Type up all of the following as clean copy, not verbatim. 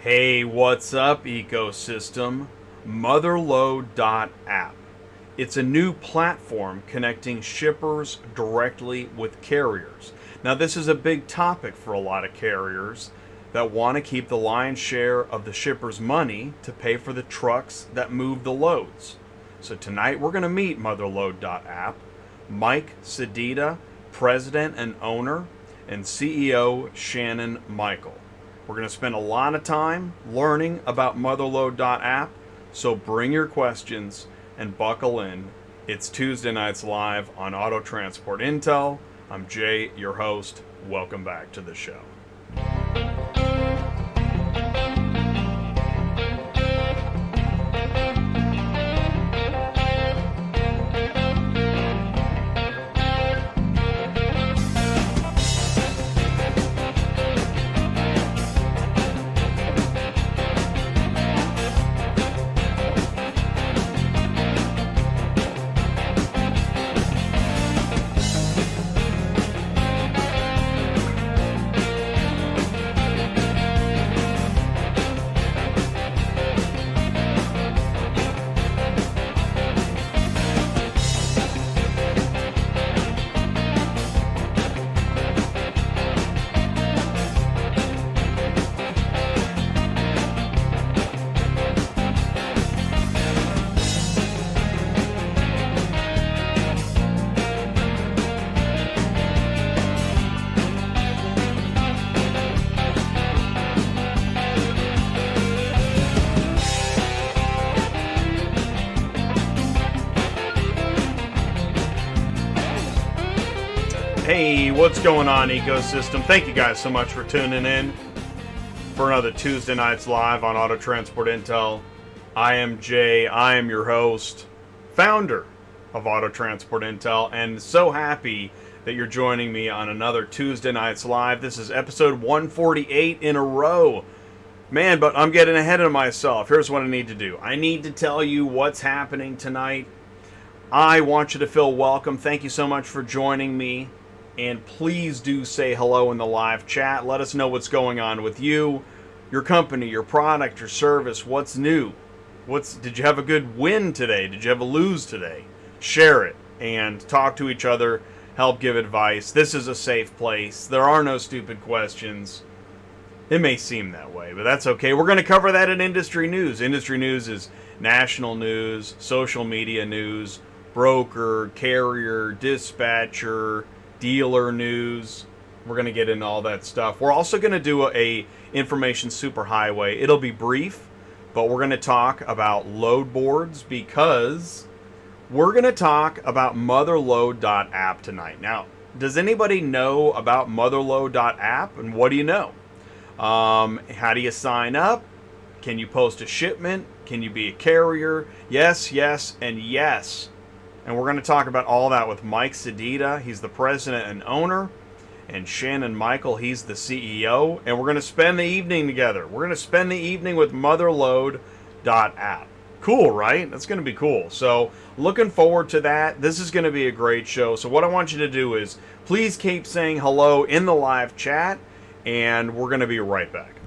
Hey, what's up, ecosystem? MotherLoad.App. It's a new platform connecting shippers directly with carriers. Now, this is a big topic for a lot of carriers that want to keep the lion's share of the shipper's money to pay for the trucks that move the loads. So tonight we're going to meet MotherLoad.App, Mike Sedita, president and owner, and CEO Shannon Michael. We're going to spend a lot of time learning about MotherLoad.App, so bring your questions and buckle in. It's Tuesday nights live on Auto Transport Intel. I'm Jay, your host. Welcome back to the show. Hey, what's going on, ecosystem? Thank you guys so much for tuning in for another Tuesday nights live on Auto Transport Intel. I am Jay. I am your host, founder of Auto Transport Intel, and so happy that you're joining me on another Tuesday nights live. This is episode 148 in a row. Man, but I'm getting ahead of myself. Here's what I need to do. I need to tell you what's happening tonight. I want you to feel welcome. Thank you so much for joining me. And please do say hello in the live chat. Let us know what's going on with you, your company, your product, your service. What's new? Did you have a good win today? Did you have a lose today? Share it and talk to each other. Help give advice. This is a safe place. There are no stupid questions. It may seem that way, but that's okay. We're going to cover that in industry news. Industry news is national news, social media news, broker, carrier, dispatcher, dealer news. We're going to get into all that stuff. We're also going to do a information superhighway. It'll be brief, but we're going to talk about load boards because we're going to talk about MotherLoad.App tonight. Now, does anybody know about MotherLoad.App, and what do you know? How do you sign up? Can you post a shipment? Can you be a carrier? Yes, yes, and yes. And we're going to talk about all that with Mike Sedita. He's the president and owner. And Shannon Michael, he's the CEO. And we're going to spend the evening together. We're going to spend the evening with MotherLoad.App. Cool, right? That's going to be cool. So looking forward to that. This is going to be a great show. So what I want you to do is please keep saying hello in the live chat. And we're going to be right back.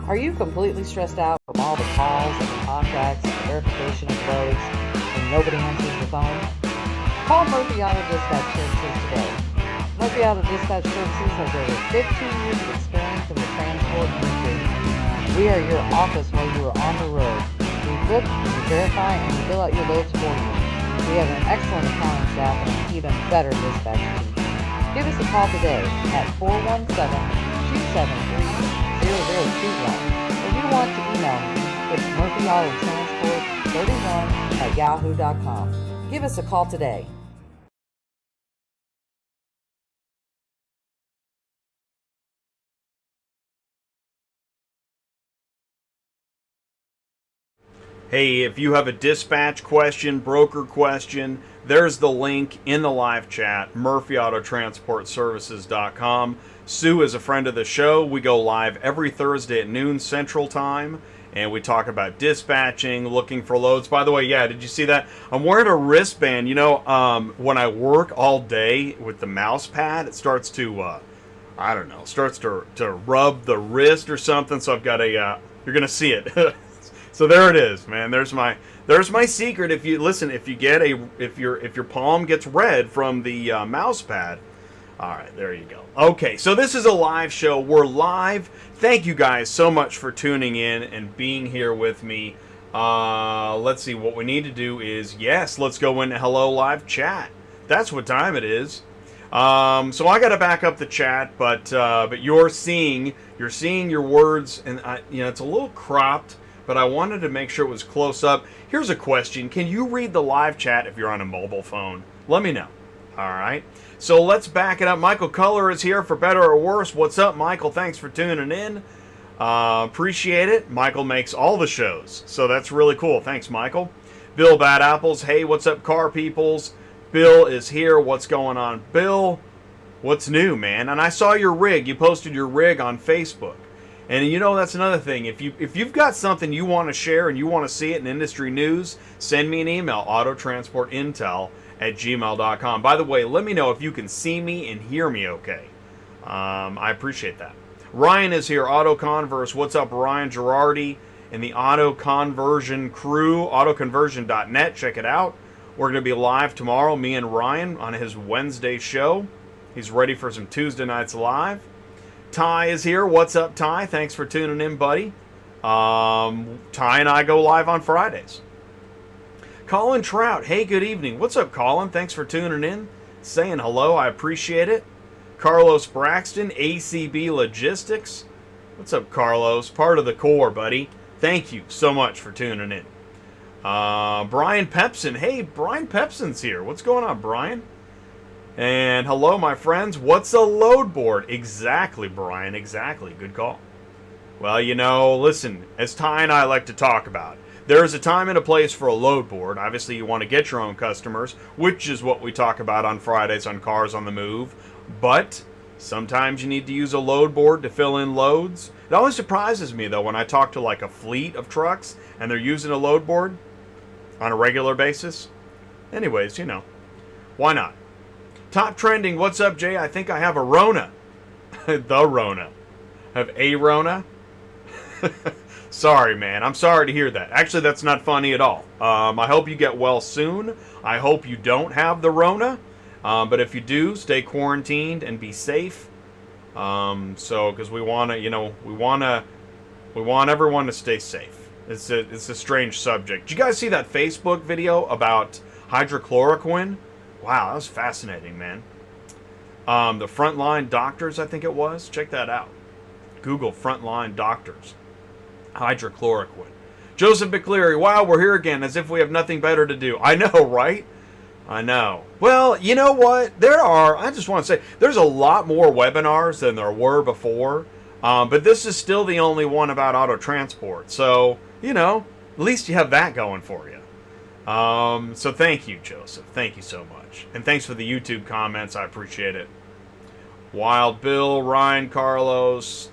Are you completely stressed out from all the calls and the contracts and the verification of loads and nobody answers the phone? Call Murphy Auto Dispatch Services today. Murphy Auto Dispatch Services has over 15 years of experience in the transport industry. We are your office while you are on the road. We book, we verify, and we fill out your loads for you. We have an excellent accounting staff and an even better dispatch team. Give us a call today at 417-273-0021. If you want to email me, it's murphyautotransport31@yahoo.com. Give us a call today. Hey, if you have a dispatch question, broker question, there's the link in the live chat, murphyautotransportservices.com. Sue is a friend of the show. We go live every Thursday at noon Central Time, and we talk about dispatching, looking for loads. By the way, yeah, did you see that? I'm wearing a wristband. You know, when I work all day with the mouse pad, it starts to I don't know, starts to rub the wrist or something. So I've got a, you're gonna see it. So there it is, man. There's my secret. If you listen, if your palm gets red from the mouse pad. All right, there you go. Okay, so this is a live show. We're live. Thank you guys so much for tuning in and being here with me. Let's see, what we need to do is, yes, let's go into Hello Live Chat. That's what time it is. So I got to back up the chat, but you're seeing your words, and it's a little cropped, but I wanted to make sure it was close up. Here's a question: can you read the live chat if you're on a mobile phone? Let me know. All right. So let's back it up. Michael Culler is here for better or worse. What's up, Michael? Thanks for tuning in. Appreciate it. Michael makes all the shows, so that's really cool. Thanks, Michael. Bill Bad Apples. Hey, what's up, car peoples? Bill is here. What's going on, Bill? What's new, man? And I saw your rig. You posted your rig on Facebook. And that's another thing. If you've got something you want to share and you want to see it in industry news, send me an email, autotransportintel@gmail.com. By the way, let me know if you can see me and hear me okay. I appreciate that. Ryan is here, Auto Converse. What's up, Ryan Girardi and the Auto Conversion crew, autoconversion.net. Check it out. We're going to be live tomorrow, me and Ryan, on his Wednesday show. He's ready for some Tuesday nights live. Ty is here. What's up, Ty? Thanks for tuning in, buddy. Ty and I go live on Fridays. Colin Trout. Hey, good evening. What's up, Colin? Thanks for tuning in. Saying hello. I appreciate it. Carlos Braxton, ACB Logistics. What's up, Carlos? Part of the core, buddy. Thank you so much for tuning in. Brian Pepson. Hey, Brian Pepson's here. What's going on, Brian? And hello, my friends. What's a load board? Exactly, Brian. Exactly. Good call. Well, listen, as Ty and I like to talk about, there is a time and a place for a load board. Obviously, you want to get your own customers, which is what we talk about on Fridays on Cars on the Move. But sometimes you need to use a load board to fill in loads. It always surprises me, though, when I talk to like a fleet of trucks and they're using a load board on a regular basis. Anyways, why not? Top trending. What's up, Jay? I think I have a Rona. The Rona. Have a Rona? Sorry, man. I'm sorry to hear that. Actually, that's not funny at all. I hope you get well soon. I hope you don't have the Rona. But if you do, stay quarantined and be safe. Because we want everyone to stay safe. It's a strange subject. Did you guys see that Facebook video about hydrochloroquine? Wow, that was fascinating, man. The Frontline Doctors, I think it was. Check that out. Google Frontline Doctors. Hydrochloroquine. Joseph McCleary, wow, we're here again, as if we have nothing better to do. I know, right? I know. Well, you know what? I just want to say, there's a lot more webinars than there were before. But this is still the only one about auto transport. So, at least you have that going for you. So thank you, Joseph. Thank you so much. And thanks for the YouTube comments. I appreciate it. Wild Bill, Ryan, Carlos,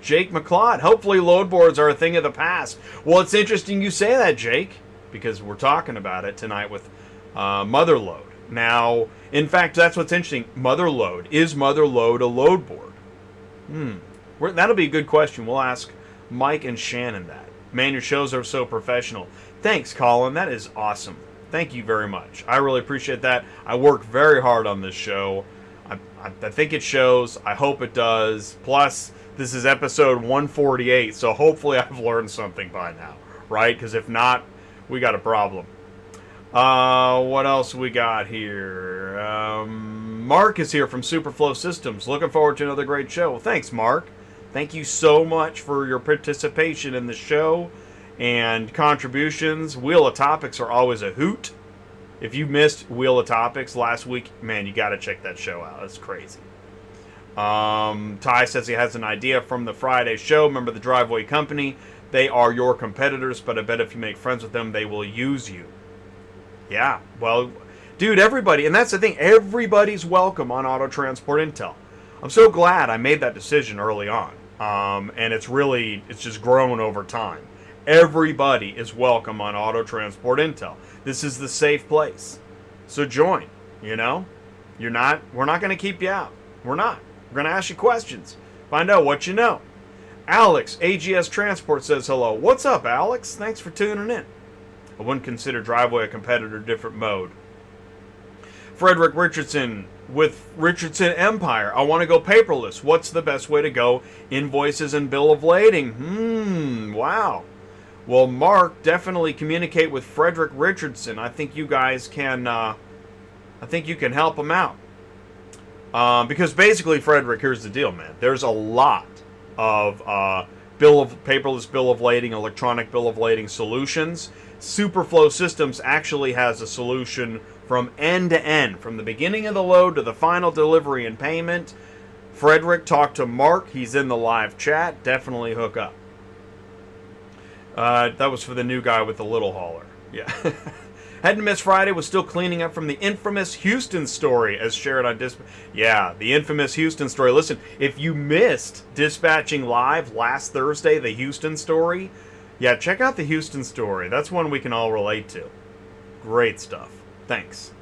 Jake McLeod. Hopefully load boards are a thing of the past. Well, it's interesting you say that, Jake, because we're talking about it tonight with MotherLoad. Now, in fact, that's what's interesting. MotherLoad. Is MotherLoad a load board? That'll be a good question. We'll ask Mike and Shannon that. Man, your shows are so professional. Thanks, Colin. That is awesome. Thank you very much. I really appreciate that. I work very hard on this show. I think it shows. I hope it does. Plus, this is episode 148, so hopefully I've learned something by now, right? Because if not, we got a problem. What else we got here? Mark is here from Superflow Systems. Looking forward to another great show. Well, thanks, Mark. Thank you so much for your participation in the show and contributions. Wheel of Topics are always a hoot. If you missed Wheel of Topics last week, man, you got to check that show out. It's crazy. Ty says he has an idea from the Friday show. Remember the Driveway Company? They are your competitors, but I bet if you make friends with them, they will use you. Yeah, well, dude, everybody, and that's the thing, everybody's welcome on Auto Transport Intel. I'm so glad I made that decision early on, and it's just grown over time. Everybody is welcome on Auto Transport Intel. This is the safe place. So join, we're not going to keep you out. We're not. We're going to ask you questions. Find out what you know. Alex, AGS Transport, says hello. What's up, Alex? Thanks for tuning in. I wouldn't consider Driveway a competitor, different mode. Frederick Richardson with Richardson Empire. I want to go paperless. What's the best way to go? Invoices and bill of lading. Wow. Well, Mark, definitely communicate with Frederick Richardson. I think you guys can, I think you can help him out. Because basically, Frederick, here's the deal, man. There's a lot of paperless bill of lading, electronic bill of lading solutions. Superflow Systems actually has a solution from end to end, from the beginning of the load to the final delivery and payment. Frederick, talk to Mark. He's in the live chat. Definitely hook up. That was for the new guy with the little hauler. Yeah. Hadn't missed Friday, was still cleaning up from the infamous Houston story as shared on Dispatch. Yeah, the infamous Houston story. Listen, if you missed Dispatching Live last Thursday, the Houston story, yeah, check out the Houston story. That's one we can all relate to. Great stuff. Thanks.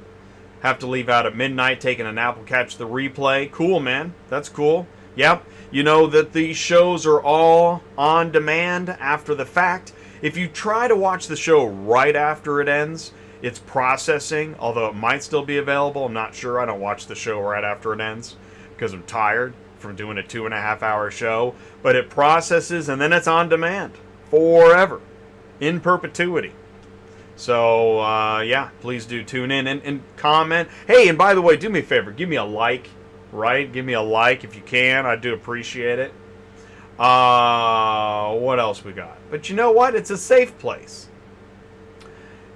Have to leave out at midnight, taking a nap, will catch the replay. Cool, man. That's cool. Yep. You know that these shows are all on demand after the fact. If you try to watch the show right after it ends, it's processing, although it might still be available. I'm not sure. I don't watch the show right after it ends because I'm tired from doing a 2.5-hour show. But it processes and then it's on demand forever, in perpetuity. So, yeah, please do tune in and comment. Hey, and by the way, do me a favor. Give me a like, right? Give me a like if you can. I do appreciate it. What else we got? But you know what? It's a safe place.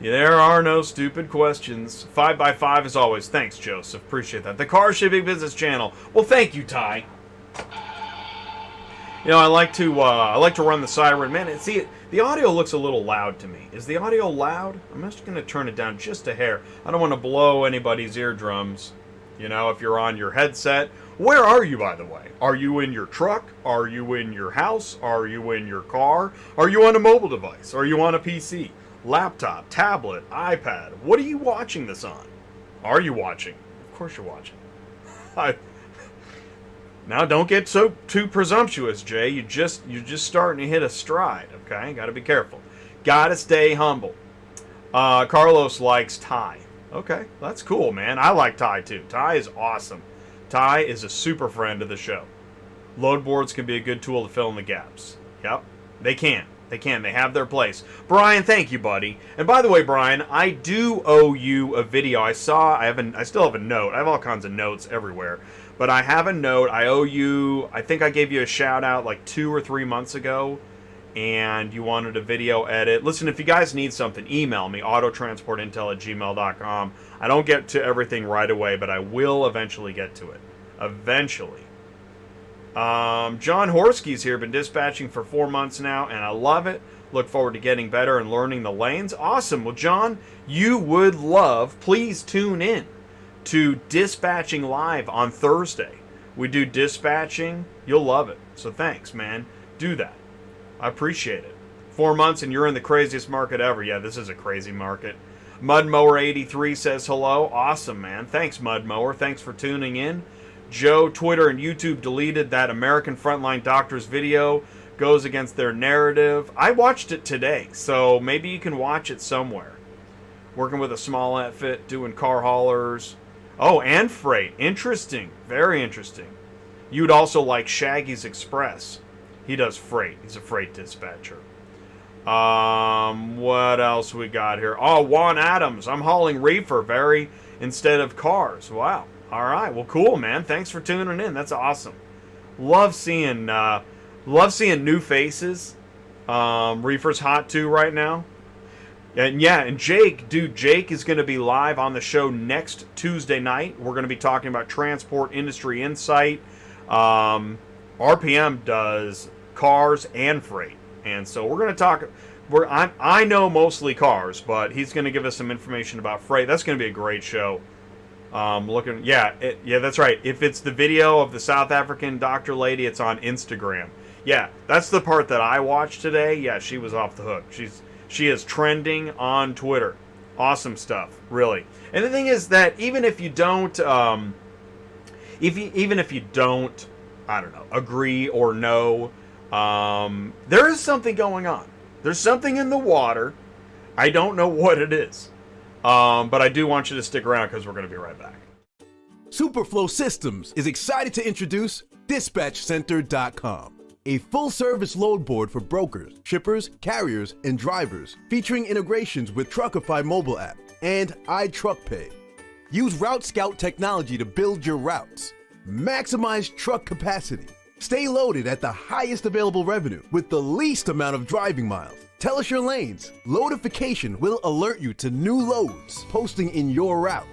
There are no stupid questions. 5x5 as always. Thanks, Joseph. Appreciate that. The Car Shipping Business Channel. Well, thank you, Ty. You know, I like to run the siren. Man, see, the audio looks a little loud to me. Is the audio loud? I'm just going to turn it down just a hair. I don't want to blow anybody's eardrums. You know, if you're on your headset. Where are you, by the way? Are you in your truck? Are you in your house? Are you in your car? Are you on a mobile device? Are you on a PC? Laptop, tablet, iPad. What are you watching this on? Are you watching? Of course you're watching. Now don't get too presumptuous, Jay. You're just starting to hit a stride, okay? Got to be careful. Got to stay humble. Carlos likes Ty. Okay, that's cool, man. I like Ty too. Ty is awesome. Ty is a super friend of the show. Load boards can be a good tool to fill in the gaps. Yep, they can. They have their place. Brian, thank you, buddy. And by the way, Brian, I do owe you a video. I still have a note. I have all kinds of notes everywhere. But I have a note. I owe you, I think I gave you a shout out like 2 or 3 months ago. And you wanted a video edit. Listen, if you guys need something, email me, autotransportintel@gmail.com. I don't get to everything right away, but I will eventually get to it. Eventually. John Horsky's here, been dispatching for 4 months now, and I love it. Look forward to getting better and learning the lanes. Awesome. Well, John, you would love, please tune in to Dispatching Live on Thursday. We do dispatching. You'll love it. So thanks, man. Do that. I appreciate it. 4 months and you're in the craziest market ever. Yeah, this is a crazy market. Mudmower83 says hello. Awesome, man. Thanks, Mudmower. Thanks for tuning in. Joe, Twitter and YouTube deleted that American Frontline Doctors video. Goes against their narrative. I watched it today, so maybe you can watch it somewhere. Working with a small outfit, doing car haulers. Oh, and freight. Interesting. Very interesting. You'd also like Shaggy's Express. He does freight. He's a freight dispatcher. What else we got here? Oh, Juan Adams. I'm hauling reefer instead of cars. Wow. All right. Well, cool, man. Thanks for tuning in. That's awesome. Love seeing new faces. Reefer's hot too right now. And yeah, and Jake is going to be live on the show next Tuesday night. We're going to be talking about transport industry insight. RPM does cars and freight, and so we're going to talk. I know mostly cars, but he's going to give us some information about freight. That's going to be a great show. Yeah, that's right. If it's the video of the South African doctor lady, it's on Instagram. Yeah, that's the part that I watched today. Yeah, she was off the hook. She is trending on Twitter. Awesome stuff, really. And the thing is that even if you don't even if you don't, I don't know, agree or know, there is something going on. There's something in the water. I don't know what it is. But I do want you to stick around because we're going to be right back. Superflow Systems is excited to introduce DispatchCenter.com, a full-service load board for brokers, shippers, carriers, and drivers, featuring integrations with Truckify mobile app and iTruckPay. Use Route Scout technology to build your routes. Maximize truck capacity. Stay loaded at the highest available revenue with the least amount of driving miles. Tell us your lanes. Loadification will alert you to new loads posting in your route.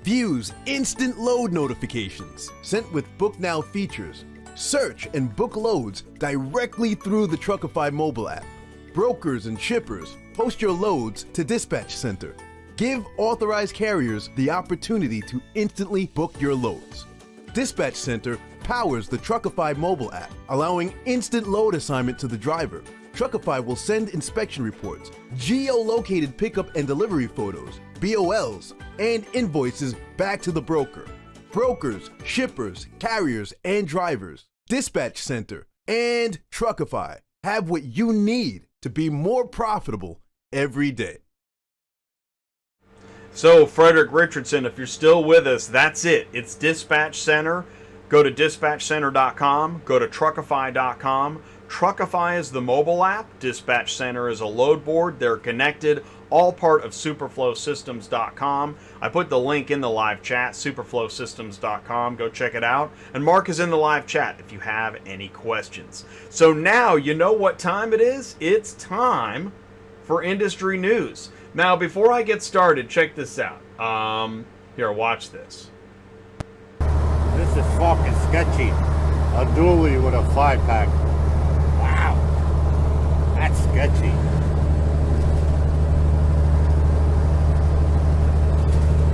Views instant load notifications sent with Book Now features. Search and book loads directly through the Truckify mobile app. Brokers and shippers, post your loads to Dispatch Center. Give authorized carriers the opportunity to instantly book your loads. Dispatch Center powers the Truckify mobile app, allowing instant load assignment to the driver. Truckify will send inspection reports, geo-located pickup and delivery photos, BOLs, and invoices back to the broker. Brokers, shippers, carriers, and drivers, Dispatch Center, and Truckify have what you need to be more profitable every day. So, Frederick Richardson, if you're still with us, that's it. It's Dispatch Center. Go to dispatchcenter.com. Go to truckify.com. Truckify is the mobile app. Dispatch Center is a load board. They're connected, all part of superflowsystems.com. I put the link in the live chat, superflowsystems.com. Go check it out. And Mark is in the live chat if you have any questions. So now you know what time it is. It's time for industry news. Now, before I get started, check this out. Here, watch this. This is fucking sketchy. A dually with a 5-pack. Wow. That's sketchy.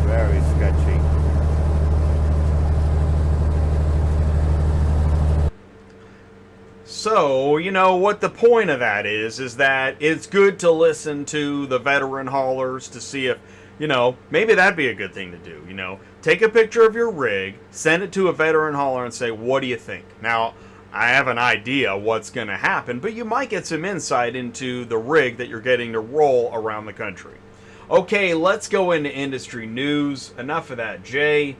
Very sketchy. So, you know, what the point of that is that it's good to listen to the veteran haulers to see if, you know, maybe that'd be a good thing to do, you know. Take a picture of your rig, send it to a veteran hauler and say, what do you think? Now, I have an idea what's going to happen, but you might get some insight into the rig that you're getting to roll around the country. Okay, let's go into industry news. Enough of that, Jay.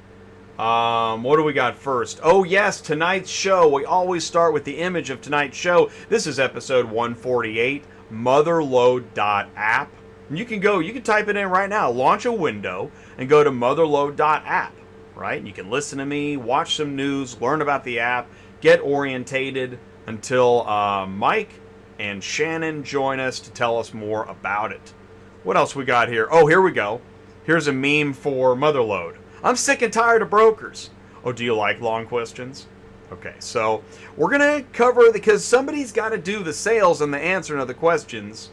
What do we got first? Oh yes, tonight's show. We always start with the image of tonight's show. This is episode 148, MotherLoad.App. And you can type it in right now. Launch a window and go to MotherLoad.App, right? And you can listen to me, watch some news, learn about the app, get orientated until Mike and Shannon join us to tell us more about it. What else we got here? Oh, here we go. Here's a meme for MotherLoad. I'm sick and tired of brokers. Oh, do you like long questions? Okay, so we're going to cover, because somebody's got to do the sales and the answering of the questions.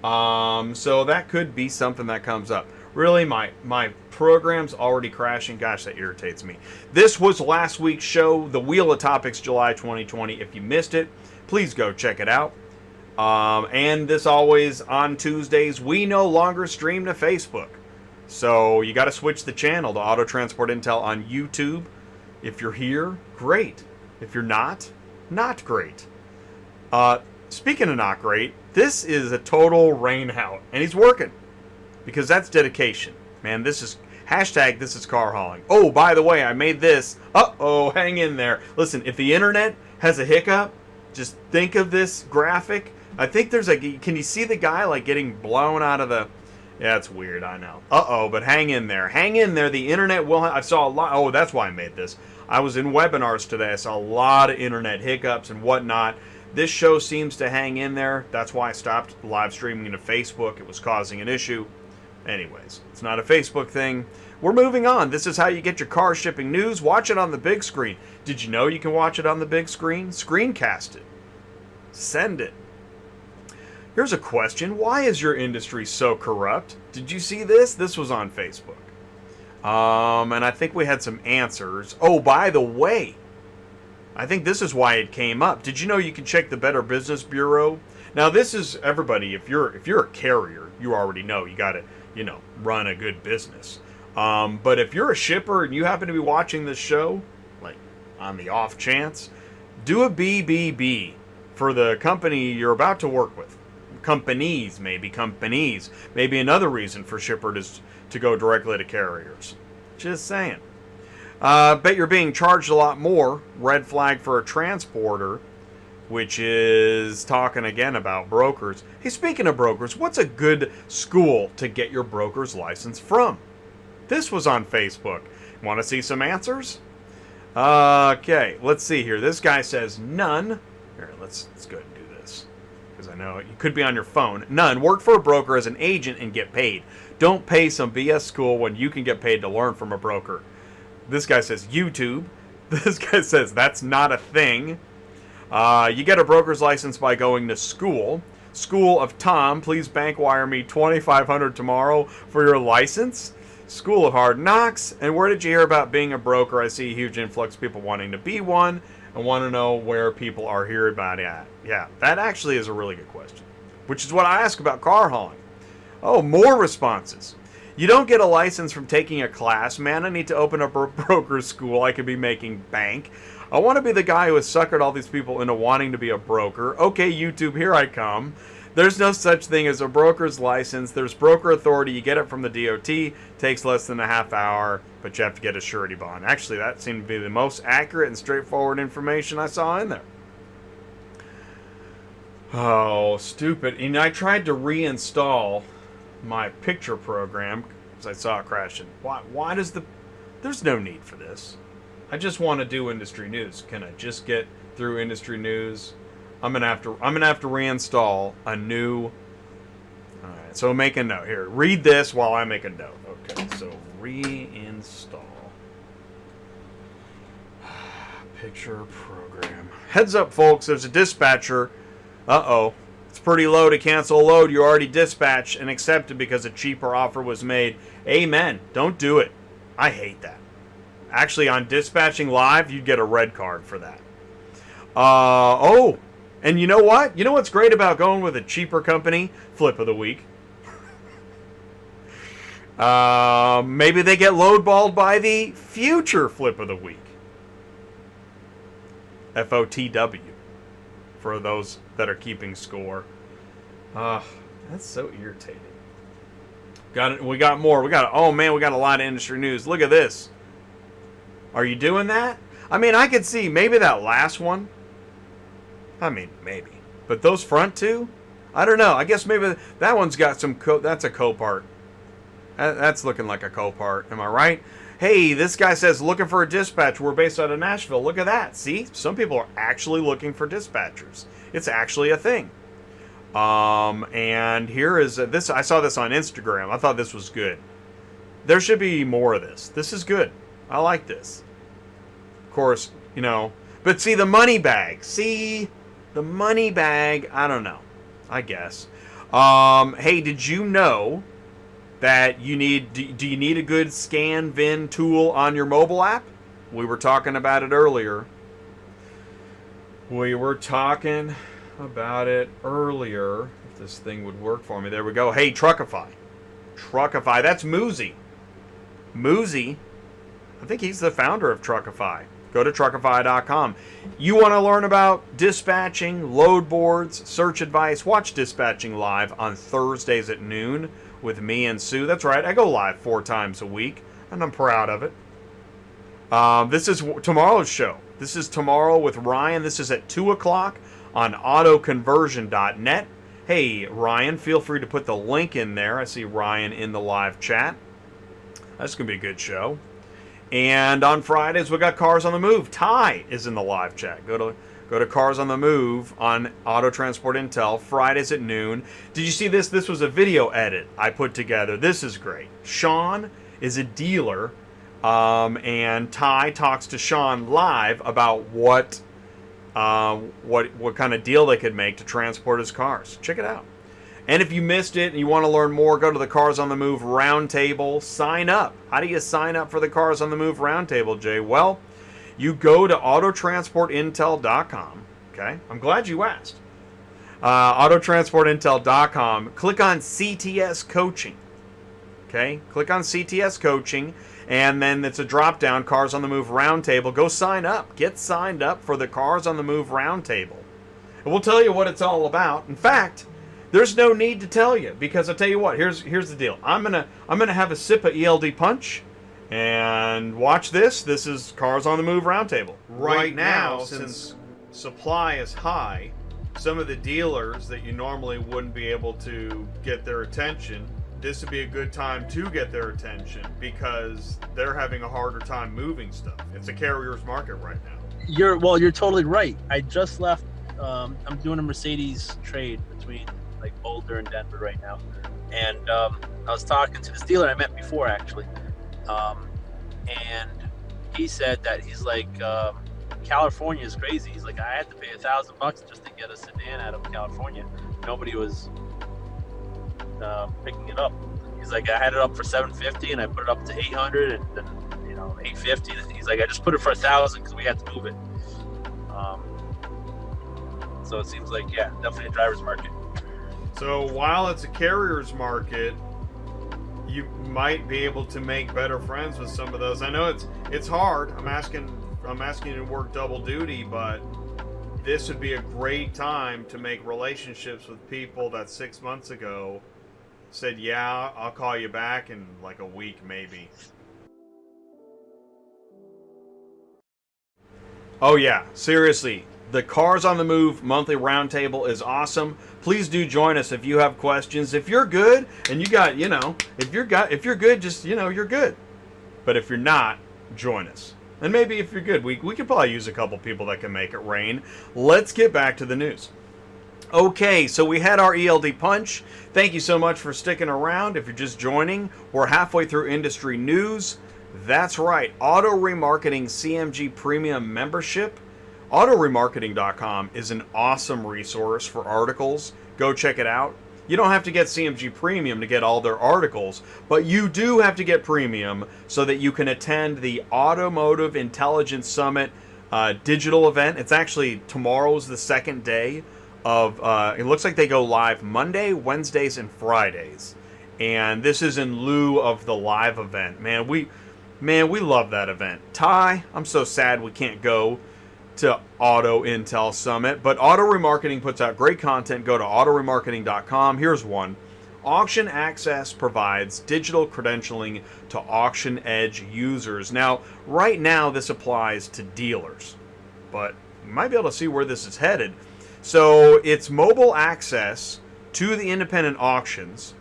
So that could be something that comes up. Really, my program's already crashing. Gosh, that irritates me. This was last week's show, the Wheel of Topics, July 2020. If you missed it, please go check it out. And this always on Tuesdays, we no longer stream to Facebook. So you got to switch the channel to Auto Transport Intel on YouTube. If you're here, great. If you're not great. Speaking of not great, this is a total rain out, and he's working because that's dedication, man. This is car hauling. Oh, by the way, I made this. Hang in there. Listen, if the internet has a hiccup, just think of this graphic. I think there's can you see the guy like getting blown out of the? Yeah, it's weird, I know. But hang in there. Hang in there. The internet will... I saw a lot... Oh, that's why I made this. I was in webinars today. I saw a lot of internet hiccups and whatnot. This show seems to hang in there. That's why I stopped live streaming to Facebook. It was causing an issue. Anyways, it's not a Facebook thing. We're moving on. This is how you get your car shipping news. Watch it on the big screen. Did you know you can watch it on the big screen? Screencast it. Send it. Here's a question. Why is your industry so corrupt? Did you see this? This was on Facebook. And I think we had some answers. Oh, by the way, I think this is why it came up. Did you know you can check the Better Business Bureau? Now, this is everybody. If you're a carrier, you already know you got to, run a good business. But if you're a shipper and you happen to be watching this show, like on the off chance, do a BBB for the company you're about to work with. Companies. Maybe another reason for shippers to go directly to carriers. Just saying. Bet you're being charged a lot more. Red flag for a transporter, which is talking again about brokers. Hey, speaking of brokers, what's a good school to get your broker's license from? This was on Facebook. Want to see some answers? Okay, let's see here. This guy says none. Here, let's go ahead and do this, because I know you could be on your phone. None. Work for a broker as an agent and get paid. Don't pay some BS school when you can get paid to learn from a broker. This guy says YouTube. This guy says that's not a thing. You get a broker's license by going to school. School of Tom, please bank wire me $2,500 tomorrow for your license. School of Hard Knocks. And where did you hear about being a broker? I see a huge influx of people wanting to be one and want to know where people are hearing about it at. Yeah, that actually is a really good question, which is what I ask about car hauling. Oh, more responses. You don't get a license from taking a class. Man, I need to open up a broker school. I could be making bank. I want to be the guy who has suckered all these people into wanting to be a broker. Okay, YouTube, here I come. There's no such thing as a broker's license. There's broker authority. You get it from the DOT. Takes less than a half hour, but you have to get a surety bond. Actually, that seemed to be the most accurate and straightforward information I saw in there. Oh, stupid. And I tried to reinstall my picture program because I saw it crashing. Why does there's no need for this. I just want to do industry news. Can I just get through industry news? I'm gonna have to reinstall a new. All right, so make a note here. Read this while I make a note. Okay, so reinstall picture program. Heads up, folks. There's a dispatcher. Uh-oh. It's pretty low to cancel a load you already dispatched and accepted because a cheaper offer was made. Amen. Don't do it. I hate that. Actually, on Dispatching Live, you'd get a red card for that. Oh, and you know what? You know what's great about going with a cheaper company? Flip of the week. Maybe they get lowballed by the future flip of the week. FOTW. For those that are keeping score. That's so irritating. We got more. Oh man, we got a lot of industry news. Look at this. Are you doing that? I mean, I could see maybe that last one. I mean, maybe. But those front two? I don't know. I guess maybe that one's got some that's a Copart. That's looking like a Copart. Am I right? Hey, this guy says looking for a dispatch. We're based out of Nashville. Look at that. See? Some people are actually looking for dispatchers. It's actually a thing. And here is this. I saw this on Instagram. I thought this was good. There should be more of this. This is good. I like this. Of course, you know. But see, the money bag. I don't know. I guess. Hey, did you know that you need... Do you need a good scan VIN tool on your mobile app? We were talking about it earlier. If this thing would work for me. There we go. Hey, Truckify. That's Moozy. I think he's the founder of Truckify. Go to Truckify.com. You want to learn about dispatching, load boards, search advice? Watch Dispatching Live on Thursdays at noon with me and Sue. That's right. I go live 4 times a week, and I'm proud of it. This is tomorrow's show. This is tomorrow with Ryan. This is at 2 o'clock on autoconversion.net. Hey, Ryan, feel free to put the link in there. I see Ryan in the live chat. That's going to be a good show. And on Fridays, we got Cars on the Move. Ty is in the live chat. Go to Cars on the Move on Auto Transport Intel, Fridays at noon. Did you see this? This was a video edit I put together. This is great. Sean is a dealer, and Ty talks to Sean live about what kind of deal they could make to transport his cars. Check it out. And if you missed it and you want to learn more, go to the Cars on the Move Roundtable. Sign up. How do you sign up for the Cars on the Move Roundtable, Jay? Well, you go to autotransportintel.com. Okay? I'm glad you asked. Autotransportintel.com. Click on CTS Coaching. Okay, click on CTS Coaching, and then it's a drop-down Cars on the Move Roundtable. Go sign up. Get signed up for the Cars on the Move Roundtable. And we'll tell you what it's all about. In fact, there's no need to tell you, because I'll tell you what, here's the deal. I'm gonna have a sip of ELD Punch, and watch this. This is Cars on the Move Roundtable. Right now, since supply is high, some of the dealers that you normally wouldn't be able to get their attention, this would be a good time to get their attention, because they're having a harder time moving stuff. It's a carrier's market right now. You're totally right. I just left. I'm doing a Mercedes trade between like Boulder and Denver right now, and I was talking to this dealer I met before actually, and he said that he's like, California is crazy. He's like, I had to pay $1,000 just to get a sedan out of California. Nobody was picking it up. He's like, I had it up for $750 and I put it up to $800 and then $850. He's like, I just put it for $1,000 because we had to move it. So it seems like, yeah, definitely a driver's market. So while it's a carrier's market, you might be able to make better friends with some of those. I know it's hard. I'm asking you to work double duty, but this would be a great time to make relationships with people that 6 months ago said, yeah, I'll call you back in like a week maybe. Oh yeah, seriously. The Cars on the Move monthly roundtable is awesome. Please do join us if you have questions. If you're good and you got, if you're good, just, you're good. But if you're not, join us. And maybe if you're good, we could probably use a couple people that can make it rain. Let's get back to the news. Okay, so we had our ELD Punch. Thank you so much for sticking around. If you're just joining, we're halfway through industry news. That's right, Auto Remarketing CMG Premium Membership. AutoRemarketing.com is an awesome resource for articles. Go check it out. You don't have to get CMG Premium to get all their articles, but you do have to get Premium so that you can attend the Automotive Intelligence Summit digital event. It's actually tomorrow's the second day of, it looks like they go live Monday, Wednesdays, and Fridays. And this is in lieu of the live event. Man, we love that event. Ty, I'm so sad we can't go to Auto Intel Summit, but Auto Remarketing puts out great content. Go to autoremarketing.com. Here's one. Auction Access provides digital credentialing to Auction Edge users. Now, right now, this applies to dealers, but you might be able to see where this is headed. So it's mobile access to the independent auctions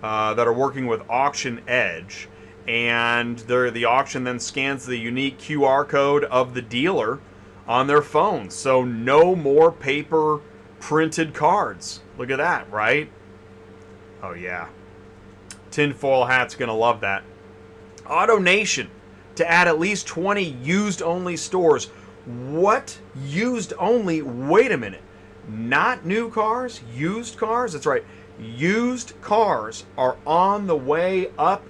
that are working with Auction Edge, and the auction then scans the unique QR code of the dealer on their phones. So no more paper printed cards. Look at that, right? Oh yeah. Tinfoil Hat's gonna love that. AutoNation to add at least 20 used only stores. What? Used only? Wait a minute. Not new cars? Used cars? That's right. Used cars are on the way up.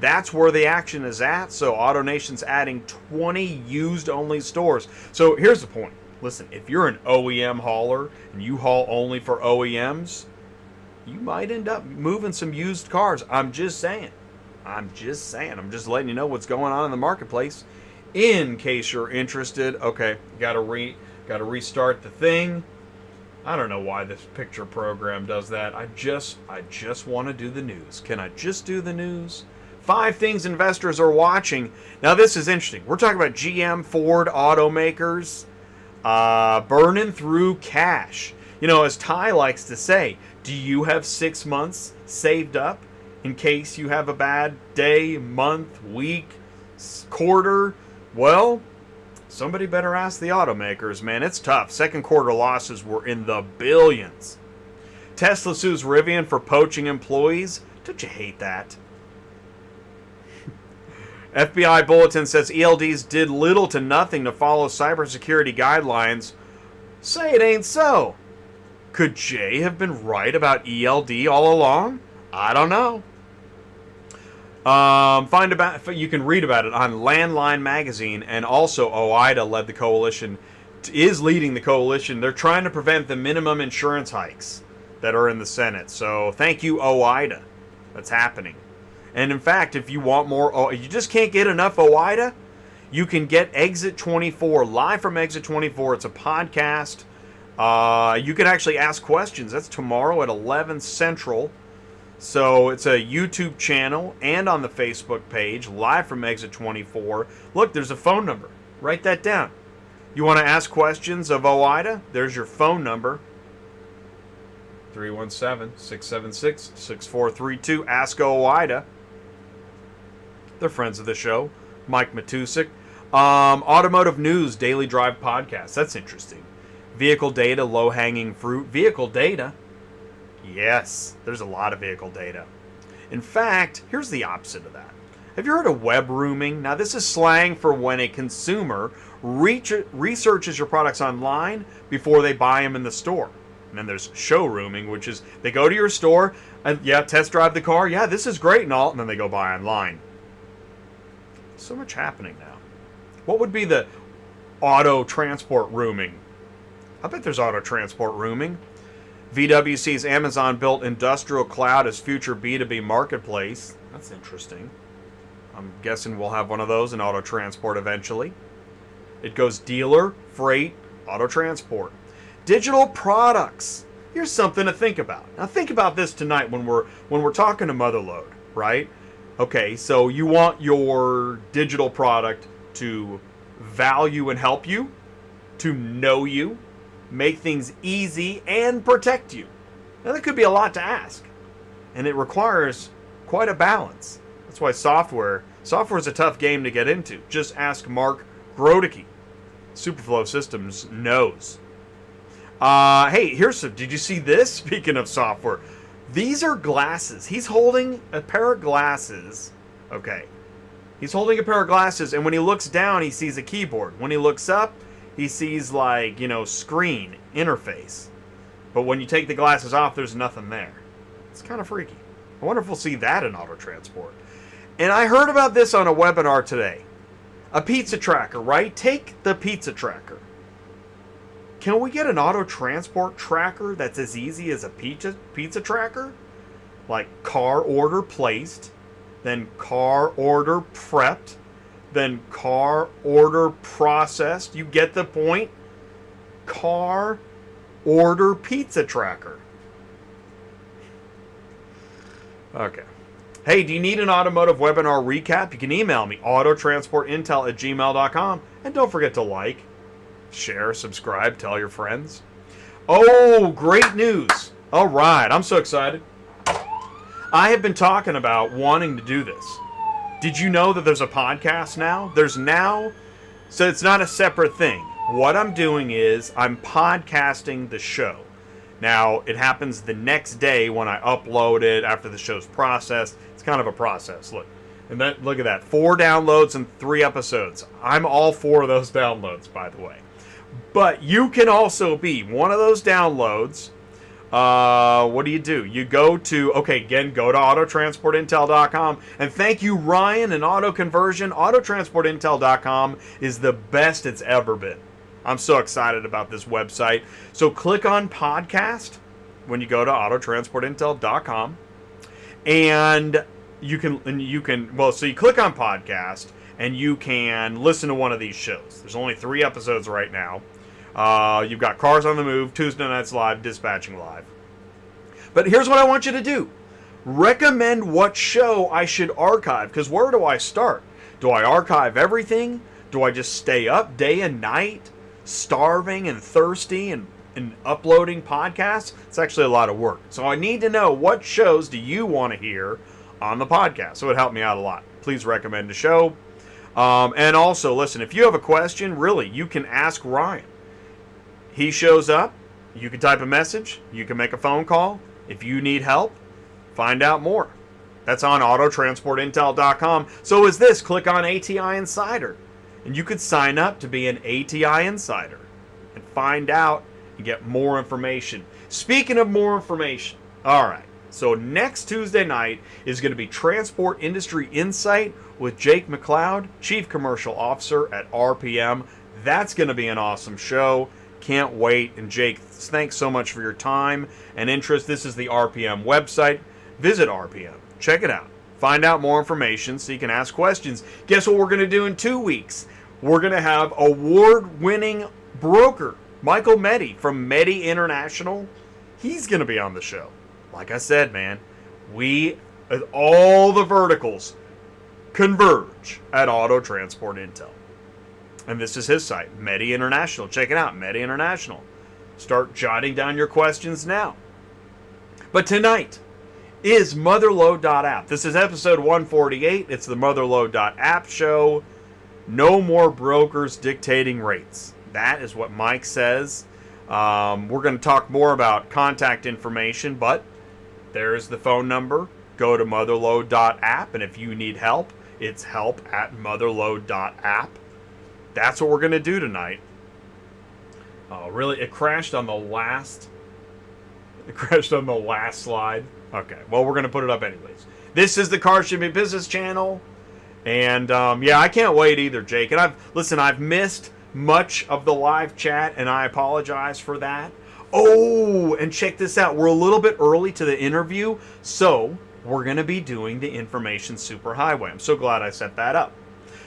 That's where the action is at. So AutoNation's adding 20 used-only stores. So here's the point. Listen, if you're an OEM hauler and you haul only for OEMs, you might end up moving some used cars. I'm just saying. I'm just letting you know what's going on in the marketplace in case you're interested. Okay, gotta restart the thing. I don't know why this picture program does that. I just want to do the news. Can I just do the news? 5 things investors are watching. Now this is interesting. We're talking about GM, Ford, automakers burning through cash. As Ty likes to say, do you have 6 months saved up in case you have a bad day, month, week, quarter? Well, somebody better ask the automakers, man. It's tough. Second quarter losses were in the billions. Tesla sues Rivian for poaching employees. Don't you hate that? FBI Bulletin says ELDs did little to nothing to follow cybersecurity guidelines. Say it ain't so. Could Jay have been right about ELD all along? I don't know. You can read about it on Landline magazine, and also OIDA is leading the coalition. They're trying to prevent the minimum insurance hikes that are in the Senate. So thank you, OIDA. That's happening. And in fact, if you want more, you just can't get enough OIDA, you can get Exit 24, live from Exit 24. It's a podcast. You can actually ask questions. That's tomorrow at 11 Central. So it's a YouTube channel and on the Facebook page, live from Exit 24. Look, there's a phone number. Write that down. You want to ask questions of OIDA? There's your phone number. 317-676-6432. Ask OIDA. They're friends of the show. Mike Matusik. Automotive News, Daily Drive Podcast. That's interesting. Vehicle data, low-hanging fruit. Vehicle data? Yes, there's a lot of vehicle data. In fact, here's the opposite of that. Have you heard of web rooming? Now, this is slang for when a consumer researches your products online before they buy them in the store. And then there's showrooming, which is they go to your store and, yeah, test drive the car. Yeah, this is great and all. And then they go buy online. So much happening now. What would be the auto transport rooming? I bet there's auto transport rooming. VW sees Amazon built industrial cloud as future B2B marketplace. That's interesting. I'm guessing we'll have one of those in auto transport eventually. It goes dealer, freight, auto transport. Digital products. Here's something to think about. Now think about this tonight when we're talking to MotherLoad, right? Okay, so you want your digital product to value and help you, to know you, make things easy, and protect you. Now that could be a lot to ask, and it requires quite a balance. That's why software is a tough game to get into. Just ask Mark Grodicke. Superflow Systems knows. Hey, did you see this? Speaking of software, these are glasses. He's holding a pair of glasses. Okay. He's holding a pair of glasses, and when he looks down, he sees a keyboard. When he looks up, he sees, like, screen, interface. But when you take the glasses off, there's nothing there. It's kind of freaky. I wonder if we'll see that in auto transport. And I heard about this on a webinar today. A pizza tracker, right? Take the pizza tracker. Can we get an auto transport tracker that's as easy as a pizza tracker? Like car order placed, then car order prepped, then car order processed. You get the point? Car order pizza tracker. Okay. Hey, do you need an automotive webinar recap? You can email me, autotransportintel@gmail.com. And don't forget to like, share, subscribe, tell your friends. Oh, great news. All right, I'm so excited. I have been talking about wanting to do this. Did you know that there's a podcast now? So it's not a separate thing. What I'm doing is I'm podcasting the show. Now, it happens the next day when I upload it after the show's processed. It's kind of a process. Look at that. 4 downloads and 3 episodes. I'm all 4 of those downloads, by the way. But you can also be one of those downloads. What do? You go to autotransportintel.com. And thank you, Ryan, and Auto Conversion. Autotransportintel.com is the best it's ever been. I'm so excited about this website. So click on podcast when you go to autotransportintel.com. And you click on podcast and you can listen to one of these shows. There's only 3 episodes right now. You've got Cars on the Move, Tuesday Nights Live, Dispatching Live. But here's what I want you to do. Recommend what show I should archive, because where do I start? Do I archive everything? Do I just stay up day and night, starving and thirsty and uploading podcasts? It's actually a lot of work. So I need to know, what shows do you want to hear on the podcast? So it would help me out a lot. Please recommend a show. And also, listen, if you have a question, really, you can ask Ryan. He shows up. You can type a message. You can make a phone call. If you need help, find out more. That's on autotransportintel.com. So is this. Click on ATI Insider. And you could sign up to be an ATI Insider and find out and get more information. Speaking of more information, all right. So next Tuesday night is going to be Transport Industry Insight with Jake McLeod, Chief Commercial Officer at RPM. That's going to be an awesome show. Can't wait. And Jake, thanks so much for your time and interest. This is the RPM website. Visit RPM. Check it out. Find out more information so you can ask questions. Guess what we're going to do in 2 weeks? We're going to have award-winning broker Michael Meddy from Meddy International. He's going to be on the show. Like I said, man, all the verticals converge at Auto Transport Intel. And this is his site, Meddy International. Check it out, Meddy International. Start jotting down your questions now. But tonight is MotherLoad.App. This is episode 148. It's the MotherLoad.App show. No more brokers dictating rates. That is what Mike says. We're going to talk more about contact information, but there's the phone number. Go to MotherLoad.App, and if you need help, it's help@MotherLoad.App. That's what we're going to do tonight. Oh, really? It crashed on the last... It crashed on the last slide. Okay, well, we're going to put it up anyways. This is the Car Shipping Business Channel. And, yeah, I can't wait either, Jake. And I've missed much of the live chat, and I apologize for that. Oh, and check this out. We're a little bit early to the interview, so we're going to be doing the information superhighway. I'm so glad I set that up.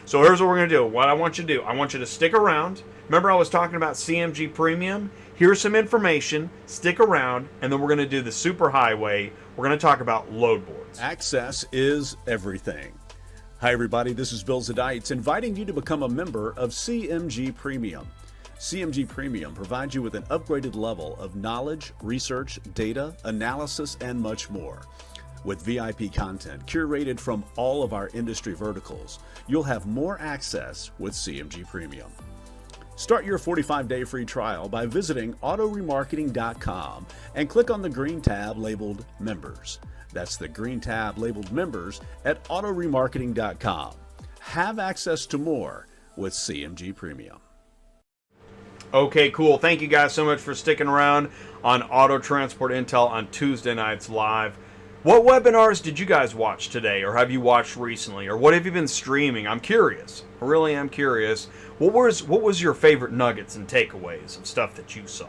So here's what we're going to do. What I want you to do, I want you to stick around. Remember I was talking about CMG Premium? Here's some information. Stick around, and then we're going to do the superhighway. We're going to talk about load boards. Access is everything. Hi everybody, this is Bill Zedites inviting you to become a member of CMG Premium. CMG Premium provides you with an upgraded level of knowledge, research, data, analysis, and much more. With VIP content curated from all of our industry verticals, you'll have more access with CMG Premium. Start your 45-day free trial by visiting autoremarketing.com and click on the green tab labeled Members. That's the green tab labeled Members at autoremarketing.com. Have access to more with CMG Premium. Okay, cool. Thank you guys so much for sticking around on Auto Transport Intel on Tuesday nights live. What webinars did you guys watch today, or have you watched recently, or what have you been streaming? I'm curious. I really am curious. What was your favorite nuggets and takeaways of stuff that you saw?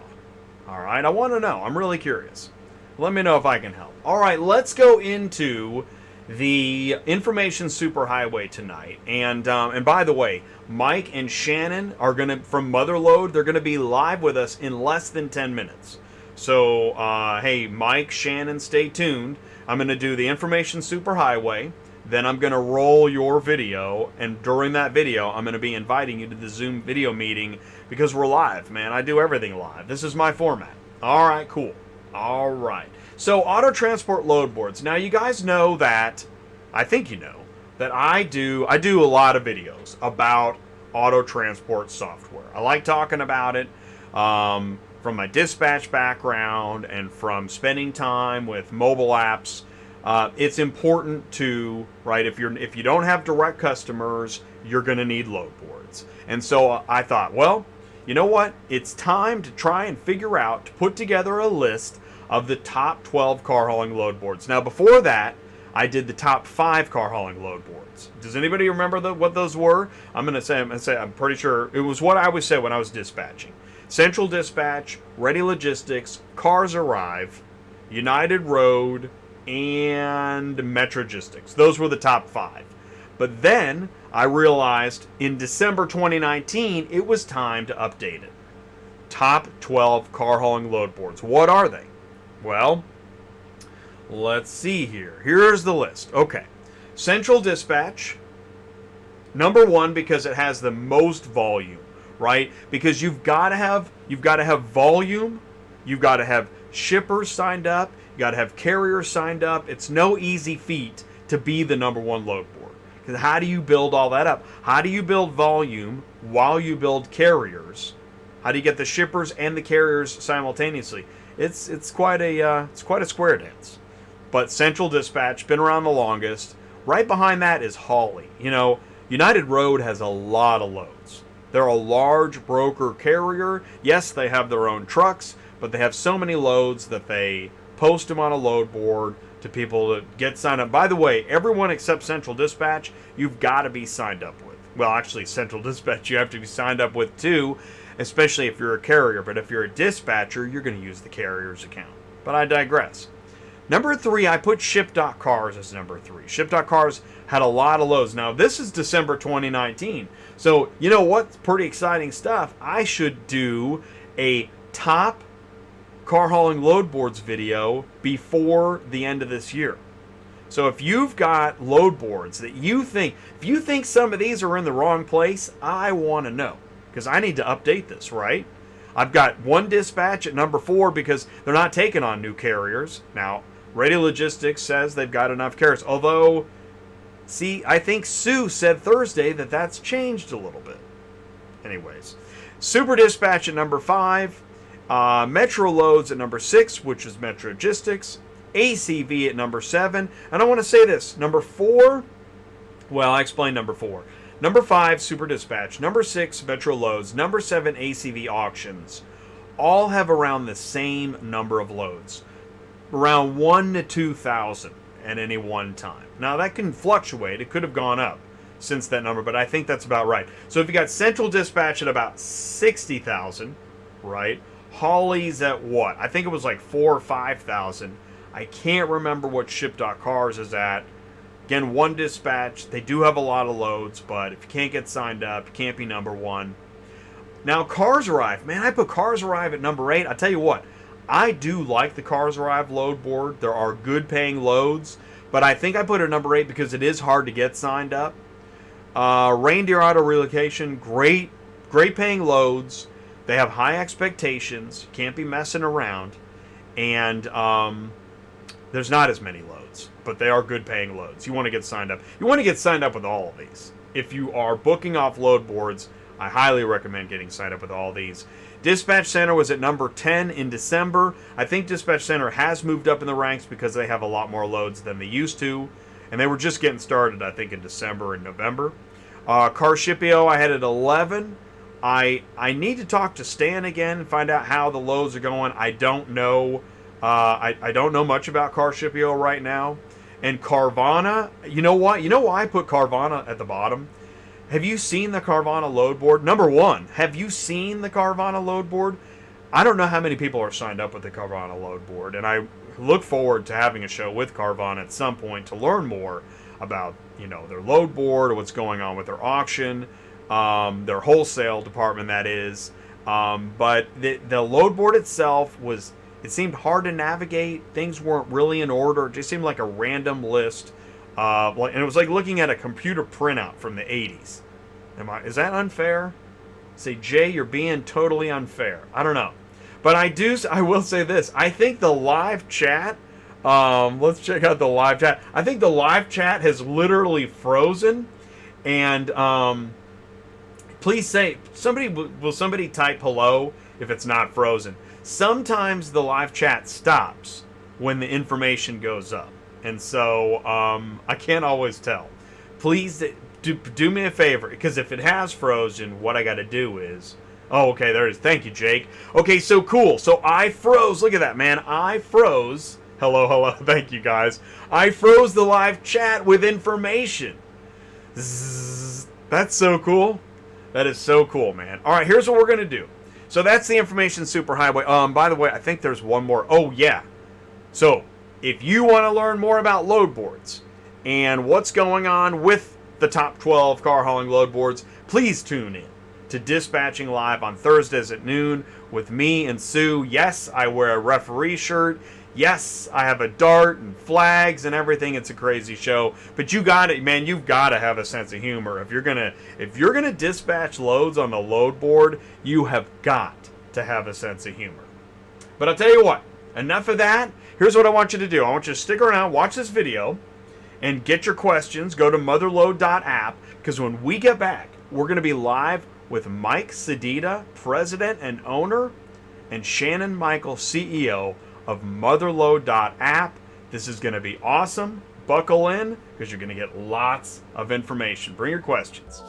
All right, I want to know. I'm really curious. Let me know if I can help. All right, let's go into the information superhighway tonight. And by the way, Mike and Shannon are from MotherLoad. They're gonna be live with us in less than 10 minutes. So hey, Mike, Shannon, stay tuned. I'm gonna do the information superhighway. Then I'm gonna roll your video, and during that video, I'm gonna be inviting you to the Zoom video meeting because we're live, man. I do everything live. This is my format. All right, cool. All right. So auto transport load boards. Now you guys know that, I think you know, that I do a lot of videos about auto transport software. I like talking about it from my dispatch background and from spending time with mobile apps. It's important to, right, if you don't have direct customers, you're going to need load boards. And so I thought, well, you know what? It's time to try and figure out, to put together a list of the top 12 car hauling load boards. Now, before that, I did the top 5 car hauling load boards. Does anybody remember what those were? I'm pretty sure it was what I always said when I was dispatching. Central Dispatch, Ready Logistics, Cars Arrive, United Road, and Metrogistics. Those were the top 5. But then I realized in December 2019, it was time to update it. Top 12 car hauling load boards. What are they? Well, let's see here. Here's the list. Okay. Central Dispatch, number 1 because it has the most volume, right? Because you've got to have volume, you've got to have shippers signed up, you got to have carriers signed up. It's no easy feat to be the number 1 load board. Because how do you build all that up? How do you build volume while you build carriers? How do you get the shippers and the carriers simultaneously? It's quite a square dance. But Central Dispatch, been around the longest. Right behind that is Hawley. You know, United Road has a lot of loads. They're a large broker carrier. Yes, they have their own trucks, but they have so many loads that they post them on a load board to people to get signed up. By the way, everyone except Central Dispatch, you've got to be signed up with. Well, actually, Central Dispatch you have to be signed up with too, especially if you're a carrier. But if you're a dispatcher, you're going to use the carrier's account. But I digress. Number 3, I put Ship.Cars as number 3. Ship.Cars had a lot of loads. Now, this is December 2019. So, you know what's pretty exciting stuff? I should do a top car hauling load boards video before the end of this year. So if you've got load boards that if you think some of these are in the wrong place, I want to know, because I need to update this, right? I've got One Dispatch at number 4 because they're not taking on new carriers. Now, Radio Logistics says they've got enough carriers. Although, see, I think Sue said Thursday that that's changed a little bit. Anyways, Super Dispatch at number 5. Metro Loads at number 6, which is Metro Logistics. ACV at number 7. And I want to say this. Number 4, well, I explained number 4. Number 5, Super Dispatch. Number 6, Metro Loads. Number 7, ACV Auctions. All have around the same number of loads. Around 1 to 2,000 at any one time. Now, that can fluctuate. It could have gone up since that number, but I think that's about right. So if you got Central Dispatch at about 60,000, right? Holly's at what? I think it was like 4,000 or 5,000. I can't remember what Ship.Cars is at. Again, One Dispatch, they do have a lot of loads, but if you can't get signed up, you can't be number 1. Now, Cars Arrive. Man, I put Cars Arrive at number 8. I'll tell you what, I do like the Cars Arrive load board. There are good paying loads, but I think I put it at number 8 because it is hard to get signed up. Reindeer Auto Relocation, great paying loads. They have high expectations. You can't be messing around. And there's not as many loads, but they are good paying loads. You want to get signed up. You want to get signed up with all of these. If you are booking off load boards, I highly recommend getting signed up with all these. Dispatch Center was at number 10 in December. I think Dispatch Center has moved up in the ranks because they have a lot more loads than they used to. And they were just getting started, I think, in December and November. Carshipio, I had at 11. I need to talk to Stan again and find out how the loads are going. I don't know. I don't know much about Carshipio right now. And Carvana, you know what? You know why I put Carvana at the bottom? Have you seen the Carvana load board? Number 1, have you seen the Carvana load board? I don't know how many people are signed up with the Carvana load board, and I look forward to having a show with Carvana at some point to learn more about, their load board, or what's going on with their auction, their wholesale department, that is. But the load board itself it seemed hard to navigate. Things weren't really in order. It just seemed like a random list. And it was like looking at a computer printout from the 80s. Is that unfair? Say, Jay, you're being totally unfair. I don't know. But I will say this. I think the live chat, let's check out the live chat. I think the live chat has literally frozen. And please say, will somebody type hello if it's not frozen? Sometimes the live chat stops when the information goes up. And so I can't always tell. Please do me a favor, because if it has frozen, what I got to do is... Oh, okay, there it is. Thank you, Jake. Okay, so cool. So I froze. Look at that, man. I froze. Hello. Thank you, guys. I froze the live chat with information. Zzz. That's so cool. That is so cool, man. All right, here's what we're going to do. So that's the information superhighway. By the way, I think there's one more. Oh, yeah. So if you want to learn more about load boards and what's going on with the top 12 car hauling load boards, please tune in to Dispatching Live on Thursdays at noon with me and Sue. Yes, I wear a referee shirt. Yes, I have a dart and flags and everything. It's a crazy show. But you got it, man. You've got to have a sense of humor. If you're gonna dispatch loads on the load board, you have got to have a sense of humor. But I'll tell you what, enough of that. Here's what I want you to do. I want you to stick around, watch this video, and get your questions. Go to MotherLoad.App, because when we get back, we're going to be live with Mike Sedita, president and owner, and Shannon Michael, CEO of MotherLoad.App. This is going to be awesome. Buckle in, because you're going to get lots of information. Bring your questions.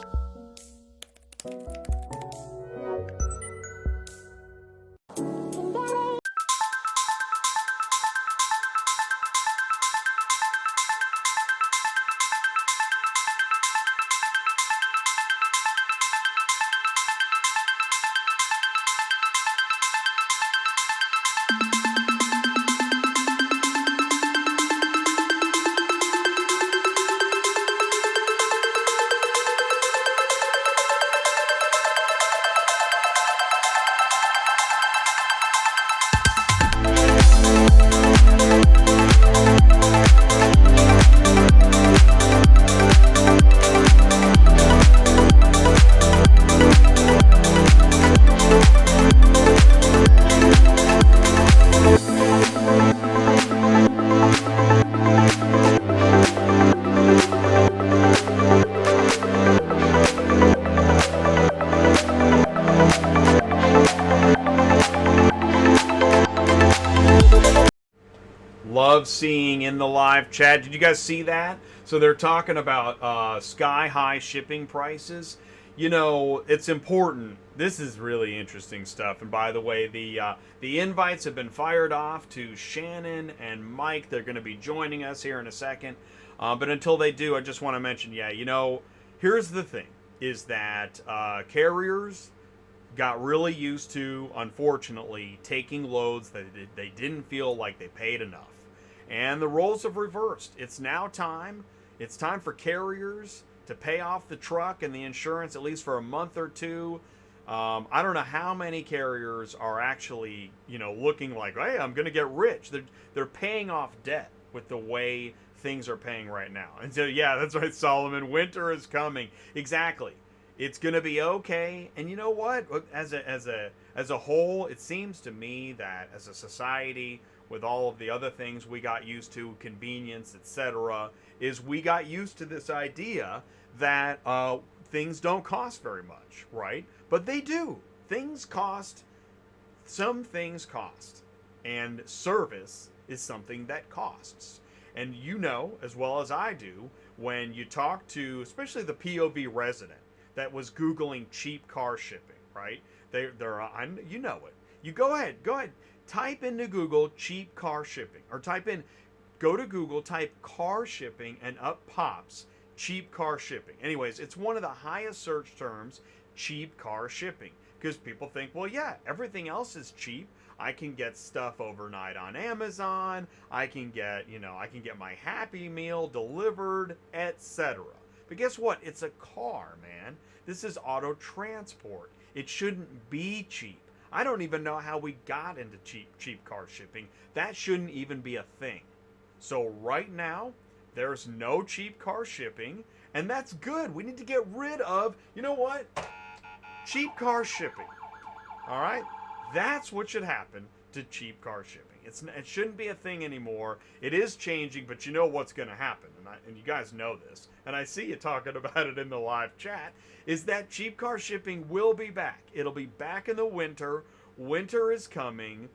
Love seeing in the live chat. Did you guys see that? So they're talking about sky high shipping prices. You know, it's important. This is really interesting stuff. And by the way, the invites have been fired off to Shannon and Mike. They're going to be joining us here in a second. But until they do, I just want to mention, yeah, you know, here's the thing: is that carriers got really used to, unfortunately, taking loads that they didn't feel like they paid enough. And the roles have reversed. It's now time. It's time for carriers to pay off the truck and the insurance, at least for a month or two. I don't know how many carriers are actually, you know, looking like, hey, I'm going to get rich. They're paying off debt with the way things are paying right now. And so, yeah, that's right, Solomon. Winter is coming. Exactly. It's going to be okay. And you know what? As a whole, it seems to me that as a society, with all of the other things we got used to, convenience, etc., is we got used to this idea that things don't cost very much, right? But they do. Things cost. Some things cost. And service is something that costs. And you know, as well as I do, when you talk to, especially the POV resident that was Googling cheap car shipping, right? They're you know it. You go ahead. Type into Google cheap car shipping, or go to Google, type car shipping, and up pops cheap car shipping. Anyways, it's one of the highest search terms, cheap car shipping, because people think, well, yeah, everything else is cheap. I can get stuff overnight on Amazon. I can get my Happy Meal delivered, etc. But guess what? It's a car, man. This is auto transport. It shouldn't be cheap. I don't even know how we got into cheap car shipping. That shouldn't even be a thing. So right now, there's no cheap car shipping, and that's good. We need to get rid of, you know what? Cheap car shipping. All right? That's what should happen to cheap car shipping. It shouldn't be a thing anymore. It is changing, but you know what's going to happen, and you guys know this, and I see you talking about it in the live chat, is that cheap car shipping will be back. It'll be back in the winter. Winter is coming.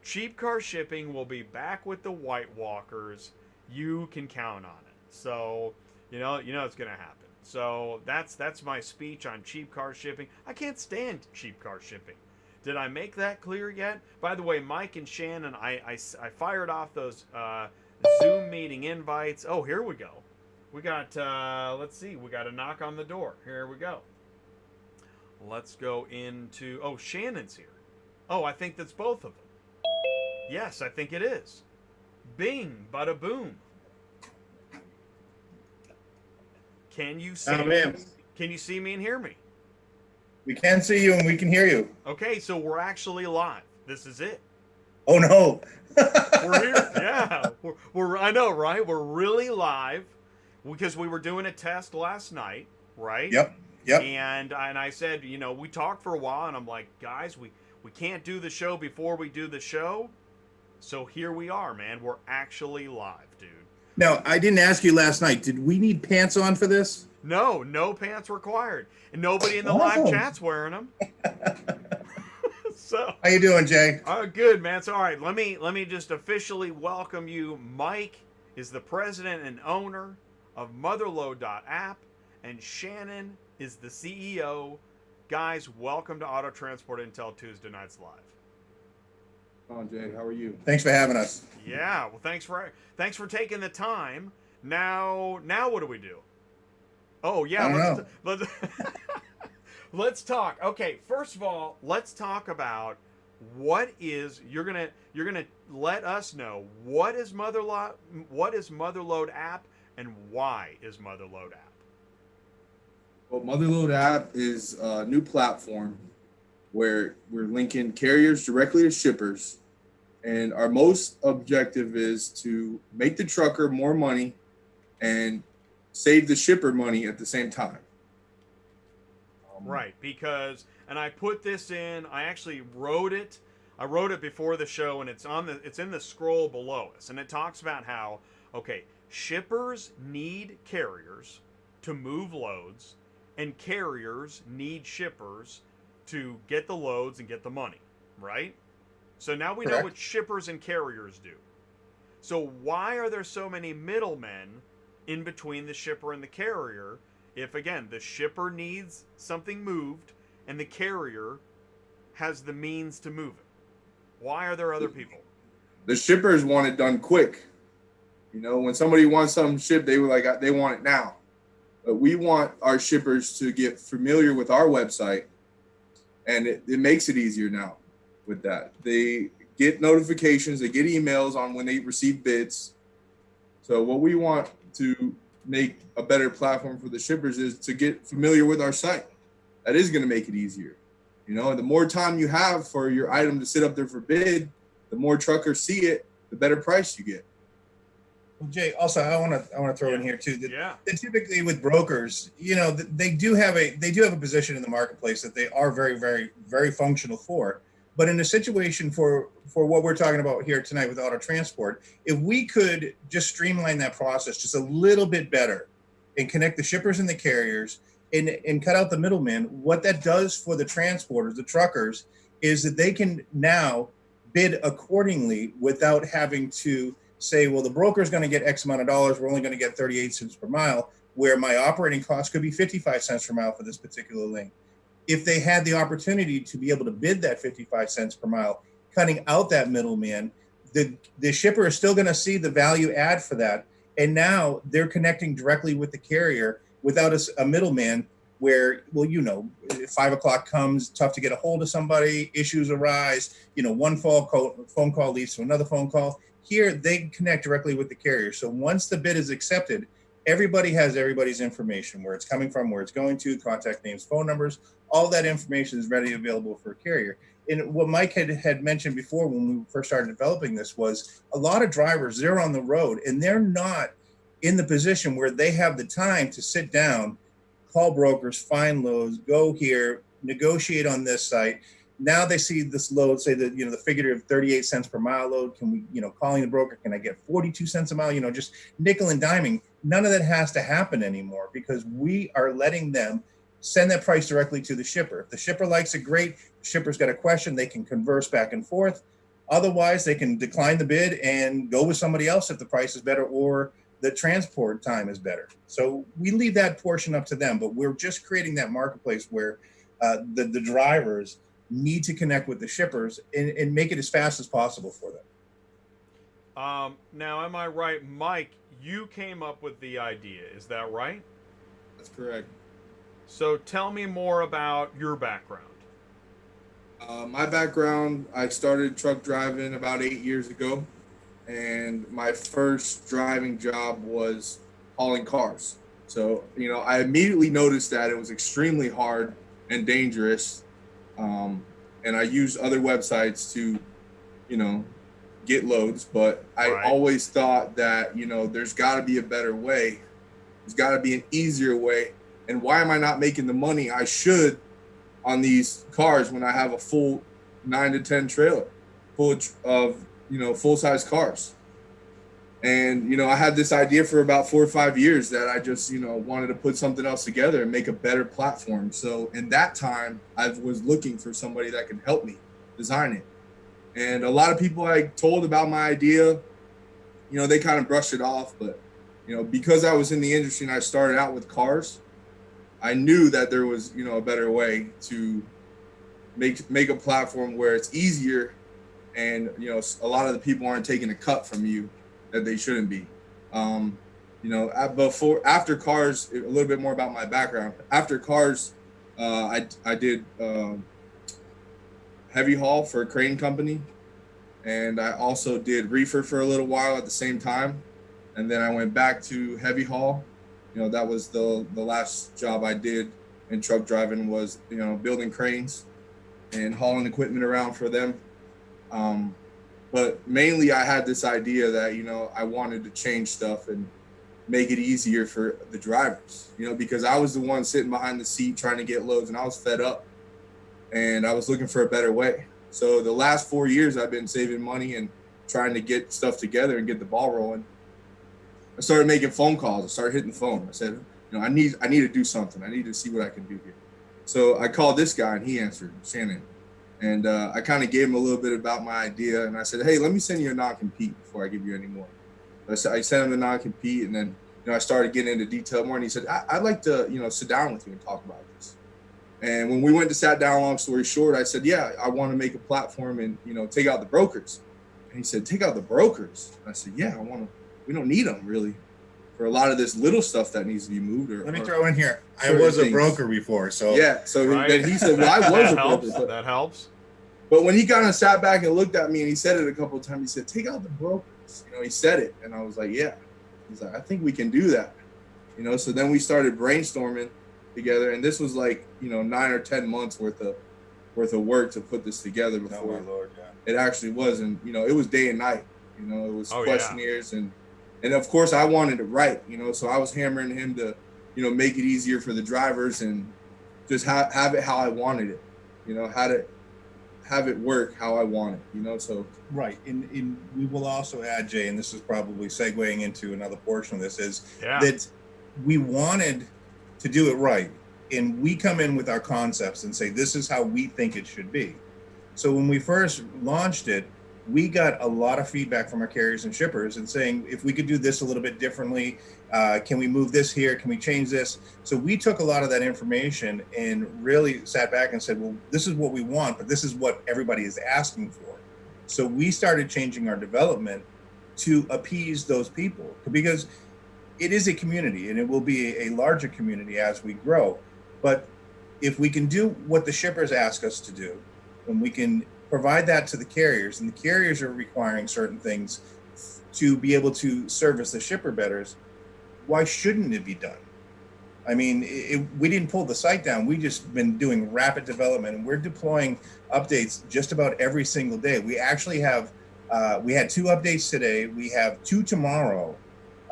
Cheap car shipping will be back with the White Walkers. You can count on it. So, you know it's going to happen. So that's my speech on cheap car shipping. I can't stand cheap car shipping. Did I make that clear yet? By the way, Mike and Shannon, I fired off those Zoom meeting invites. Oh, here we go. We got, let's see, we got a knock on the door. Here we go. Let's go into, oh, Shannon's here. Oh, I think that's both of them. Yes, I think it is. Bing, bada boom. Can you see me? Can you see me and hear me? We can see you and we can hear you. Okay, so we're actually live. This is it. Oh no. We're here. Yeah. We're I know, right? We're really live because we were doing a test last night, right? Yep. And I said, you know, we talked for a while and I'm like, guys, we can't do the show before we do the show. So here we are, man. We're actually live, dude. Now, I didn't ask you last night. Did we need pants on for this? No pants required. And nobody in the live chat's wearing them. So how you doing, Jay? Good, man. So all right, let me just officially welcome you. Mike is the president and owner of MotherLoad.App, and Shannon is the CEO. Guys, welcome to Auto Transport Intel Tuesday Nights Live. Oh, Jay, how are you? Thanks for having us. Yeah, well, thanks for taking the time. Now what do we do? Oh yeah, let's talk. Okay, first of all, let's talk about what is you're gonna let us know what is MotherLoad.App and why is MotherLoad.App. Well, MotherLoad.App is a new platform where we're linking carriers directly to shippers, and our most objective is to make the trucker more money and save the shipper money at the same time. Right, because, and I put this in, I actually wrote it. I wrote it before the show, and it's in the scroll below us, and it talks about how, okay, shippers need carriers to move loads, and carriers need shippers to get the loads and get the money, right? So now we know what shippers and carriers do. So why are there so many middlemen in between the shipper and the carrier if, again, the shipper needs something moved and the carrier has the means to move it? Why are there other people? The shippers want it done quick. You know, when somebody wants something shipped, they want it now. But we want our shippers to get familiar with our website, and it makes it easier now with that. They get notifications, they get emails on when they receive bids. So what we want to make a better platform for the shippers is to get familiar with our site. That is going to make it easier. You know, and the more time you have for your item to sit up there for bid, the more truckers see it, the better price you get. Well, Jay, also I want to throw in here too that, Yeah. that typically with brokers, you know, they do have a position in the marketplace that they are very, very, very functional for. But in a situation for what we're talking about here tonight with auto transport, if we could just streamline that process just a little bit better and connect the shippers and the carriers and cut out the middleman, what that does for the transporters, the truckers, is that they can now bid accordingly without having to say, well, the broker is going to get X amount of dollars. We're only going to get 38 cents per mile, where my operating cost could be 55 cents per mile for this particular lane. If they had the opportunity to be able to bid that 55 cents per mile, cutting out that middleman, the shipper is still going to see the value add for that. And now they're connecting directly with the carrier without a middleman where, well, you know, 5 o'clock comes, tough to get a hold of somebody, issues arise, you know, one phone call leads to another phone call. Here, they connect directly with the carrier. So once the bid is accepted, everybody has everybody's information, where it's coming from, where it's going to, contact names, phone numbers, all that information is readily available for a carrier. And what Mike had mentioned before when we first started developing this was a lot of drivers, they're on the road and they're not in the position where they have the time to sit down, call brokers, find loads, go here, negotiate on this site. Now they see this load, say that, you know, the figure of 38 cents per mile load. Can we, you know, calling the broker, can I get 42 cents a mile? You know, just nickel and diming. None of that has to happen anymore because we are letting them send that price directly to the shipper. If the shipper likes it, great. The shipper's got a question, they can converse back and forth. Otherwise, they can decline the bid and go with somebody else if the price is better or the transport time is better. So we leave that portion up to them, but we're just creating that marketplace where the drivers need to connect with the shippers and make it as fast as possible for them. Now, am I right, Mike? You came up with the idea, is that right? That's correct. So tell me more about your background. My background, I started truck driving about 8 years ago, and my first driving job was hauling cars. So, you know, I immediately noticed that it was extremely hard and dangerous. And I used other websites to, you know, get loads, but I always thought that, you know, there's got to be a better way. There's got to be an easier way. And why am I not making the money I should on these cars when I have a full 9 to 10 trailer full of, you know, full-size cars? And, you know, I had this idea for about 4 or 5 years that I just, you know, wanted to put something else together and make a better platform. So in that time, I was looking for somebody that could help me design it. And a lot of people I told about my idea, you know, they kind of brushed it off. But, you know, because I was in the industry and I started out with cars, I knew that there was, you know, a better way to make a platform where it's easier and, you know, a lot of the people aren't taking a cut from you that they shouldn't be. You know, after cars, a little bit more about my background. After cars, I did heavy haul for a crane company, and I also did reefer for a little while at the same time, and then I went back to heavy haul. You know, that was the last job I did in truck driving was, you know, building cranes and hauling equipment around for them. But mainly I had this idea that, you know, I wanted to change stuff and make it easier for the drivers, you know, because I was the one sitting behind the seat trying to get loads and I was fed up and I was looking for a better way. So the last 4 years I've been saving money and trying to get stuff together and get the ball rolling. I started making phone calls. I started hitting the phone. I said, you know, I need to do something. I need to see what I can do here. So I called this guy and he answered, Shannon. And I kind of gave him a little bit about my idea, and I said, hey, let me send you a non-compete before I give you any more. I sent him the non-compete, and then I started getting into detail more, and he said, I'd like to sit down with you and talk about this. And when we went to sat down, long story short, I said, yeah, I want to make a platform and take out the brokers. And he said, take out the brokers. And I said, yeah, we don't need them really for a lot of this little stuff that needs to be moved. Let me throw in here. I was a broker before, so yeah. So Right. then he said, well, I was a helps. broker. That helps. But when he kind of sat back and looked at me and he said it a couple of times, he said, take out the brokers. He said it. And I was like, yeah. He's like, I think we can do that. So then we started brainstorming together. And this was like, 9 or 10 months worth of work to put this together before oh my Lord, yeah. it actually was. And, it was day and night. It was Oh, questionnaires. And of course I wanted it right, so I was hammering him to, make it easier for the drivers and just have it how I wanted it, how to have it work how I want it, so. Right. And we will also add, Jay, and this is probably segueing into another portion of this, is that we wanted to do it right. And we come in with our concepts and say, this is how we think it should be. So when we first launched it, we got a lot of feedback from our carriers and shippers and saying, if we could do this a little bit differently, can we move this here? Can we change this? So we took a lot of that information and really sat back and said, well, this is what we want, but this is what everybody is asking for. So we started changing our development to appease those people, because it is a community and it will be a larger community as we grow. But if we can do what the shippers ask us to do, and we can provide that to the carriers, and the carriers are requiring certain things to be able to service the shipper betters, why shouldn't it be done? I mean, we didn't pull the site down. We just been doing rapid development, and we're deploying updates just about every single day. We actually have, we had 2 updates today. We have 2 tomorrow.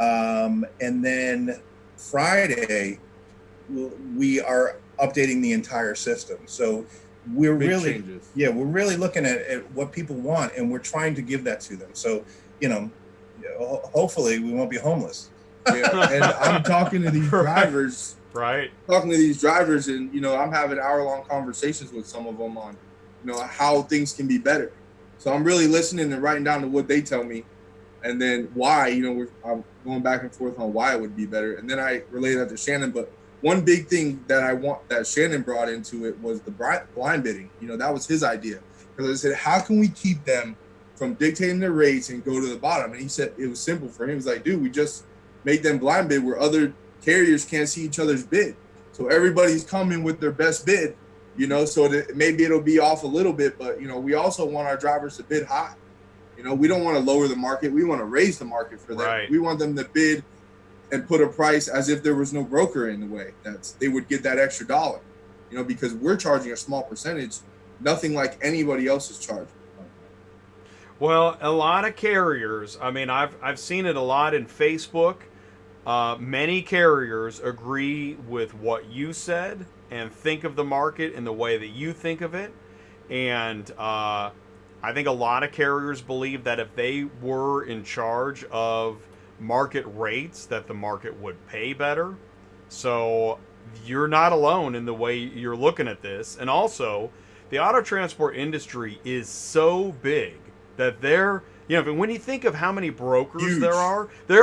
And then Friday, we are updating the entire system. So we're Big really, changes. we're really looking at what people want, and we're trying to give that to them. So, hopefully we won't be homeless. Yeah. And I'm talking to these drivers, Right. and, I'm having hour-long conversations with some of them on, how things can be better. So I'm really listening and writing down to what they tell me, and then why, I'm going back and forth on why it would be better. And then I relay that to Shannon. But one big thing that Shannon brought into it was the blind bidding. That was his idea. Because I said, how can we keep them from dictating their rates and go to the bottom? And he said it was simple for him. He was like, dude, we just make them blind bid where other carriers can't see each other's bid. So everybody's coming with their best bid, so that maybe it'll be off a little bit, but, we also want our drivers to bid high. We don't want to lower the market. We want to raise the market for them. Right. We want them to bid and put a price as if there was no broker in the way. They would get that extra dollar, because we're charging a small percentage, nothing like anybody else is charging. Well, a lot of carriers, I mean, I've seen it a lot in Facebook. Many carriers agree with what you said and think of the market in the way that you think of it. And I think a lot of carriers believe that if they were in charge of market rates, that the market would pay better. So you're not alone in the way you're looking at this. And also, the auto transport industry is so big that when you think of how many brokers Huge. there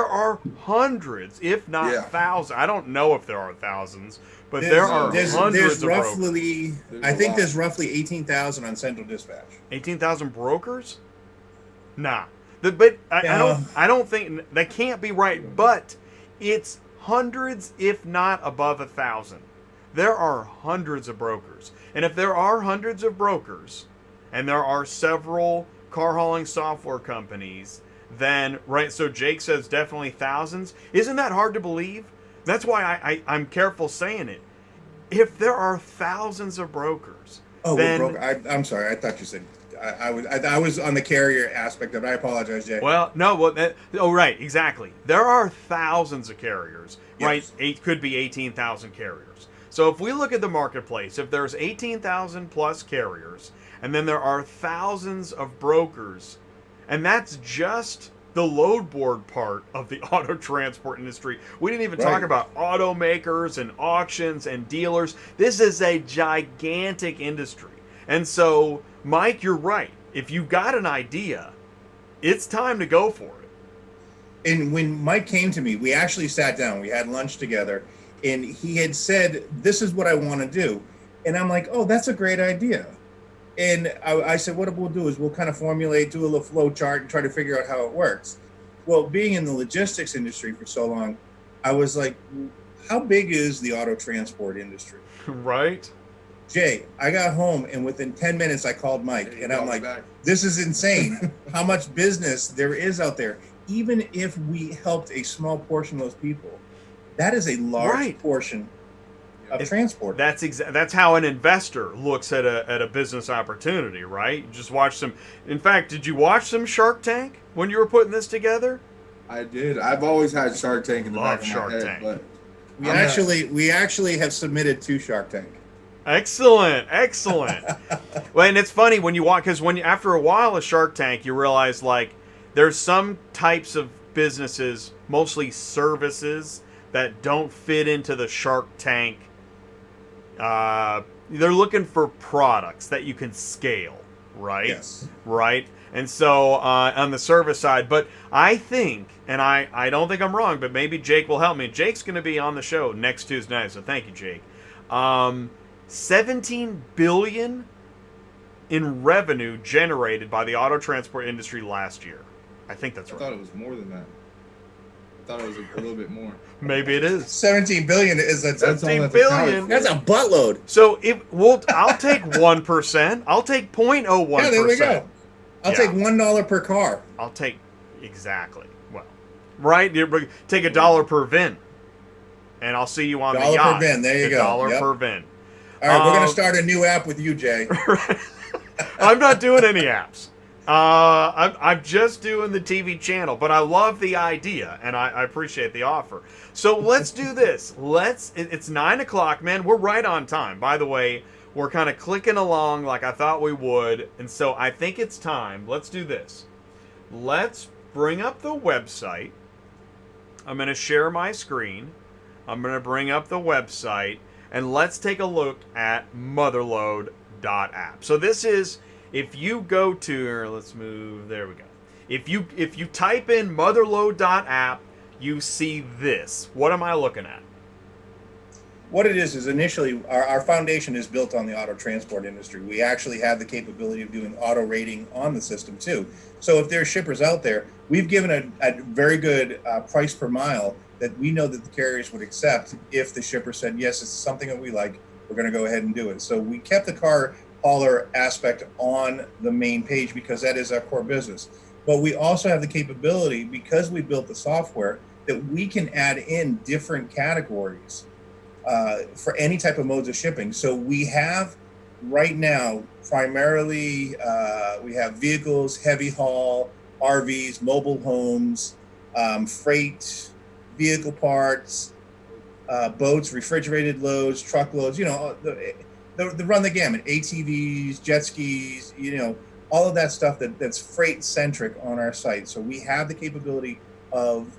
are hundreds, if not thousands. I don't know if there are thousands, but there are hundreds of brokers. I think there's roughly 18,000 on Central Dispatch. 18,000 brokers? Nah. I don't think that can't be right, but it's hundreds, if not above 1,000. There are hundreds of brokers. And if there are hundreds of brokers, and there are several car hauling software companies, then, right, so Jake says definitely thousands. Isn't that hard to believe? That's why I'm careful saying it. If there are thousands of brokers, then... I'm sorry, I thought you said... I was on the carrier aspect of it. I apologize, Jay. Well, no, right, exactly. There are thousands of carriers, right? It could be 18,000 carriers. So if we look at the marketplace, if there's 18,000 plus carriers, and then there are thousands of brokers, and that's just the load board part of the auto transport industry. We didn't even talk about automakers and auctions and dealers. This is a gigantic industry. And so, Mike, you're right. If you've got an idea, it's time to go for it. And when Mike came to me, we actually sat down, we had lunch together, and he had said, this is what I want to do. And I'm like, oh, that's a great idea. And I said, what we'll do is we'll kind of formulate, do a little flow chart and try to figure out how it works. Well, being in the logistics industry for so long, I was like, how big is the auto transport industry? Right. Jay, I got home and within 10 minutes I called Mike and I'm like, this is insane how much business there is out there. Even if we helped a small portion of those people, that is a large portion of transport. That's how an investor looks at a business opportunity, right? You just watch some. In fact, did you watch some Shark Tank when you were putting this together? I did. I've always had Shark Tank in the back of my Shark head, Tank. but we actually have submitted to Shark Tank. Excellent. Well, and it's funny when you watch, because after a while of Shark Tank, you realize like there's some types of businesses, mostly services, that don't fit into the Shark Tank. They're looking for products that you can scale, right? Yes. Right. And so on the service side, but I think, and I don't think I'm wrong, but maybe Jake will help me. Jake's going to be on the show next Tuesday night, so thank you, Jake. 17 billion in revenue generated by the auto transport industry last year. I think that's right. I thought it was more than that. I thought it was a little bit more. Maybe it is. 17 billion is a 17 billion. That's a buttload. So I'll take 1%. I'll take 0.01%. Yeah, there we go. I'll take $1 per car. I'll take exactly. Well, right? Take $1 per VIN, and I'll see you on the yacht. $1 per VIN. There you go. $1 per VIN. All right, we're gonna start a new app with you, Jay. I'm not doing any apps. I'm just doing the TV channel, but I love the idea and I appreciate the offer. So let's do this. It's 9 o'clock, man. We're right on time. By the way, we're kind of clicking along like I thought we would. And so I think it's time. Let's do this. Let's bring up the website. I'm going to share my screen. I'm going to bring up the website and let's take a look at MotherLoad.App. So this is, if you go to, let's move, there we go. If you type in MotherLoad.App, you see this. What am I looking at? What it is initially our foundation is built on the auto transport industry. We actually have the capability of doing auto rating on the system too. So if there are shippers out there, we've given a very good price per mile that we know that the carriers would accept if the shipper said, yes, it's something that we like, we're going to go ahead and do it. So we kept the car hauler aspect on the main page because that is our core business. But we also have the capability, because we built the software, that we can add in different categories for any type of modes of shipping. So we have right now, primarily, we have vehicles, heavy haul, RVs, mobile homes, freight, vehicle parts, boats, refrigerated loads, truckloads, the run the gamut, ATVs, jet skis, all of that stuff that's freight centric on our site. So we have the capability of,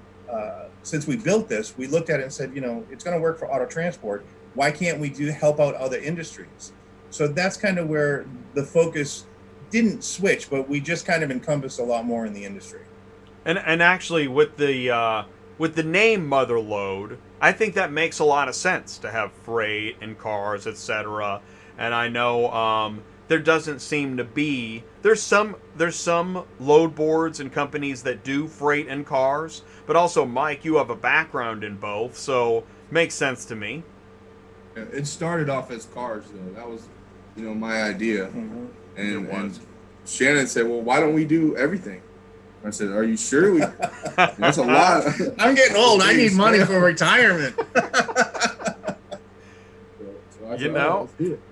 since we built this, we looked at it and said, it's going to work for auto transport. Why can't we help out other industries? So that's kind of where the focus didn't switch, but we just kind of encompassed a lot more in the industry. And actually with the name MotherLoad, I think that makes a lot of sense to have freight and cars, etc. And I know there doesn't seem to be, there's some load boards and companies that do freight and cars, but also, Mike, you have a background in both, so makes sense to me. Yeah, it started off as cars, though. That was, my idea. Mm-hmm. And Shannon said, well, why don't we do everything? I said, are you sure? That's a lot. I'm getting old. I need money for retirement.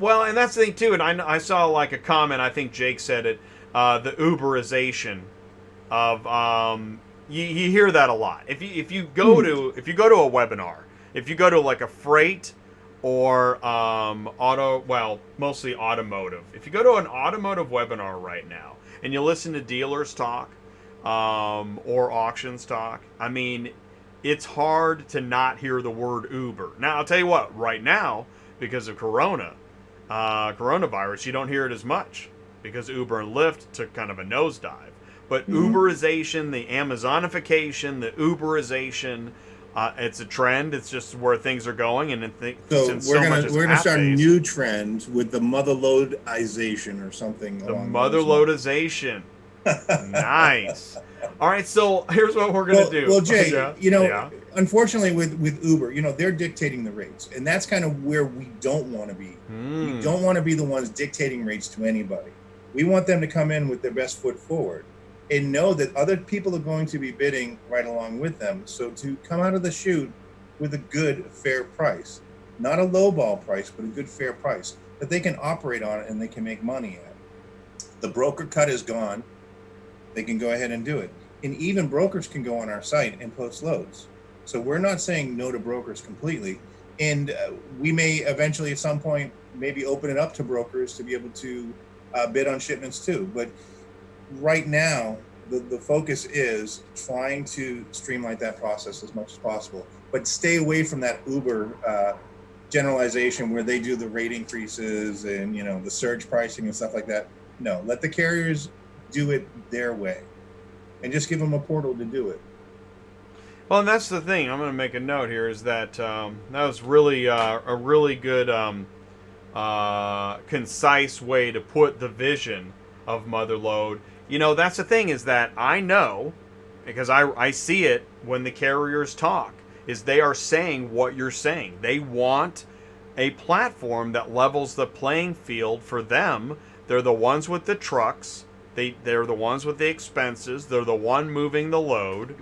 Well, and that's the thing too. And I saw like a comment. I think Jake said it. The Uberization of you hear that a lot. If you go to a webinar, if you go to like a freight or mostly automotive. If you go to an automotive webinar right now and you listen to dealers talk or auctions talk, I mean, it's hard to not hear the word Uber. Now, I'll tell you what, right now, because of Corona, coronavirus, you don't hear it as much because Uber and Lyft took kind of a nosedive. But Mhm. Uberization, the Amazonification, the Uberization, it's a trend. It's just where things are going, and So since we're much gonna is we're gonna start a app-based, new trend with the MotherLoad.ization or something. the along those MotherLoad.Ization. lines. Nice. All right, so here's what we're gonna do. Well, Jay, Yeah. unfortunately with Uber, they're dictating the rates, and that's kind of where we don't want to be. We don't want to be the ones dictating rates to anybody. We want them to come in with their best foot forward and know that other people are going to be bidding right along with them. So to come out of the chute with a good, fair price, not a lowball price, but a good, fair price that they can operate on and they can make money at. The broker cut is gone. They can go ahead and do it. And even brokers can go on our site and post loads. So we're not saying no to brokers completely. And we may eventually at some point maybe open it up to brokers to be able to bid on shipments too. But right now, the focus is trying to streamline that process as much as possible, but stay away from that Uber generalization where they do the rate increases and the surge pricing and stuff like that. No, let the carriers do it their way, and just give them a portal to do it. Well, and that's the thing. I'm going to make a note here is that that was really a really good concise way to put the vision of MotherLoad. That's the thing is that I know, because I see it when the carriers talk, is they are saying what you're saying. They want a platform that levels the playing field for them. They're the ones with the trucks. They're the ones with the expenses. They're the one moving the load.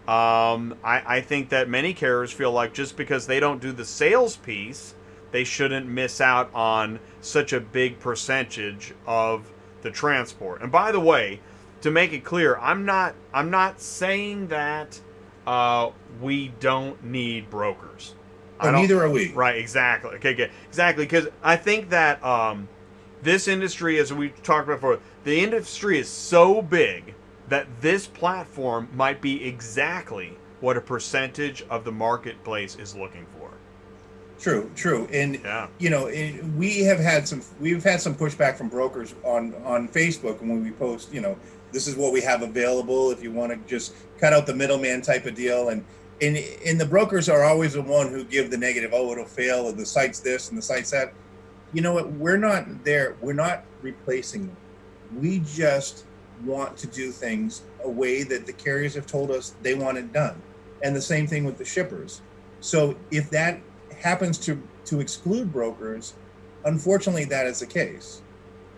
I think that many carriers feel like just because they don't do the sales piece, they shouldn't miss out on such a big percentage of the transport. And by the way, to make it clear, I'm not saying that we don't need brokers. Neither are we. Right, exactly. Okay, good. Exactly, because I think that this industry, as we talked about before, the industry is so big that this platform might be exactly what a percentage of the marketplace is looking for. True. And yeah. We've had some pushback from brokers on Facebook when we post, this is what we have available if you want to just cut out the middleman type of deal. And the brokers are always the one who give the negative, it'll fail, and the site's this and the site's that. You know what? We're not there. We're not replacing them. We just want to do things a way that the carriers have told us they want it done. And the same thing with the shippers. So if that happens to exclude brokers, unfortunately that is the case.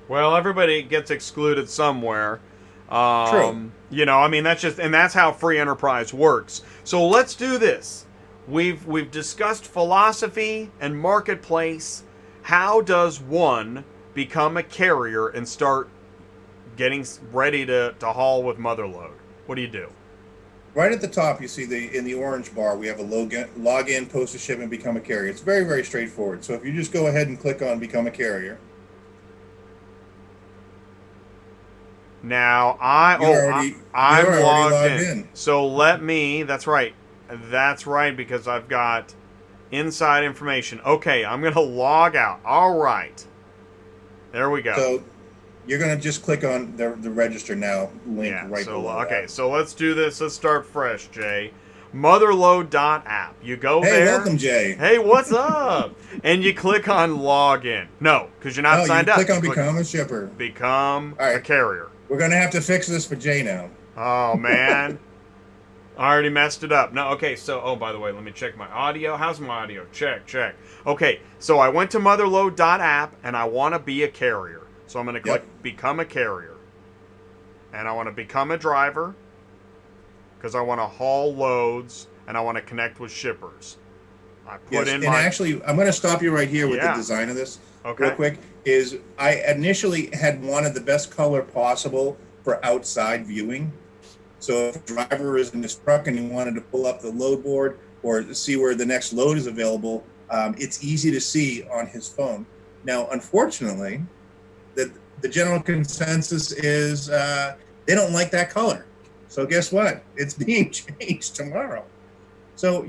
Well, everybody gets excluded somewhere. True. That's how free enterprise works. So let's do this. We've discussed philosophy and marketplace. How does one become a carrier and start getting ready to haul with MotherLoad? What do you do? Right at the top, you see in the orange bar, we have a login, post a shipment, become a carrier. It's very, very straightforward. So if you just go ahead and click on become a carrier. Now I'm logged in. So that's right, because I've got inside information. Okay, I'm gonna log out. All right, there we go. So you're gonna just click on the register now link right below. Okay, so let's do this. Let's start fresh, Jay. MotherLoad.App. You go there. Hey, welcome, Jay. Hey, what's up? And you click on login. No, because you're not signed up. Click on become a shipper. Become a carrier. We're gonna have to fix this for Jay now. Oh man. I already messed it up. No, okay, so, by the way, let me check my audio. How's my audio? Check. Okay, so I went to MotherLoad.App, and I want to be a carrier. So I'm going to click Become a Carrier. And I want to become a driver, because I want to haul loads, and I want to connect with shippers. Actually, I'm going to stop you right here with the design of this real quick. I initially had wanted the best color possible for outside viewing. So if a driver is in his truck and he wanted to pull up the load board or see where the next load is available, it's easy to see on his phone. Now, unfortunately, the general consensus is they don't like that color. So guess what? It's being changed tomorrow. So,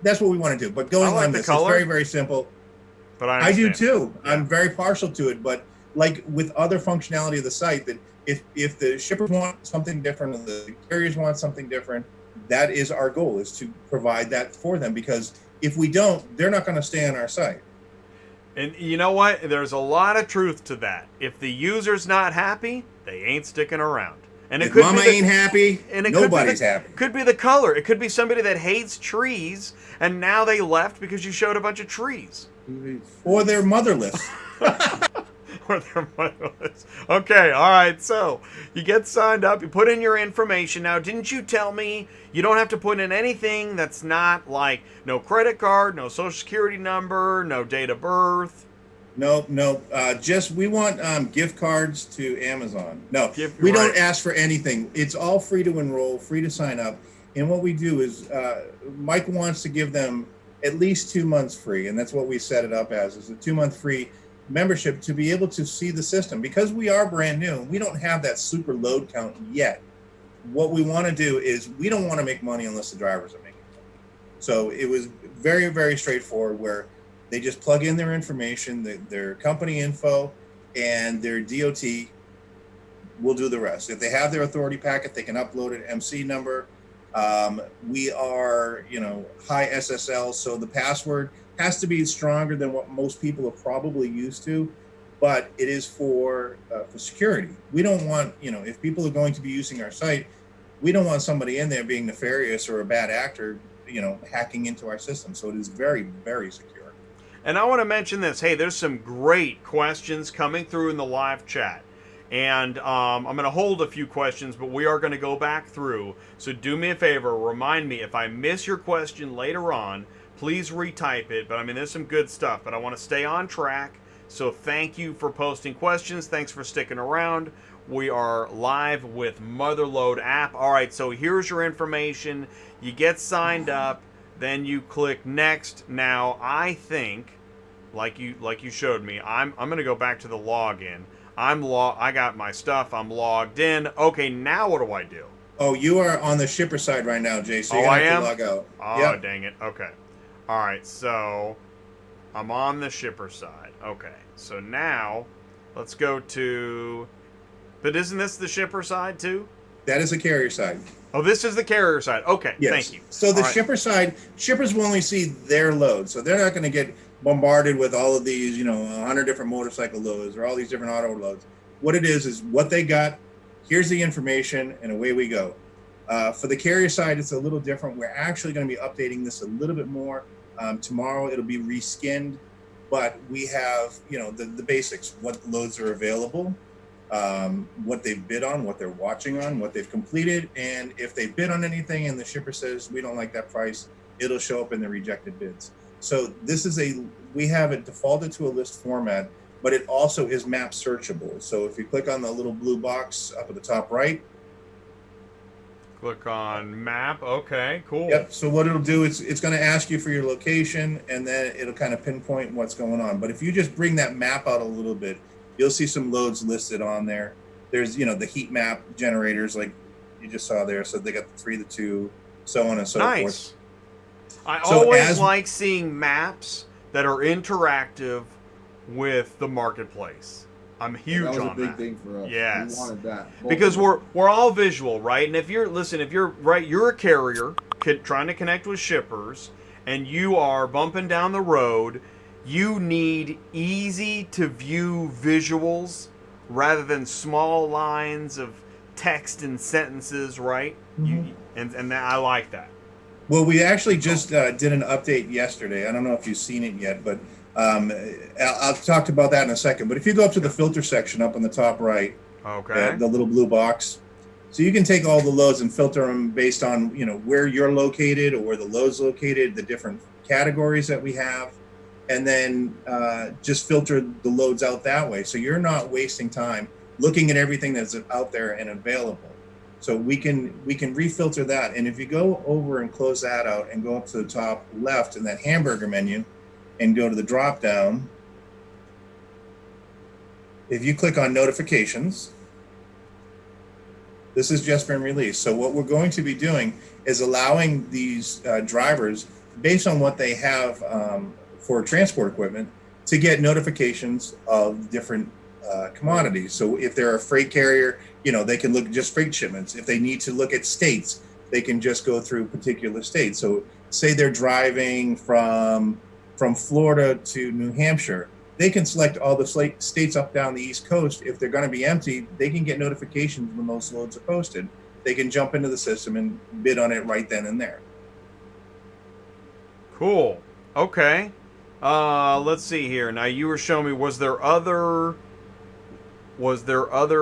that's what we want to do. But going on this, it's very, very simple. but I I do understand. too. Yeah. I'm very partial to it, but like with other functionality of the site, that if the shippers want something different, or the carriers want something different, that is our goal, is to provide that for them, because if we don't, they're not going to stay on our site. And you know what? There's a lot of truth to that. If the user's not happy, they ain't sticking around. And it If could mama be ain't happy, and it nobody's happy. Could be the color. It could be somebody that hates trees, and now they left because you showed a bunch of trees. Or they're motherless. Or they're motherless. Okay, all right. So you get signed up. You put in your information. Now, didn't you tell me you don't have to put in anything that's not like no credit card, no social security number, no date of birth? No. Just we want gift cards to Amazon. No, we Right. don't ask for anything. It's all free to enroll, free to sign up. And what we do is Mike wants to give them at least 2 months free, and that's what we set it up as, is a 2-month free membership to be able to see the system. Because we are brand new, we don't have that super load count yet. What we want to do is we don't want to make money unless the drivers are making money. So it was very, very straightforward, where they just plug in their information, their company info, and their DOT will do the rest. If they have their authority packet, they can upload an MC number. We are, high SSL, so the password has to be stronger than what most people are probably used to, but it is for security. We don't want, if people are going to be using our site, we don't want somebody in there being nefarious or a bad actor, hacking into our system. So it is very, very secure. And I want to mention this. Hey, there's some great questions coming through in the live chat. And I'm going to hold a few questions, but we are going to go back through. So do me a favor, remind me if I miss your question later on, please retype it. But I mean, there's some good stuff, but I want to stay on track. So thank you for posting questions. Thanks for sticking around. We are live with MotherLoad.App. All right, so here's your information. You get signed up, then you click next. Now, I think, like you showed me, I'm going to go back to the login. I got my stuff. I'm logged in. Okay, now what do I do? Oh, you are on the shipper side right now, Jay. So Oh, you're I gonna have am? to log out. Oh, Yep. dang it. Okay. All right, so I'm on the shipper side. Okay, so now let's go to... But isn't this the shipper side too? That is the carrier side. Oh, this is the carrier side. Okay, Yes. thank you. So the All right. shipper side, shippers will only see their load. So they're not going to get bombarded with all of these, 100 different motorcycle loads or all these different auto loads. What it is what they got. Here's the information, and away we go. For the carrier side, it's a little different. We're actually going to be updating this a little bit more. Tomorrow it'll be reskinned, but we have, the basics, what loads are available, what they've bid on, what they're watching on, what they've completed, and if they bid on anything and the shipper says we don't like that price, it'll show up in the rejected bids. So this is we have it defaulted to a list format, but it also is map searchable. So if you click on the little blue box up at the top right, Click on map. Okay, cool. yep. So what it'll do is it's going to ask you for your location, and then it'll kind of pinpoint what's going on. But if you just bring that map out a little bit, you'll see some loads listed on there. There's, the heat map generators like you just saw there. So they got the 3, the 2, so on and so forth. Nice. I So always like seeing maps that are interactive with the marketplace. I'm huge That was a on big that. thing for us. Yes. We wanted that. Both Because of us. we're all visual, right? And if you're you're a carrier trying to connect with shippers, and you are bumping down the road, you need easy to view visuals rather than small lines of text and sentences, right? And I like that. Well, we actually just did an update yesterday. I don't know if you've seen it yet, but I'll talk about that in a second. But if you go up to the filter section up on the top right, Okay. the little blue box, so you can take all the loads and filter them based on where you're located or where the load's located, the different categories that we have, and then just filter the loads out that way. So you're not wasting time looking at everything that's out there and available. So we can refilter that. And if you go over and close that out and go up to the top left in that hamburger menu and go to the drop down, if you click on notifications, this has just been released. So what we're going to be doing is allowing these drivers, based on what they have for transport equipment, to get notifications of different commodities. So if they're a freight carrier, they can look at just freight shipments. If they need to look at states, they can just go through particular states. So say they're driving from Florida to New Hampshire, they can select all the states up down the East Coast. If they're going to be empty, they can get notifications when those loads are posted. They can jump into the system and bid on it right then and there. Cool. Okay. Let's see here. Now you were showing me, was there other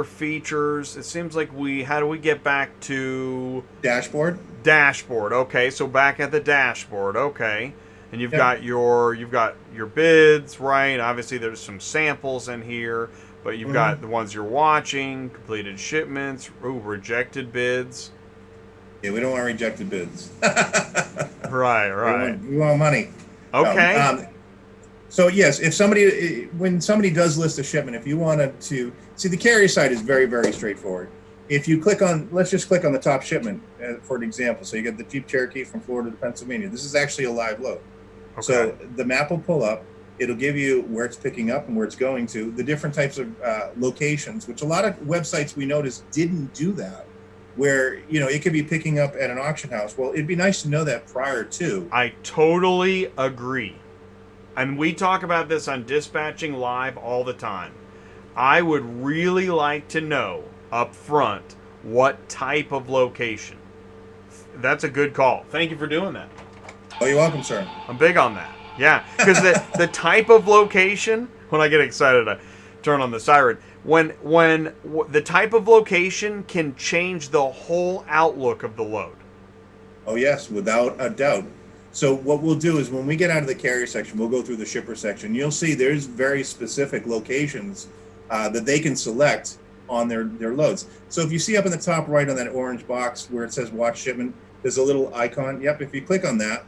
features? It seems like how do we get back to dashboard? Dashboard. Okay. So back at the dashboard. Okay. And you've got your bids, right? Obviously there's some samples in here, but you've got the ones you're watching, completed shipments, rejected bids. Yeah, we don't want rejected bids. Right. We want money. Okay. So yes, when somebody does list a shipment, if you wanted to see, the carrier side is very, very straightforward. If you let's just click on the top shipment for an example. So you get the Jeep Cherokee from Florida to Pennsylvania. This is actually a live load. Okay. So the map will pull up. It'll give you where it's picking up and where it's going to, the different types of locations, which a lot of websites we noticed didn't do that, where, it could be picking up at an auction house. Well, it'd be nice to know that prior to. I totally agree. And we talk about this on Dispatching Live all the time. I would really like to know up front what type of location. That's a good call. Thank you for doing that. Oh, you're welcome, sir. I'm big on that. Yeah, because the type of location, when I get excited, I turn on the siren. When the type of location can change the whole outlook of the load. Oh, yes, without a doubt. So what we'll do is when we get out of the carrier section, we'll go through the shipper section. You'll see there's very specific locations that they can select on their loads. So if you see up in the top right on that orange box where it says watch shipment, there's a little icon. Yep, if you click on that,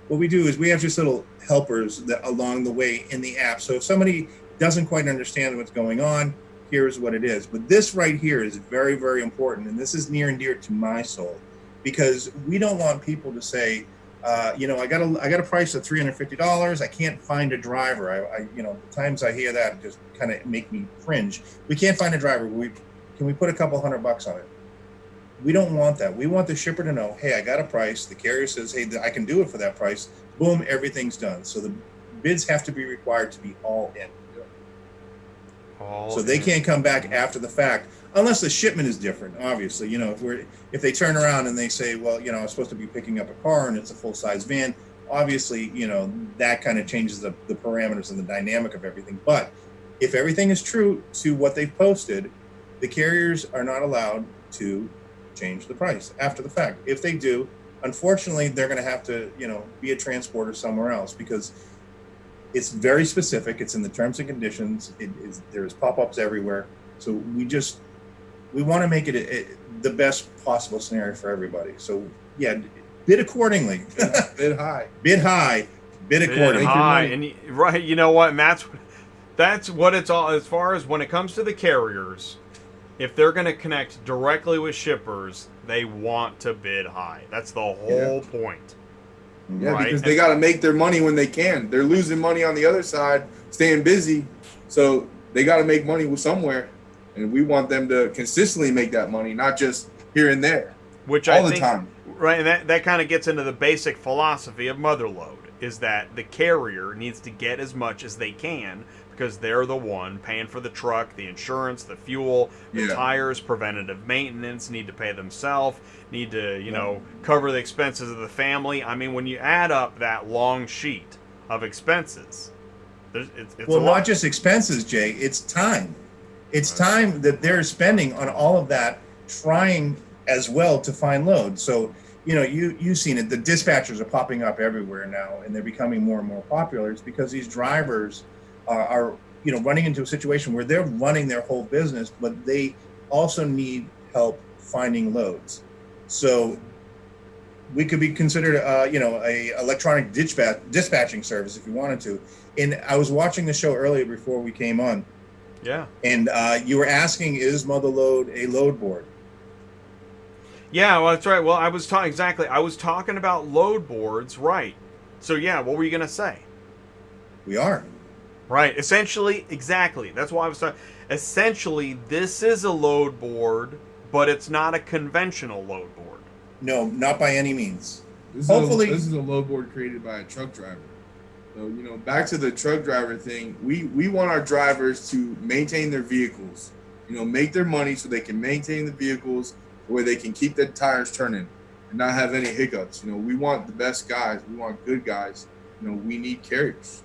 what we do is we have just little helpers that along the way in the app. So if somebody doesn't quite understand what's going on, here's what it is. But this right here is very, very important. And this is near and dear to my soul, because we don't want people to say, I got a price of $350. I can't find a driver. The times I hear that just kind of make me cringe. We can't find a driver. Can we put a couple $100 on it? We don't want that. We want the shipper to know, hey, I got a price. The carrier says, hey, I can do it for that price. Boom, everything's done. So the bids have to be required to be all in. So they can't come back after the fact, unless the shipment is different, obviously. If they turn around and they say, well, I was supposed to be picking up a car and it's a full-size van, obviously, that kind of changes the parameters and the dynamic of everything. But if everything is true to what they've posted, the carriers are not allowed to change the price after the fact. If they do, unfortunately, they're going to have to, be a transporter somewhere else, because it's very specific. It's in the terms and conditions. There's pop-ups everywhere. So we want to make it the best possible scenario for everybody. So yeah, bid accordingly. Bid high. Bid high. Bid accordingly. Bid high. And right, you know what? And that's what it's all, as far as when it comes to the carriers. If they're going to connect directly with shippers, they want to bid high. That's the whole point. Yeah, right? Because they got to make their money when they can. They're losing money on the other side, staying busy. So they got to make money somewhere. And we want them to consistently make that money, not just here and there. Which all I think, the time. Right, and that kind of gets into the basic philosophy of MotherLoad, is that the carrier needs to get as much as they can, because they're the one paying for the truck, the insurance, the fuel, the tires, preventative maintenance, need to pay themselves, need to, cover the expenses of the family. I mean, when you add up that long sheet of expenses, it's well, not just expenses, Jay, it's time. It's time that they're spending on all of that, trying as well to find loads. So, you've seen it. The dispatchers are popping up everywhere now, and they're becoming more and more popular. It's because these drivers are running into a situation where they're running their whole business, but they also need help finding loads. So we could be considered, a electronic dispatching service if you wanted to. And I was watching the show earlier before we came on. Yeah. And you were asking, is MotherLoad a load board? Yeah, well, that's right. Well, I was talking about load boards, right? So yeah, what were you gonna say? We are. Right. Essentially, exactly. That's why I was talking. Essentially, this is a load board, but it's not a conventional load board. No, not by any means. Hopefully, this is a load board created by a truck driver. So, back to the truck driver thing, we want our drivers to maintain their vehicles, make their money so they can maintain the vehicles where they can keep their tires turning and not have any hiccups. We want the best guys. We want good guys. We need carriers.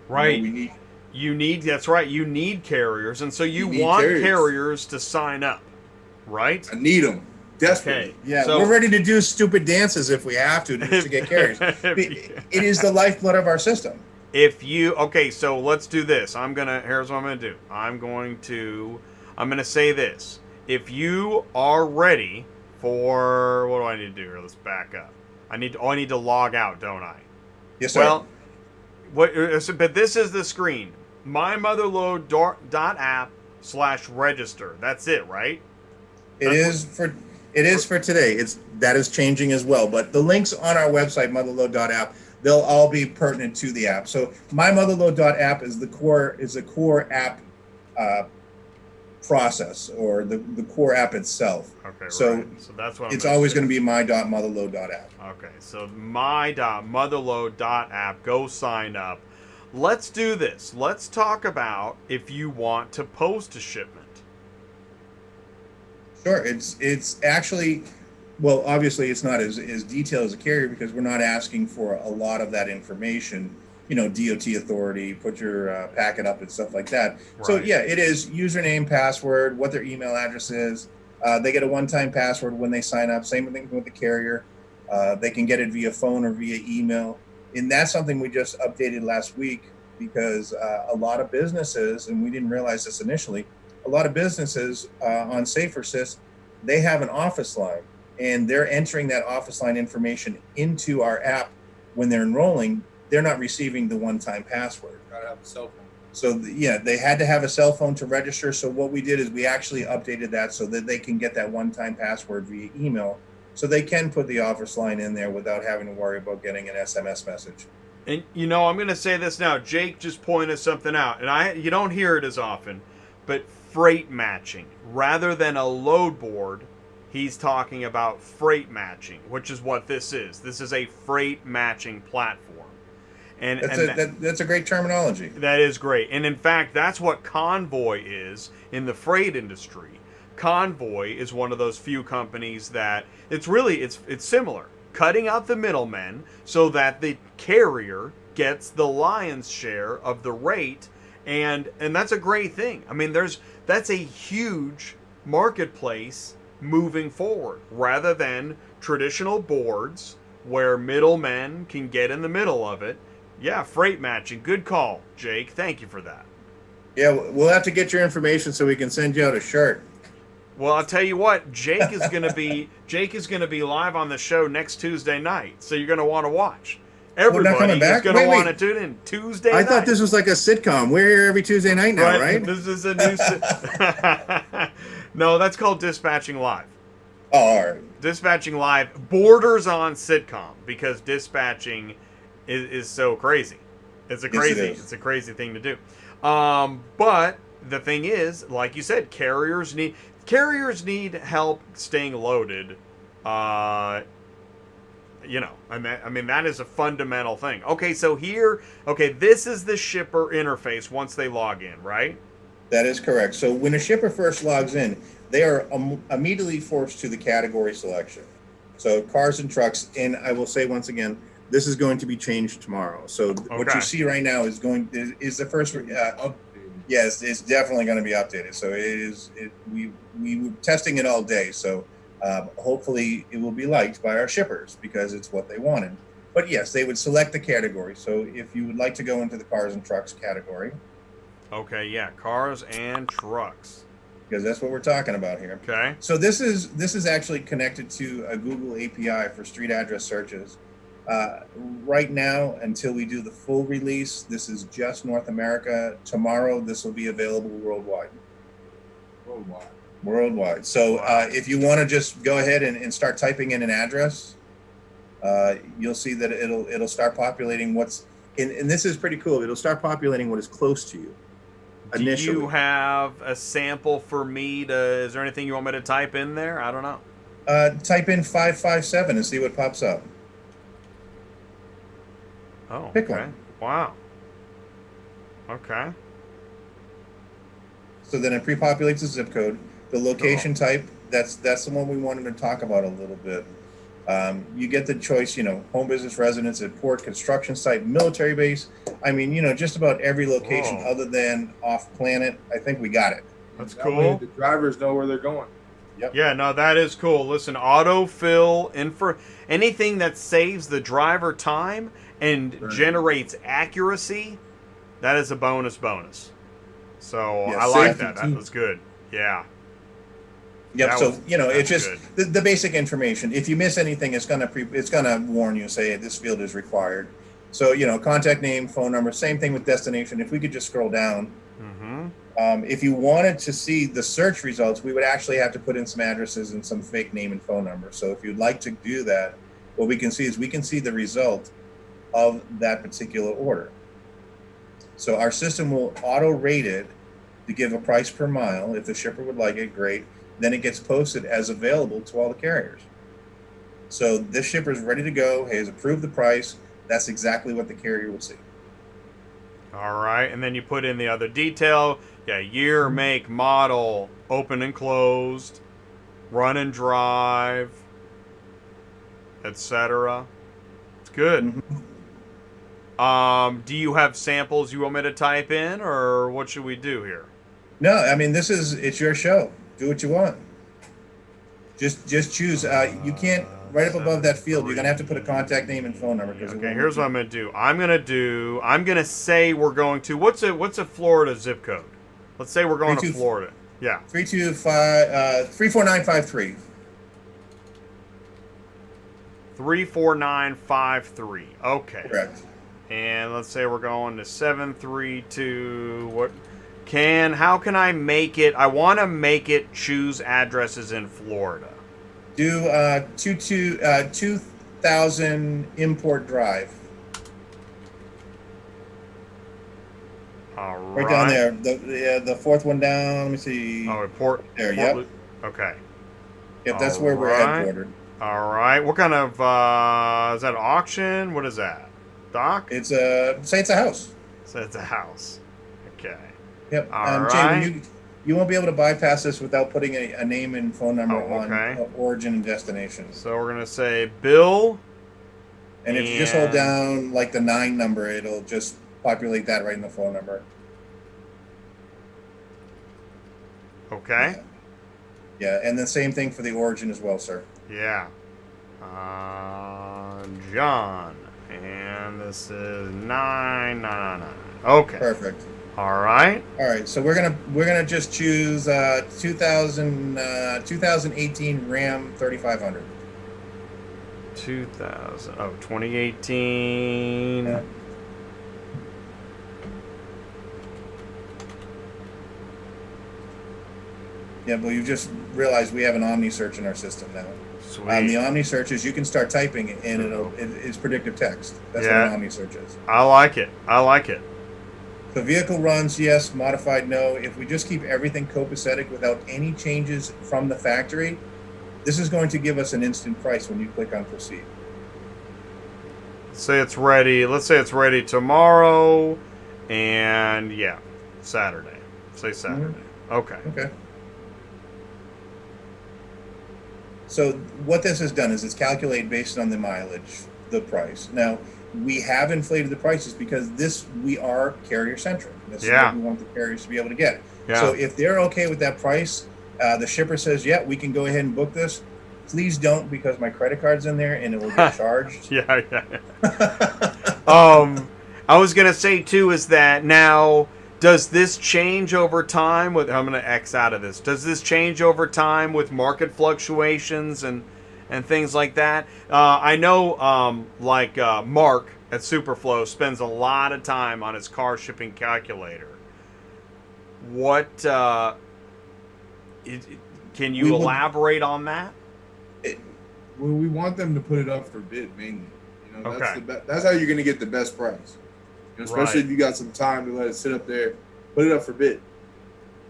Right. That's right. You need carriers. And so you want carriers to sign up, right? I need them. Desperately. Okay. Yeah, so, we're ready to do stupid dances if we have to get carriers. It is the lifeblood of our system. So let's do this. Here's what I'm going to do. I'm going to say this. If you are ready for, what do I need to do here? Let's back up. I need to log out, don't I? Yes, sir. But this is the screen. MotherLoad.App/register. That's it, right? It is for today. That is changing as well. But the links on our website, MotherLoad.App, they'll all be pertinent to the app. So MotherLoad.App is the core app process, or the core app itself. Okay, so, right. So that's what it's always going to be my.motherload.app. Okay, so my.motherload.app. Go sign up. Let's do this. Let's talk about if you want to post a shipment. Sure. It's actually, well, obviously it's not as detailed as a carrier because we're not asking for a lot of that information. DOT authority, put your packet up and stuff like that. Right. So yeah, it is username, password, what their email address is. They get a one-time password when they sign up. Same thing with the carrier. They can get it via phone or via email. And that's something we just updated last week because a lot of businesses, and we didn't realize this initially, a lot of businesses on SaferSys, they have an office line and they're entering that office line information into our app when they're enrolling. They're not receiving the one-time password. Gotta have a cell phone. So they had to have a cell phone to register. So what we did is we actually updated that so that they can get that one-time password via email, so they can put the office line in there without having to worry about getting an SMS message. And I'm going to say this now. Jake just pointed something out, and you don't hear it as often, but freight matching rather than a load board. He's talking about freight matching, which is what this is. This is a freight matching platform. And that's a great terminology. That is great. And in fact, that's what Convoy is in the freight industry. Convoy is one of those few companies that it's similar. Cutting out the middlemen so that the carrier gets the lion's share of the rate, and that's a great thing. I mean, that's a huge marketplace moving forward rather than traditional boards where middlemen can get in the middle of it. Yeah, freight matching. Good call, Jake. Thank you for that. Yeah, we'll have to get your information so we can send you out a shirt. Well, I'll tell you what, Jake is going to be live on the show next Tuesday night, so you're going to want to watch. Everybody is going to want to tune in Tuesday night. I thought this was like a sitcom. We're here every Tuesday night now, right? This is a new No, that's called Dispatching Live. Oh, all right. Dispatching Live borders on sitcom because dispatching is so crazy. It's a crazy thing to do. But the thing is, like you said, carriers need help staying loaded. I mean that is a fundamental thing. Okay, so this is the shipper interface once they log in, right? That is correct. So when a shipper first logs in, they are immediately forced to the category selection. So cars and trucks, and I will say once again, this is going to be changed tomorrow. So what you see right now is the first. Yes, it's definitely going to be updated. So we were testing it all day. So hopefully it will be liked by our shippers because it's what they wanted. But yes, they would select the category. So if you would like to go into the cars and trucks category. Okay, yeah, cars and trucks. Because that's what we're talking about here. Okay. So this is actually connected to a Google API for street address searches. Right now, until we do the full release, this is just North America. Tomorrow, this will be available worldwide. Worldwide. So if you want to just go ahead and start typing in an address, you'll see that it'll start populating what's and this is pretty cool. It'll start populating what is close to you. Do Initially. you have a sample for me to? Is there anything you want me to type in there? I don't know. Type in 557 and see what pops up. Oh, Pick okay. one. Wow. Okay. So then it pre-populates the zip code, the location type. That's the one we wanted to talk about a little bit. You get the choice, home business residence, at port, construction site, military base. I mean, just about every location other than off planet. I think we got it. That's That cool. way the drivers know where they're going. Yep. Yeah, no, that is cool. Listen, autofill anything that saves the driver time and generates accuracy, that is a bonus. So Yeah, I like safety that. That too. was good. Yeah. Yep. That So was- it's that's just the basic information. If you miss anything, it's gonna warn you. Say this field is required. So contact name, phone number. Same thing with destination. If we could just scroll down. Mm-hmm. If you wanted to see the search results, we would actually have to put in some addresses and some fake name and phone number. So if you'd like to do that, what we can see is we can see the result of that particular order. So our system will auto rate it to give a price per mile. If the shipper would like it, great. Then it gets posted as available to all the carriers. So this shipper is ready to go. He has approved the price. That's exactly what the carrier will see. All right, and then you put in the other detail. Yeah, year, make, model, open and closed, run and drive, etc. It's good. Mm-hmm. Do you have samples you want me to type in, or what should we do here? No, I mean it's your show. Do what you want. Just choose. You can't right up above that field. You're gonna have to put a contact name and phone number. Okay, here's what I'm gonna do. I'm gonna say we're going to what's a Florida zip code? Let's say we're going to Florida. Yeah. 34953. 34953. Okay. Correct. And let's say we're going to 732. How can I make it? I want to make it choose addresses in Florida. Do 2000 Import Drive. All Right down there. The fourth one down. Let me see. Oh, Port. There. Yep. Okay. Yep. That's where we're headquartered. All right. What kind of is that an auction? What is that? Dock? It's say it's a house. So it's a house. Okay. Yep. All Jay, right. you won't be able to bypass this without putting a name and phone number on okay. origin and destination. So we're gonna say Bill. And if you just hold down like the 9 number, it'll just populate that right in the phone number. Okay. Yeah, and the same thing for the origin as well, sir. Yeah. John. And this is 999. Okay. Perfect. All right. All right, so we're gonna just choose 2018 Ram 3500. 2018. Yeah. Yeah, but you just realized we have an Omni search in our system now. Sweet. The Omni search is you can start typing it and it's predictive text. That's what an Omni search is. I like it. So vehicle runs, yes. Modified, no. If we just keep everything copacetic without any changes from the factory, this is going to give us an instant price when you click on proceed. Say it's ready. Let's say it's ready tomorrow, and yeah, Saturday. Say Saturday. Okay. Okay. So what this has done is it's calculated based on the mileage, the price. Now, we have inflated the prices because we are carrier centric. This is what we want the carriers to be able to get. Yeah. So if they're okay with that price, the shipper says, yeah, we can go ahead and book this. Please don't, because my credit card's in there and it will get charged. Yeah. I was gonna say too is that now, does this change over time with? I'm gonna X out of this. Does this change over time with market fluctuations and things like that? I know, Mark at Superflow spends a lot of time on his car shipping calculator. What can you elaborate on that? Well, we want them to put it up for bid mainly. That's Okay. that's how you're going to get the best price. especially Right. if you got some time to let it sit up there, put it up for bid.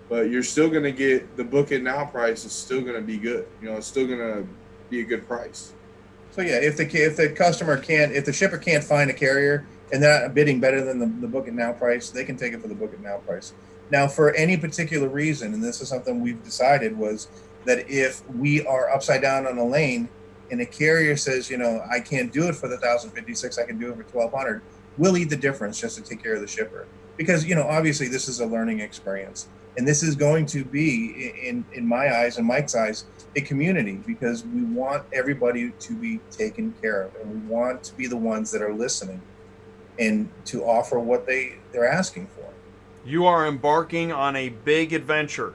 But you're still going to get the book it now price is still going to be good. It's still going to be a good price. So yeah, if the shipper can't find a carrier and they're not bidding better than the book it now price, they can take it for the book it now price. Now, for any particular reason, and this is something we've decided, was that if we are upside down on a lane and a carrier says, I can't do it for the 1,056, I can do it for 1,200, we'll eat the difference just to take care of the shipper. Because, obviously this is a learning experience. And this is going to be, in my eyes and Mike's eyes, a community, because we want everybody to be taken care of, and we want to be the ones that are listening and to offer what they're asking for. You are embarking on a big adventure,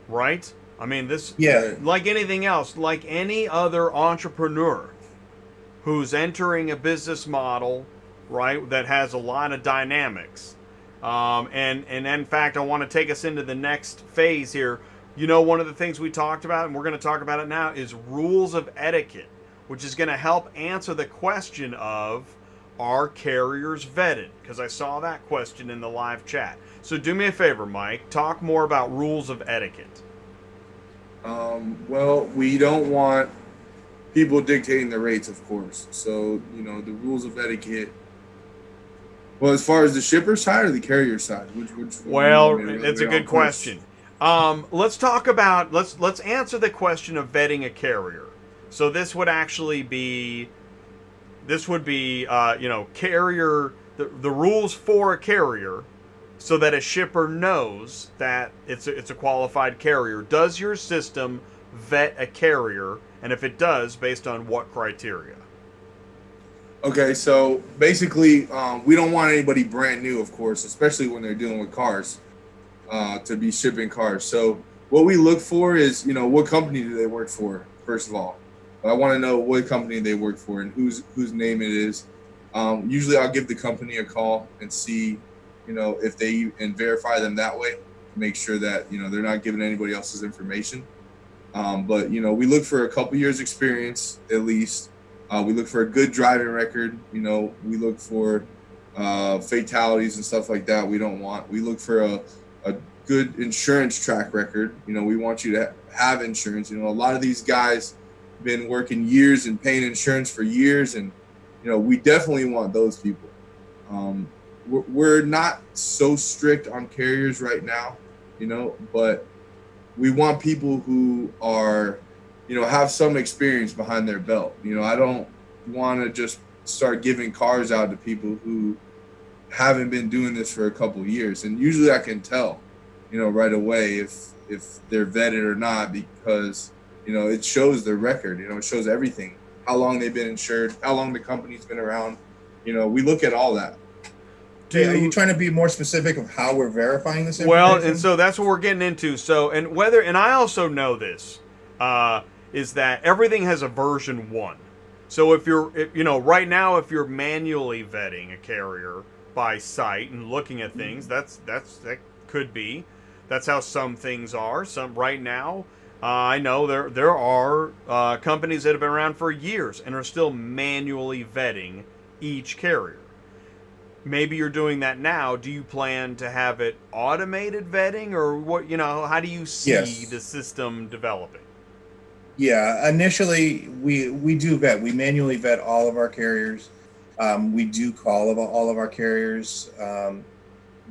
right? I mean, this, Yeah. like anything else, like any other entrepreneur who's entering a business model, right, that has a lot of dynamics. And in fact, I want to take us into the next phase here. One of the things we talked about, and we're going to talk about it now, is rules of etiquette, which is going to help answer the question of, are carriers vetted? Because I saw that question in the live chat. So do me a favor, Mike, talk more about rules of etiquette. Well, we don't want people dictating the rates, of course. So, the rules of etiquette. Well, as far as the shipper side or the carrier side, which well, it's a good question. Let's talk about let's answer the question of vetting a carrier. So this would actually be carrier the rules for a carrier, so that a shipper knows that it's a qualified carrier. Does your system vet a carrier, and if it does, based on what criteria? Okay, so basically, we don't want anybody brand new, of course, especially when they're dealing with cars, to be shipping cars. So what we look for is, what company do they work for, first of all. I want to know what company they work for and whose name it is. Usually I'll give the company a call and see, if they, and verify them that way, make sure that, they're not giving anybody else's information. But, we look for a couple years experience, at least. We look for a good driving record. We look for fatalities and stuff like that. We don't want. We look for a good insurance track record. We want you to have insurance. A lot of these guys been working years and paying insurance for years, and we definitely want those people. We're not so strict on carriers right now, but we want people who are, have some experience behind their belt. I don't want to just start giving cars out to people who haven't been doing this for a couple of years. And usually I can tell, right away if they're vetted or not, because, it shows their record, it shows everything, how long they've been insured, how long the company's been around. We look at all that. Are you trying to be more specific of how we're verifying this information? Well, and so that's what we're getting into. So, and I also know this, is that everything has a version 1. So if you're, right now, if you're manually vetting a carrier by site and looking at things, that could be. That's how some things are. Some right now, I know there are companies that have been around for years and are still manually vetting each carrier. Maybe you're doing that now. Do you plan to have it automated vetting, or what? How do you see the system developing? Yeah, initially we do vet. We manually vet all of our carriers. We do call all of our carriers.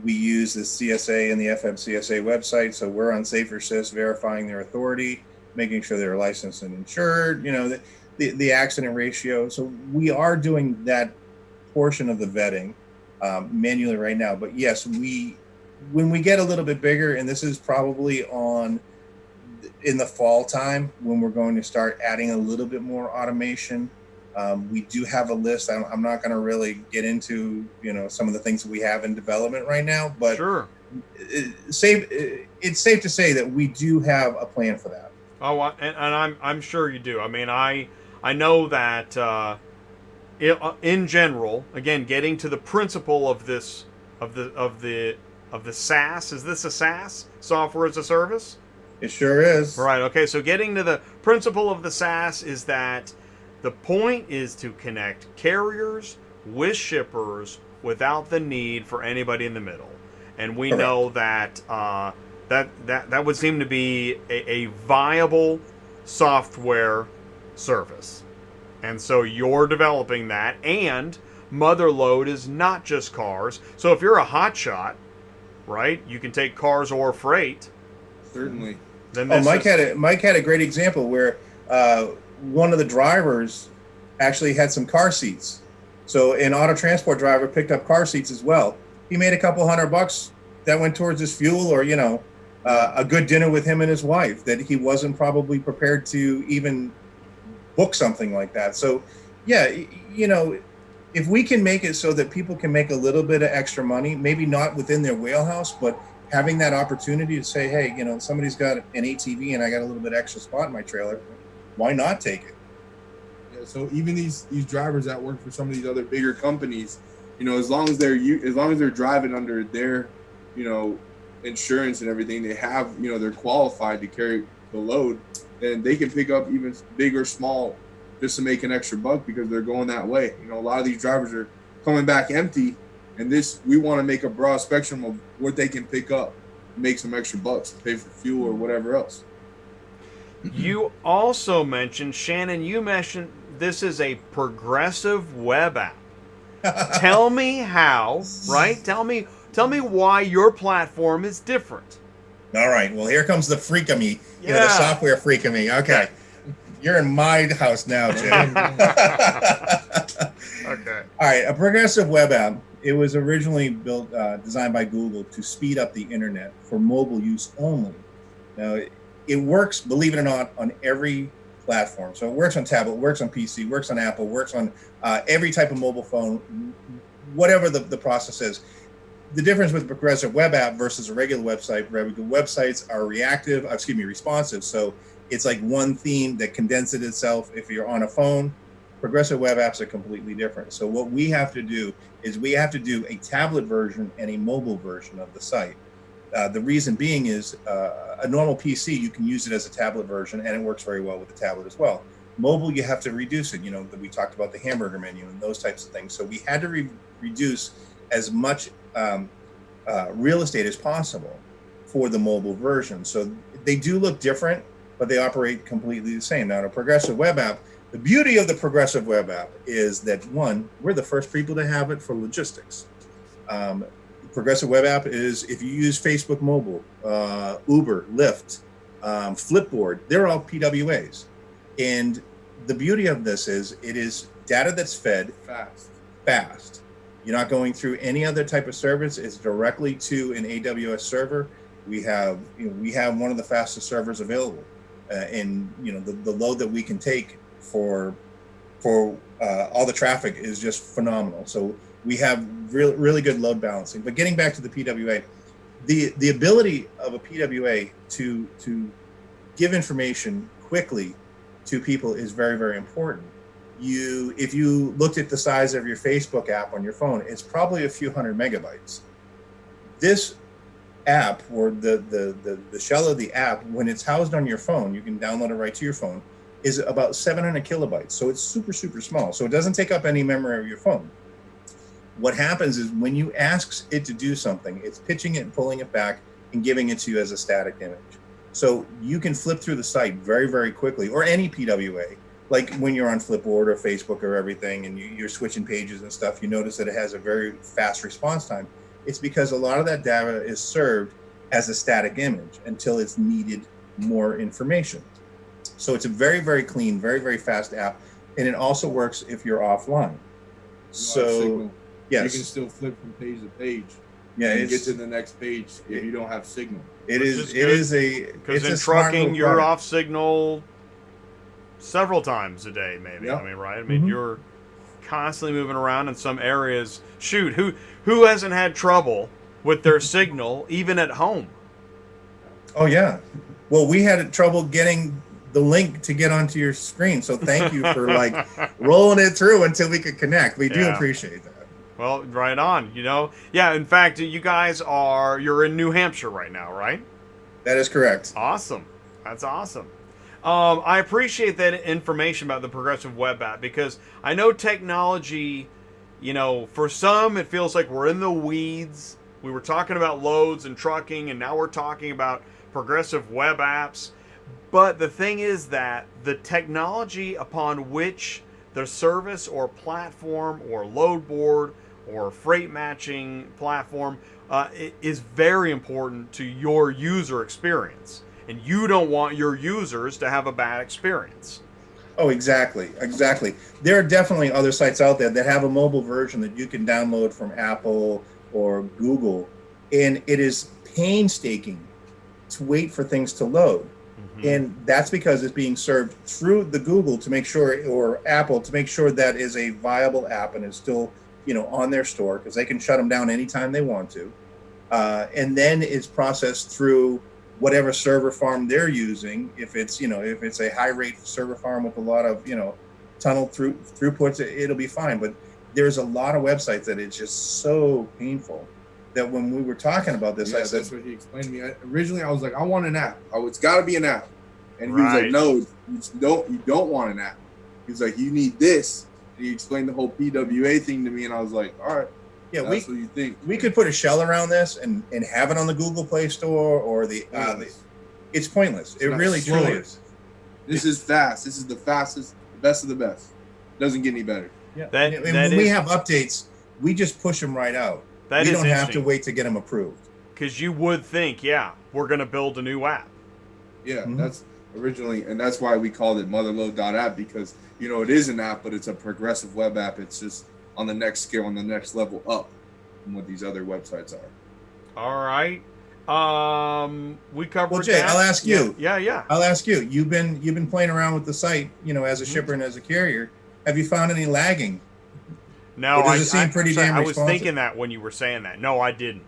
We use the CSA and the FMCSA website, so we're on Safer Sys verifying their authority, making sure they're licensed and insured. The accident ratio. So we are doing that portion of the vetting manually right now. But yes, when we get a little bit bigger, and this is probably in the fall time when we're going to start adding a little bit more automation. We do have a list. I'm not going to really get into some of the things that we have in development right now, but sure, it's safe to say that we do have a plan for that. Oh, and I'm sure you do. I mean, I know that in general, again, getting to the principle of this of the SaaS. Is this a SaaS, software as a service? It sure is. Right. Okay. So getting to the principle of the SaaS is that the point is to connect carriers with shippers without the need for anybody in the middle. And we Correct. know that that would seem to be a viable software service. And so you're developing that, and MotherLoad is not just cars. So if you're a hotshot, right, you can take cars or freight. Certainly. Then Mike had a great example where one of the drivers actually had some car seats. So an auto transport driver picked up car seats as well. He made a couple $100 that went towards his fuel, or a good dinner with him and his wife that he wasn't probably prepared to even book something like that. So yeah, if we can make it so that people can make a little bit of extra money, maybe not within their wheelhouse, but having that opportunity to say, hey, somebody's got an ATV and I got a little bit extra spot in my trailer, why not take it? Yeah, so even these drivers that work for some of these other bigger companies, as long as they're driving under their, insurance and everything, they have, they're qualified to carry the load, then they can pick up even big or small just to make an extra buck because they're going that way. A lot of these drivers are coming back empty, and we want to make a broad spectrum of what they can pick up, make some extra bucks, pay for fuel or whatever else. You also mentioned, Shannon, this is a progressive web app. Tell me how, right? Tell me why your platform is different. All right. Well, here comes the freak of me. Yeah. The software freak of me. Okay. You're in my house now, Jay. Okay. All right. A progressive web app. It was originally designed by Google to speed up the internet for mobile use only. Now, it works, believe it or not, on every platform. So it works on tablet, works on PC, works on Apple, works on every type of mobile phone, whatever the process is. The difference with progressive web app versus a regular website, regular websites are responsive. So it's like one theme that condenses itself. If you're on a phone, progressive web apps are completely different. So what we have to do is we have to do a tablet version and a mobile version of the site. The reason being is a normal PC, you can use it as a tablet version and it works very well with the tablet as well. Mobile, you have to reduce it. We talked about the hamburger menu and those types of things. So we had to reduce as much real estate as possible for the mobile version. So they do look different, but they operate completely the same. Now, the progressive web app, the beauty of the progressive web app is that, one, we're the first people to have it for logistics. Progressive web app is, if you use Facebook Mobile, Uber, Lyft, Flipboard, they're all PWAs. And the beauty of this is it is data that's fed fast. You're not going through any other type of service. It's directly to an AWS server. We have one of the fastest servers available, and the load that we can take for all the traffic is just phenomenal. So we have really good load balancing. But getting back to the PWA, the ability of a PWA to give information quickly to people is very, very important. If you looked at the size of your Facebook app on your phone, it's probably a few hundred megabytes. This app, or the shell of the app, when it's housed on your phone, you can download it right to your phone, is about 700 kilobytes. So it's super, super small. So it doesn't take up any memory of your phone. What happens is when you ask it to do something, it's pitching it and pulling it back and giving it to you as a static image. So you can flip through the site very, very quickly, or any PWA. Like when you're on Flipboard or Facebook or everything, and you're switching pages and stuff, you notice that it has a very fast response time. It's because a lot of that data is served as a static image until it's needed more information. So it's a very, very clean, very, very fast app. And it also works if you're offline. So, yes. You can still flip from page to page. Yeah, and it's, get to the next page if you don't have signal. Because in trucking you're off signal several times a day, maybe. Yep. I mean, right? I mean, you're constantly moving around in some areas. Shoot, who hasn't had trouble with their signal even at home? Oh yeah. Well, we had trouble getting the link to get onto your screen. So thank you for like rolling it through until we could connect. We do appreciate that. Well, right on. You know, yeah. In fact, you guys you're in New Hampshire right now, right? That is correct. Awesome. That's awesome. I appreciate that information about the progressive web app because I know technology, you know, for some, it feels like we're in the weeds. We were talking about loads and trucking, and now we're talking about progressive web apps. But the thing is that the technology upon which the service or platform or load board or freight matching platform is very important to your user experience. And you don't want your users to have a bad experience. Oh, exactly. There are definitely other sites out there that have a mobile version that you can download from Apple or Google, and it is painstaking to wait for things to load. And that's because it's being served through the Google to make sure, or Apple to make sure that is a viable app and is still, you know, on their store, because they can shut them down anytime they want to. And then it's processed through whatever server farm they're using. If it's, you know, if it's a high rate server farm with a lot of, you know, tunnel throughputs, it'll be fine. But there's a lot of websites that it's just so painful that when we were talking about this, I said, that's what he explained to me. Originally, I was like, I want an app. Oh, it's got to be an app. And he was Right. like, no, you don't want an app. He's like, you need this. And he explained the whole PWA thing to me, and I was like, all right, yeah, that's what you think. we could put a shell around this and have it on the Google Play Store or it's pointless. It not really slow. truly is. This is fast. This is the fastest, the best of the best. Doesn't get any better. Yeah. That- and that when we is- have updates, we just push them right out. That we is don't have to interesting. wait to get them approved. Because you would think, yeah, we're going to build a new app. Yeah, Mhm. that's originally, and that's why we called it MotherLoad.App, because, you know, it is an app, but it's a progressive web app. It's just on the next scale, on the next level up from what these other websites are. All right. We covered Well, Jay, that. I'll ask you. Yeah. I'll ask you. You've been playing around with the site, you know, as a shipper and as a carrier. Have you found any lagging? No, Or does it seem pretty damn I was responsive? thinking that when you were saying that. No, I didn't.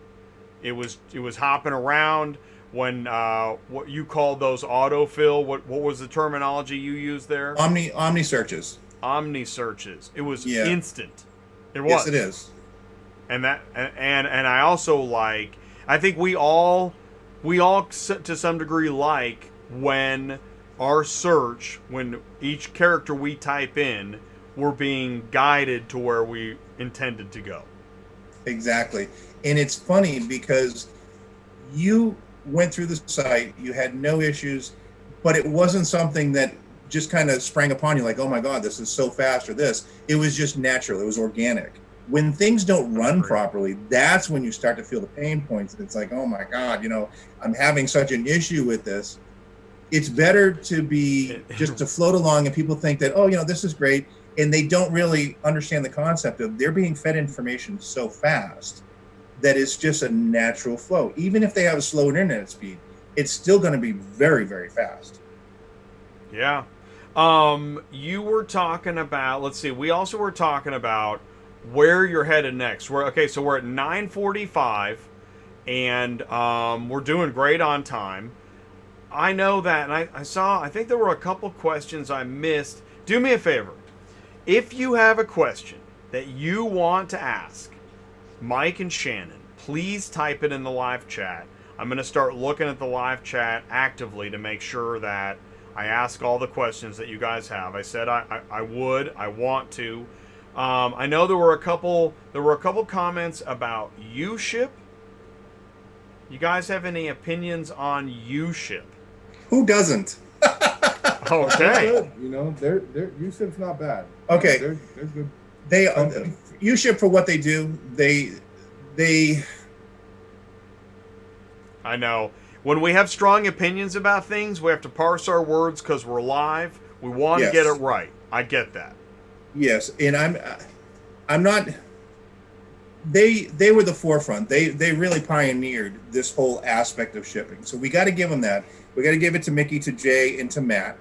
It was hopping around when what you called those autofill. What was the terminology you used there? Omni searches. Omni searches. It was Yeah. instant. It was. Yes, it is. And that and I also like. I think we all to some degree like when our search, when each character we type in, we're being guided to where we intended to go. Exactly. And it's funny because you went through the site, you had no issues, but it wasn't something that just kind of sprang upon you like, oh my God, this is so fast or this. It was just natural. It was organic. When things don't run properly, that's when you start to feel the pain points. It's like, oh my God, you know, I'm having such an issue with this. It's better to be just to float along and people think that, oh, you know, this is great. And they don't really understand the concept of they're being fed information so fast that it's just a natural flow. Even if they have a slow internet speed, it's still going to be very, very fast. Yeah. You were talking about, let's see, we also were talking about where you're headed next. We're at 9:45 and we're doing great on time. I know that, and I think there were a couple questions I missed. Do me a favor. If you have a question that you want to ask Mike and Shannon, please type it in the live chat. I'm going to start looking at the live chat actively to make sure that I ask all the questions that you guys have. I said I want to. I know there were a couple comments about U-Ship. You guys have any opinions on U-Ship? Who doesn't? Okay. Good. You know, they're USIP's not bad. Okay. They're good. They company. U-Ship for what they do. They. I know. When we have strong opinions about things, we have to parse our words because we're live. We want to Yes. get it right. I get that. Yes, and I'm not. They were the forefront. They really pioneered this whole aspect of shipping. So we got to give them that. We got to give it to Mickey, to Jay, and to Matt.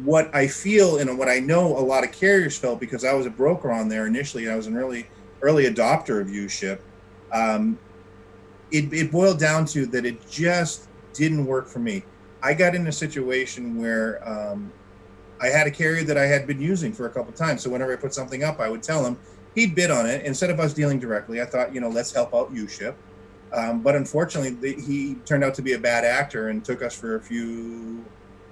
What I feel and what I know a lot of carriers felt, because I was a broker on there initially, and I was an early adopter of U-Ship. It boiled down to that it just didn't work for me. I got in a situation where I had a carrier that I had been using for a couple of times. So whenever I put something up, I would tell him. He'd bid on it. Instead of us dealing directly, I thought, let's help out U-Ship. But unfortunately, he turned out to be a bad actor and took us for a few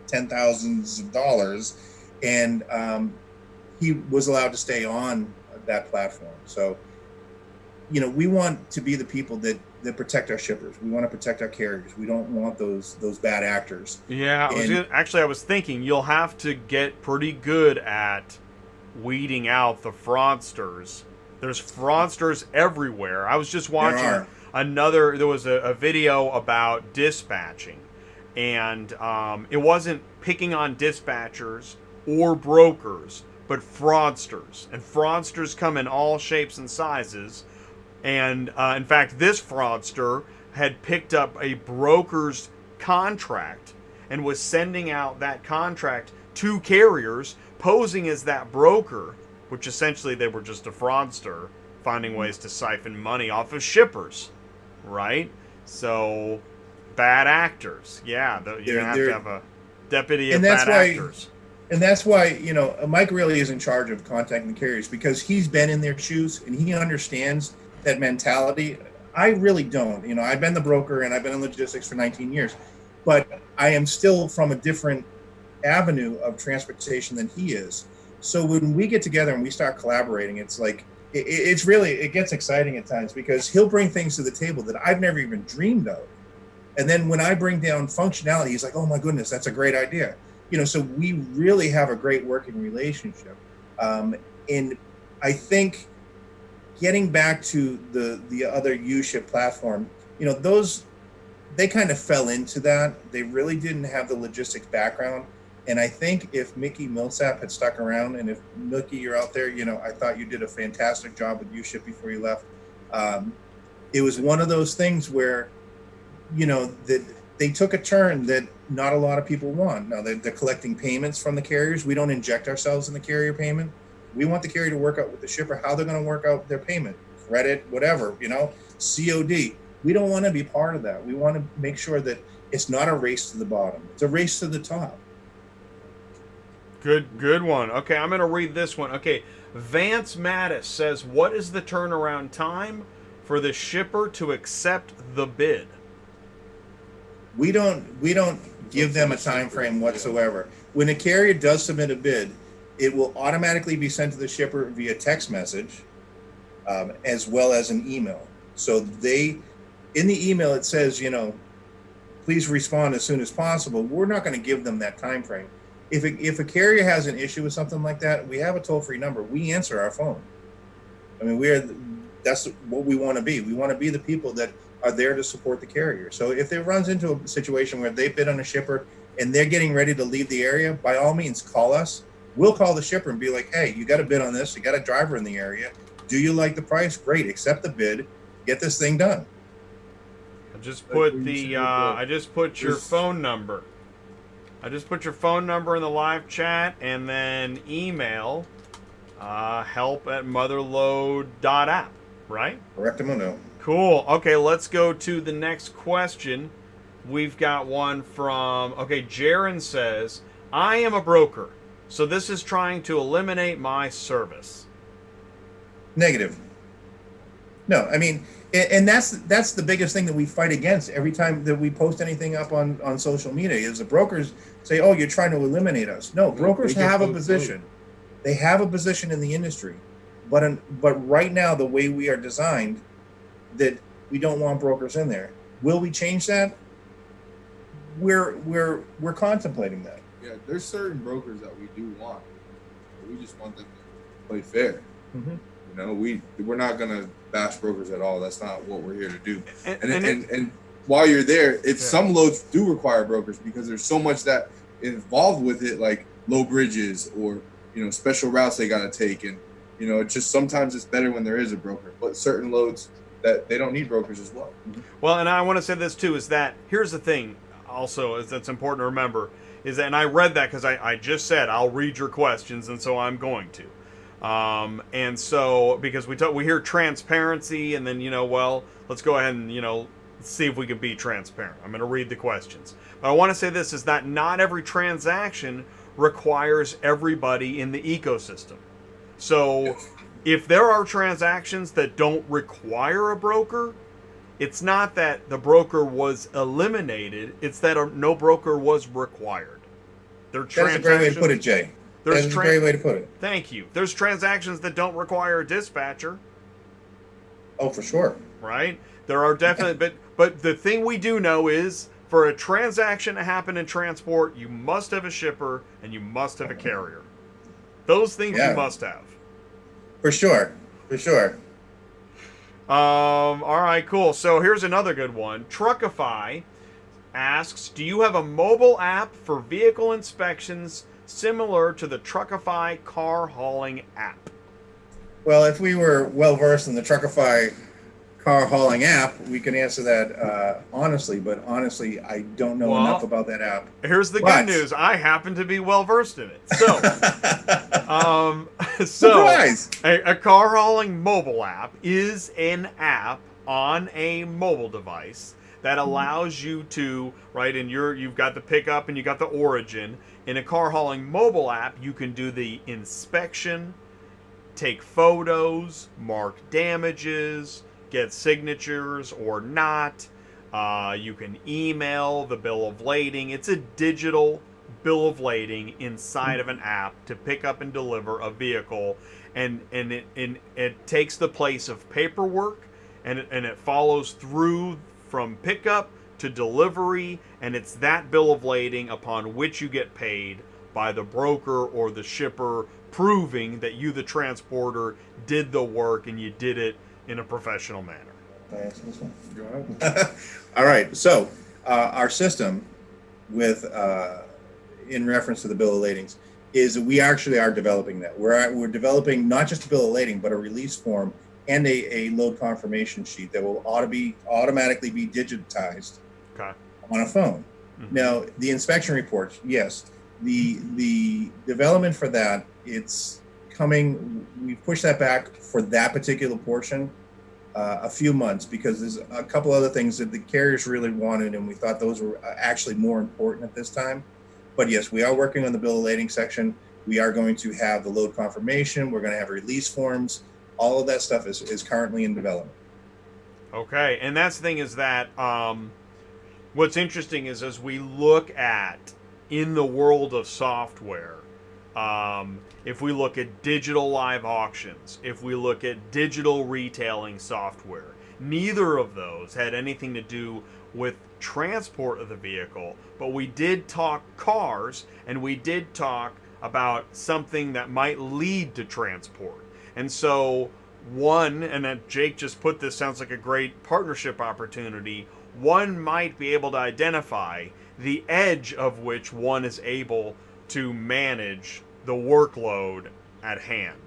$10,000s of dollars. And he was allowed to stay on that platform. So, we want to be the people that protect our shippers. We want to protect our carriers. We don't want those bad actors. Yeah, I was thinking you'll have to get pretty good at weeding out the fraudsters. There's fraudsters everywhere. I was just watching there was a video about dispatching, and it wasn't picking on dispatchers or brokers, but fraudsters. And fraudsters come in all shapes and sizes. And in fact, this fraudster had picked up a broker's contract and was sending out that contract to carriers, posing as that broker, which essentially they were just a fraudster, finding ways to siphon money off of shippers, right? So, bad actors. Yeah, you have to have a deputy of bad actors. And that's why, Mike really is in charge of contacting the carriers, because he's been in their shoes and he understands that mentality. I really don't. I've been the broker and I've been in logistics for 19 years, but I am still from a different avenue of transportation than he is. So when we get together and we start collaborating, it's like, it gets exciting at times, because he'll bring things to the table that I've never even dreamed of. And then when I bring down functionality, he's like, oh my goodness, that's a great idea. So we really have a great working relationship. And I think getting back to the other U-ship platform, they kind of fell into that. They really didn't have the logistics background. And I think if Mickey Millsap had stuck around, and if Mickey, you're out there, I thought you did a fantastic job with U-ship before you left. It was one of those things where, that they took a turn that not a lot of people want. Now they're collecting payments from the carriers. We don't inject ourselves in the carrier payment. We want the carrier to work out with the shipper how they're going to work out their payment, credit, whatever, COD. We don't want to be part of that. We want to make sure that it's not a race to the bottom. It's a race to the top. Good one. Okay, I'm going to read this one. Okay, Vance Mattis says, what is the turnaround time for the shipper to accept the bid? We don't give them a time frame whatsoever. When a carrier does submit a bid, it will automatically be sent to the shipper via text message, as well as an email. So in the email, it says, please respond as soon as possible. We're not going to give them that time frame. If a carrier has an issue with something like that, we have a toll-free number. We answer our phone. I mean, that's what we want to be. We want to be the people that are there to support the carrier. So if it runs into a situation where they bid on a shipper and they're getting ready to leave the area, by all means, call us. We'll call the shipper and be like, hey, you got a bid on this. You got a driver in the area. Do you like the price? Great. Accept the bid. Get this thing done. I just put your phone number. I just put your phone number in the live chat, and then email help at MotherLoad.App, right? Correctamundo. Cool. Okay, let's go to the next question. We've got one from, Jaron says, I am a broker, so this is trying to eliminate my service. Negative. No, I mean, and that's the biggest thing that we fight against every time that we post anything up on social media is the brokers say, oh, you're trying to eliminate us. No, brokers have a position. They have a position in the industry. But right now, the way we are designed, that we don't want brokers in there. Will we change that? We're contemplating that. Yeah, there's certain brokers that we do want. We just want them to play fair. Mm-hmm. We're not gonna bash brokers at all. That's not what we're here to do. And while you're there, some loads do require brokers because there's so much that involved with it, like low bridges or special routes they gotta take, and it's just sometimes it's better when there is a broker. But certain loads that they don't need brokers as well. Well, and I want to say this too, is that here's the thing also is that's important to remember is that, and I read that because I just said I'll read your questions, and so I'm going to. And so because we hear transparency, and then let's go ahead and see if we can be transparent. I'm going to read the questions, but I want to say this is that not every transaction requires everybody in the ecosystem. So if there are transactions that don't require a broker, it's not that the broker was eliminated, it's that no broker was required. That's a great way to put it, Jay. There's That's a great way to put it. Thank you. There's transactions that don't require a dispatcher. Oh, for sure. Right? There are definitely, but the thing we do know is for a transaction to happen in transport, you must have a shipper and you must have a carrier. Those things you must have. For sure. For sure. All right, cool. So here's another good one. Truckify asks, do you have a mobile app for vehicle inspections similar to the Truckify car hauling app? Well, if we were well versed in the Truckify car hauling app, we can answer that honestly. But honestly, I don't know enough about that app. Here's the good news: I happen to be well versed in it. So, Surprise! A car hauling mobile app is an app on a mobile device that allows you to, right, and you've got the pickup and you got the origin. In a car hauling mobile app, you can do the inspection, take photos, mark damages, get signatures or not. You can email the bill of lading. It's a digital bill of lading inside of an app to pick up and deliver a vehicle, and it takes the place of paperwork, and it follows through from pickup to delivery, and it's that bill of lading upon which you get paid by the broker or the shipper, proving that you, the transporter, did the work and you did it in a professional manner. All right. So our system, with in reference to the bill of ladings, is we actually are developing that. We're developing not just a bill of lading, but a release form and a load confirmation sheet that will automatically be digitized on a phone. Mm-hmm. Now, the inspection reports, yes, the development for that, it's coming. We pushed that back for that particular portion a few months because there's a couple other things that the carriers really wanted, and we thought those were actually more important at this time. But yes, we are working on the bill of lading section. We are going to have the load confirmation. We're going to have release forms. All of that stuff is currently in development. Okay, and that's the thing is that what's interesting is as we look at in the world of software, if we look at digital live auctions, if we look at digital retailing software, neither of those had anything to do with transport of the vehicle, but we did talk cars and we did talk about something that might lead to transport. And so and Jake just put this, sounds like a great partnership opportunity. One might be able to identify the edge of which one is able to manage the workload at hand.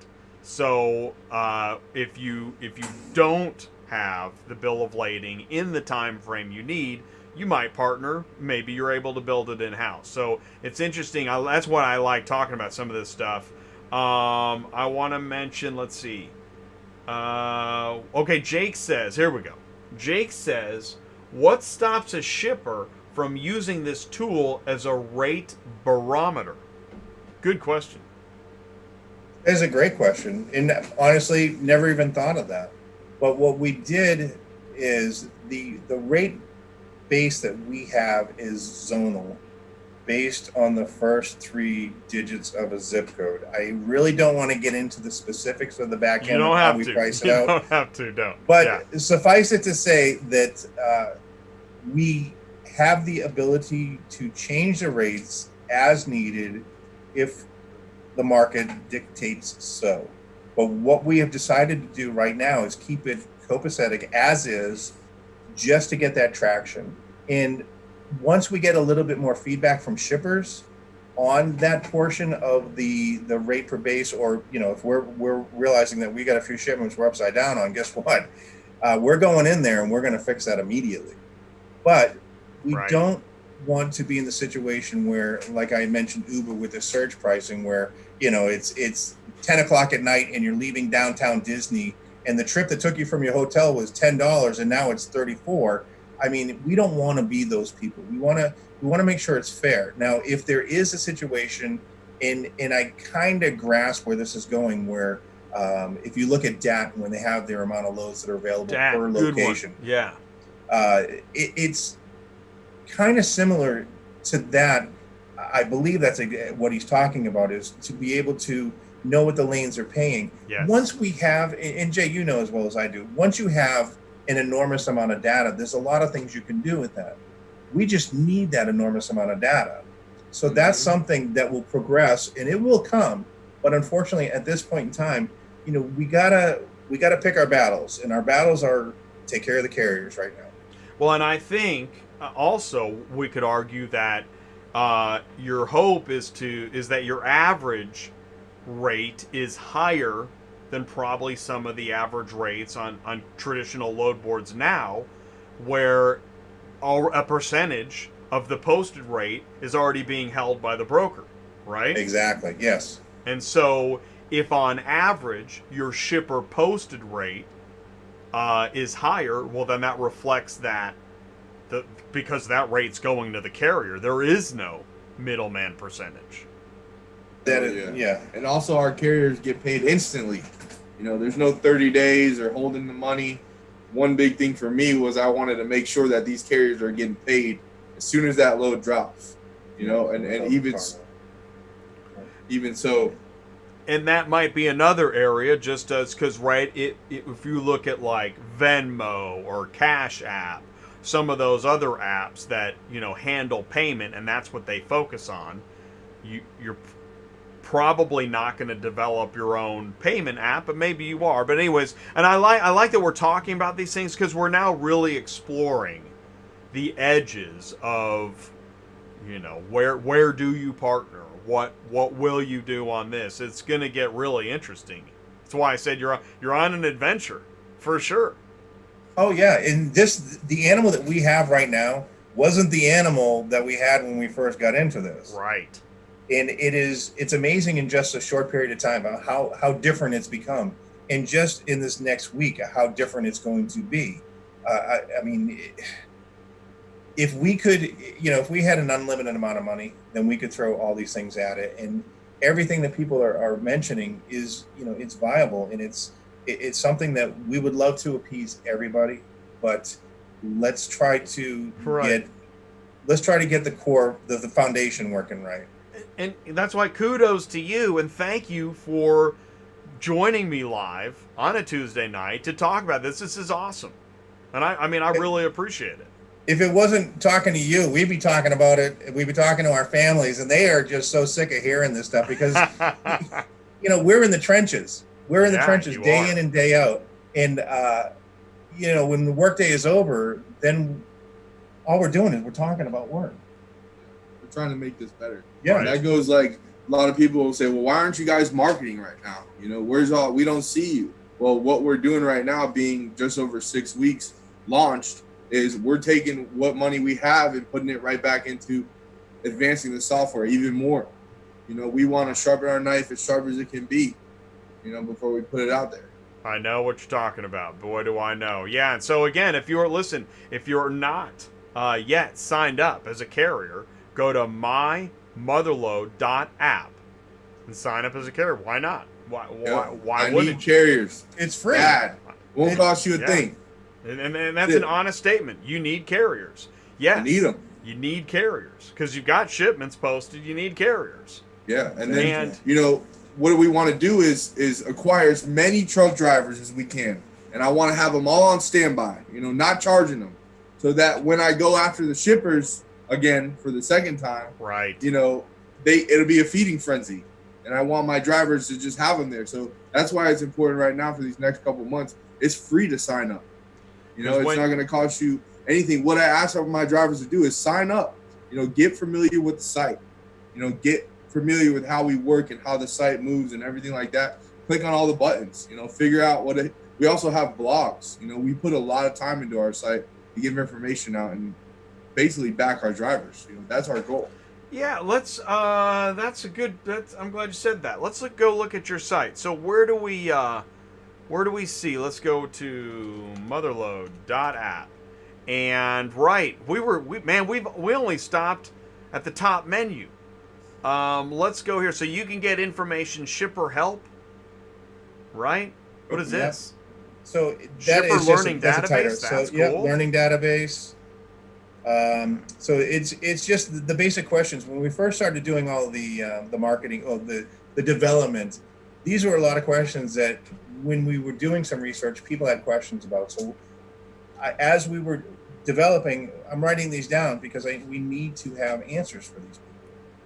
So if you don't have the bill of lading in the time frame you need, you might partner. Maybe you're able to build it in-house. So it's interesting. That's what I like talking about some of this stuff. I want to mention, let's see. Okay, Jake says, here we go. Jake says, what stops a shipper from using this tool as a rate barometer? Good question. That is a great question. And honestly, never even thought of that. But what we did is the rate base that we have is zonal, based on the first 3 digits of a zip code. I really don't want to get into the specifics of the back end of how we price it out. You don't have to, don't. But suffice it to say that we have the ability to change the rates as needed if the market dictates so. But what we have decided to do right now is keep it copacetic as is, just to get that traction. And once we get a little bit more feedback from shippers on that portion of the rate per base, or if we're realizing that we got a few shipments we're upside down on, guess what? We're going in there and we're going to fix that immediately. But we don't want to be in the situation where, like I mentioned, Uber with the surge pricing, where it's 10 o'clock at night and you're leaving downtown Disney, and the trip that took you from your hotel was $10 and now it's $34. I mean, we don't want to be those people. We want to make sure it's fair. Now, if there is a situation, and I kind of grasp where this is going, where if you look at DAT, when they have their amount of loads that are available per location, it's kind of similar to that. I believe that's what he's talking about, is to be able to know what the lanes are paying. Yes. Once we have, and Jay, you know as well as I do, once you have an enormous amount of data, there's a lot of things you can do with that. We just need that enormous amount of data. So that's something that will progress, and it will come. But unfortunately, at this point in time, we gotta pick our battles, and our battles are take care of the carriers right now. Well, and I think also we could argue that your hope is that your average rate is higher than probably some of the average rates on traditional load boards now, where a percentage of the posted rate is already being held by the broker, right? Exactly, yes. And so if on average your shipper posted rate is higher, well, then that reflects that because that rate's going to the carrier. There is no middleman percentage. Yeah. And also our carriers get paid instantly. There's no 30 days or holding the money. One big thing for me was I wanted to make sure that these carriers are getting paid as soon as that load drops. And even so. And that might be another area, just as because if you look at like Venmo or Cash App, some of those other apps that handle payment, and that's what they focus on, you're probably not going to develop your own payment app, but maybe you are. But anyways, and I like that we're talking about these things, because we're now really exploring the edges of where do you partner, what will you do on this. It's going to get really interesting. That's why I said you're on an adventure for sure. Oh yeah, and the animal that we have right now wasn't the animal that we had when we first got into this. Right. And it's amazing in just a short period of time how different it's become, and just in this next week how different it's going to be. I mean, if we could, if we had an unlimited amount of money, then we could throw all these things at it, and everything that people are mentioning is, it's viable, and it's something that we would love to appease everybody, but let's try to get the core, the foundation working right. And that's why kudos to you, and thank you for joining me live on a Tuesday night to talk about this. This is awesome. And I really appreciate it. If it wasn't talking to you, we'd be talking about it. We'd be talking to our families, and they are just so sick of hearing this stuff because, we're in the trenches. We're in the trenches day in and day out. And, when the workday is over, then all we're doing is we're talking about work. We're trying to make this better. Yeah. And that goes like a lot of people will say, well, why aren't you guys marketing right now? We don't see you. Well, what we're doing right now, being just over 6 weeks launched, is we're taking what money we have and putting it right back into advancing the software even more. We want to sharpen our knife as sharp as it can be, before we put it out there. I know what you're talking about. Boy, do I know. Yeah, and so again, if you're not yet signed up as a carrier, go to MotherLoad.App and sign up as a carrier. Why not? Why wouldn't need carriers? It's free. Bad. Won't cost you a thing. And that's an honest statement. You need carriers. Yes. You need them. You need carriers because you've got shipments posted. You need carriers. Yeah, and then what we want to do is acquire as many truck drivers as we can, and I want to have them all on standby. Not charging them, so that when I go after the shippers again for the second time, right? It'll be a feeding frenzy, and I want my drivers to just have them there. So that's why it's important right now for these next couple months. It's free to sign up. It's not going to cost you anything. What I ask of my drivers to do is sign up. Get familiar with the site. Get familiar with how we work and how the site moves and everything like that. Click on all the buttons. Figure out we also have blogs. We put a lot of time into our site to give information out and basically back our drivers. That's our goal. Yeah, let's. I'm glad you said that. Let's go look at your site. So where do we see? Let's go to MotherLoad.App, and we only stopped at the top menu. Let's go here. So you can get information, shipper help, right? What is this? So that Shipper is learning that's database. so, That's cool. Learning database. So it's just the basic questions. When we first started doing all the marketing, the development, these were a lot of questions that when we were doing some research, people had questions about. So as we were developing, I'm writing these down because we need to have answers for these people.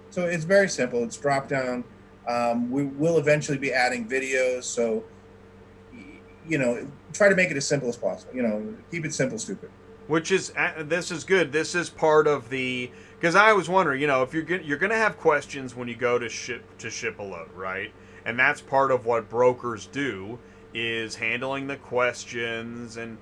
So it's very simple. It's drop down. We will eventually be adding videos. So, try to make it as simple as possible. Keep it simple, stupid. Which is, this is good. This is part of because I was wondering, if you're going to have questions when you go to ship a load, right? And that's part of what brokers do, is handling the questions and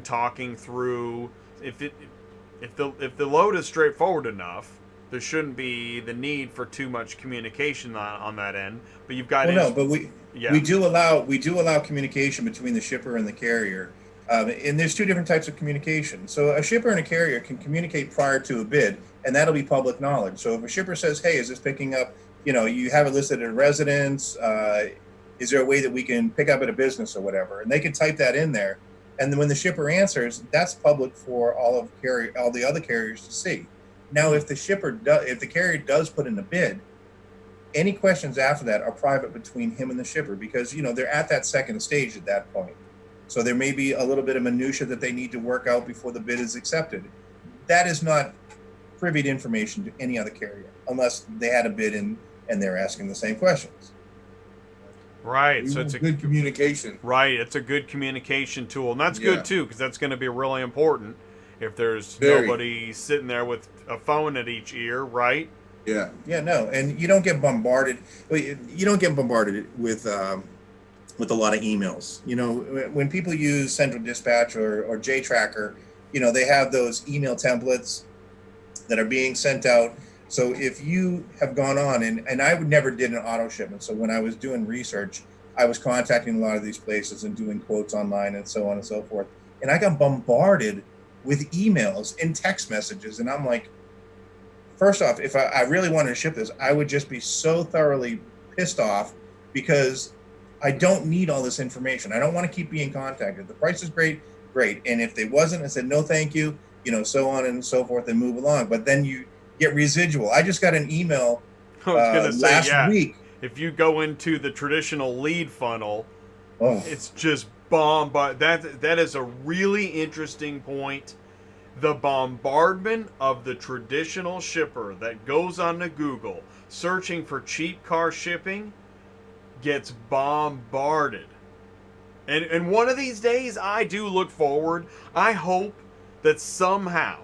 talking through. If the load is straightforward enough, there shouldn't be the need for too much communication on that end. But you've got we do allow communication between the shipper and the carrier. And there's two different types of communication. So a shipper and a carrier can communicate prior to a bid, and that'll be public knowledge. So if a shipper says, "Hey, is this picking up? You have it listed at a residence. Is there a way that we can pick up at a business or whatever?" And they can type that in there. And then when the shipper answers, that's public for all the other carriers to see. Now, if the carrier does put in a bid, any questions after that are private between him and the shipper, because they're at that second stage at that point. So there may be a little bit of minutia that they need to work out before the bid is accepted. That is not privy to information to any other carrier, unless they had a bid and they're asking the same questions. Right. So it's a good communication. Right. It's a good communication tool. And that's good too, because that's going to be really important if there's Very. nobody sitting there with a phone at each ear, right? Yeah. Yeah, no. And you don't get bombarded. You don't get bombarded with a lot of emails. When people use Central Dispatch or JTracker, they have those email templates that are being sent out. So if you have gone on, and I never did an auto shipment. So when I was doing research, I was contacting a lot of these places and doing quotes online and so on and so forth. And I got bombarded with emails and text messages. And I'm like, first off, if I really wanted to ship this, I would just be so thoroughly pissed off, because I don't need all this information. I don't want to keep being contacted. The price is great. And if they wasn't, I said, no, thank you, so on and so forth, and move along. But then you get residual. I just got an email last week. If you go into the traditional lead funnel, it's just bombard. That is a really interesting point. The bombardment of the traditional shipper that goes onto Google searching for cheap car shipping gets bombarded. And one of these days, I do look forward. I hope that somehow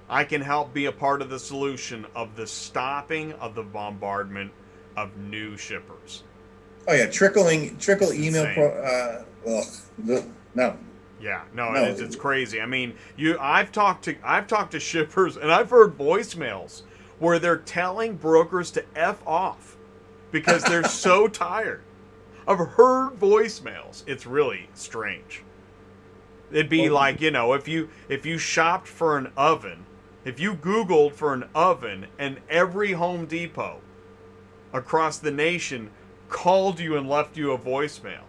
I can help be a part of the solution of the stopping of the bombardment of new shippers. Oh yeah, trickle email. No. Yeah, no, it's crazy. I mean, I've talked to shippers, and I've heard voicemails where they're telling brokers to F off because they're so tired. I've heard voicemails. It's really strange. It'd be like, if you shopped for an oven, if you Googled for an oven, and every Home Depot across the nation called you and left you a voicemail,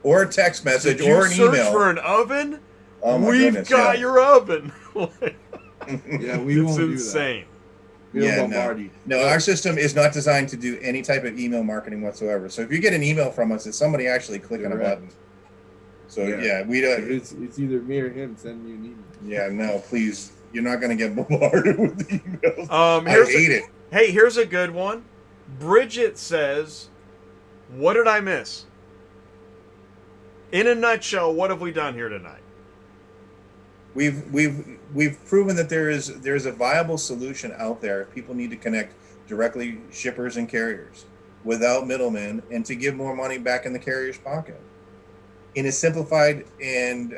or a text message, Did or an you email. search for an oven? Oh my We've goodness, got your oven. Yeah, we won't do that. It's insane. We don't bombard you. No, our system is not designed to do any type of email marketing whatsoever. So if you get an email from us, it's somebody actually clicking a button. So we don't. It's either me or him sending you an email. Yeah, no, please. You're not going to get bombarded with emails. I hate it. Hey, here's a good one. Bridget says, "What did I miss?" In a nutshell, what have we done here tonight? We've proven that there is a viable solution out there. People need to connect directly shippers and carriers without middlemen, and to give more money back in the carrier's pocket in a simplified and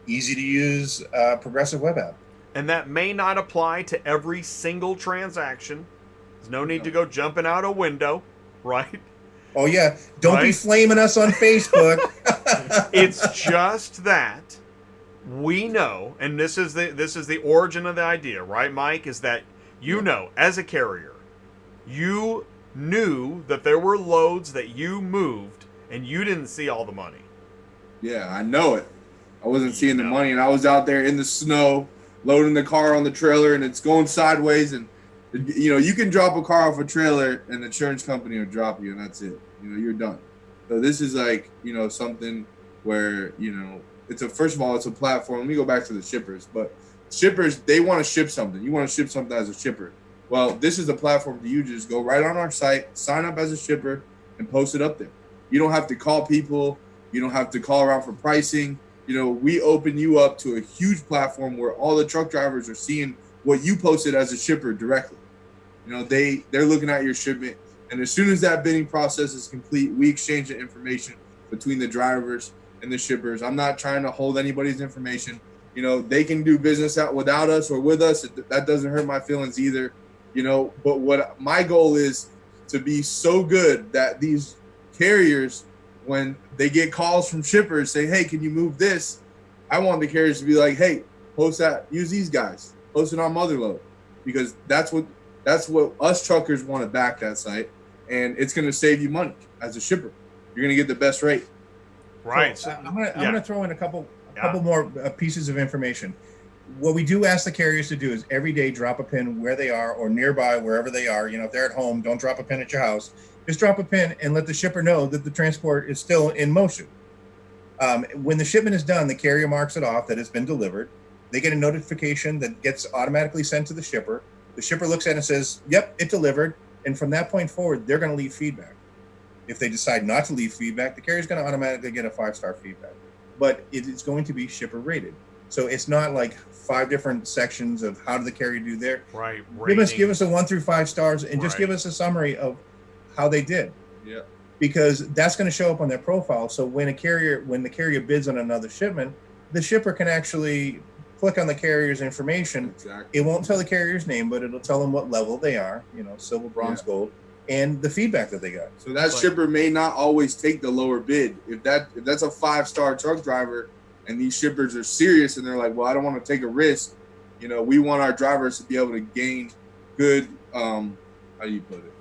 easy to use progressive web app. And that may not apply to every single transaction. There's no need to go jumping out a window, right? Oh yeah, don't be flaming us on Facebook. It's just that we know, and this is the origin of the idea, right, Mike? Is that as a carrier, you knew that there were loads that you moved, and you didn't see all the money. Yeah, I know it. I wasn't seeing the money, and I was out there in the snow loading the car on the trailer and it's going sideways, and you can drop a car off a trailer and the insurance company will drop you, and that's it. You're done. So this is like, something where, first of all, it's a platform. Let me go back to the shippers, but shippers, they want to ship something. You want to ship something as a shipper. Well, this is a platform for you to just go right on our site, sign up as a shipper, and post it up there. You don't have to call people. You don't have to call around for pricing. We open you up to a huge platform where all the truck drivers are seeing what you posted as a shipper directly. They're looking at your shipment, and as soon as that bidding process is complete, we exchange the information between the drivers and the shippers. I'm not trying to hold anybody's information. They can do business out without us or with us. That doesn't hurt my feelings either. But what my goal is to be so good that these carriers, when they get calls from shippers, say, hey, can you move this? I want the carriers to be like, hey, post that, use these guys, post it on MotherLoad, because that's what us truckers want to back that site, and it's going to save you money as a shipper. You're going to get the best rate. Right. So, I'm gonna throw in a couple more pieces of information. What we do ask the carriers to do is every day drop a pin where they are or nearby, wherever they are. If they're at home, don't drop a pin at your house. Just drop a pin and let the shipper know that the transport is still in motion. When the shipment is done, the carrier marks it off that it's been delivered. They get a notification that gets automatically sent to the shipper. The shipper looks at it and says, yep, it delivered. And from that point forward, they're going to leave feedback. If they decide not to leave feedback, the carrier is going to automatically get a 5-star feedback. But it is going to be shipper rated. So it's not like 5 different sections of how did the carrier do there. Right. Give us a 1 through 5 stars and just give us a summary of how they did. Yeah. Because that's going to show up on their profile. So when the carrier bids on another shipment, the shipper can actually click on the carrier's information. Exactly. It won't tell the carrier's name, but it'll tell them what level they are, silver, bronze, gold, and the feedback that they got. So that shipper may not always take the lower bid. If that's a 5-star truck driver and these shippers are serious and they're like, well, I don't want to take a risk. We want our drivers to be able to gain good, how do you put it?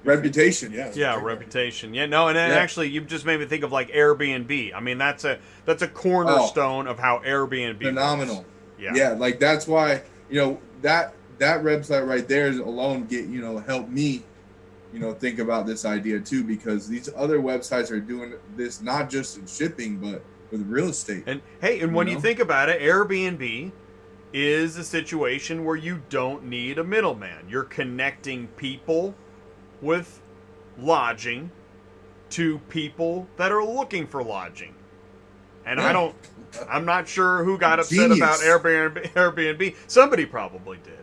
Reputation. Reputation. Yeah, no, and then actually you just made me think of like Airbnb. I mean, that's a cornerstone of how Airbnb phenomenal. Works. Yeah, like that's why, that website right there is alone help me, think about this idea too, because these other websites are doing this not just in shipping but with real estate. And hey, and when you think about it, Airbnb is a situation where you don't need a middleman. You're connecting people with lodging to people that are looking for lodging. And I'm not sure who got upset about Airbnb. Somebody probably did.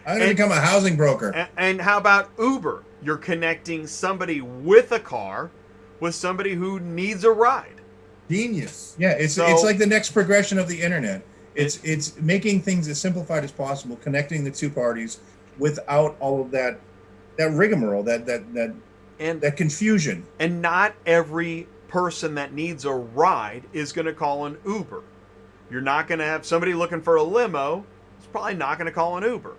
I'm going to become a housing broker. And how about Uber? You're connecting somebody with a car with somebody who needs a ride. Genius. Yeah, it's like the next progression of the internet. It's making things as simplified as possible, connecting the two parties without all of that rigmarole, that confusion. And not every person that needs a ride is going to call an Uber. You're not going to have somebody looking for a limo. It's probably not going to call an Uber.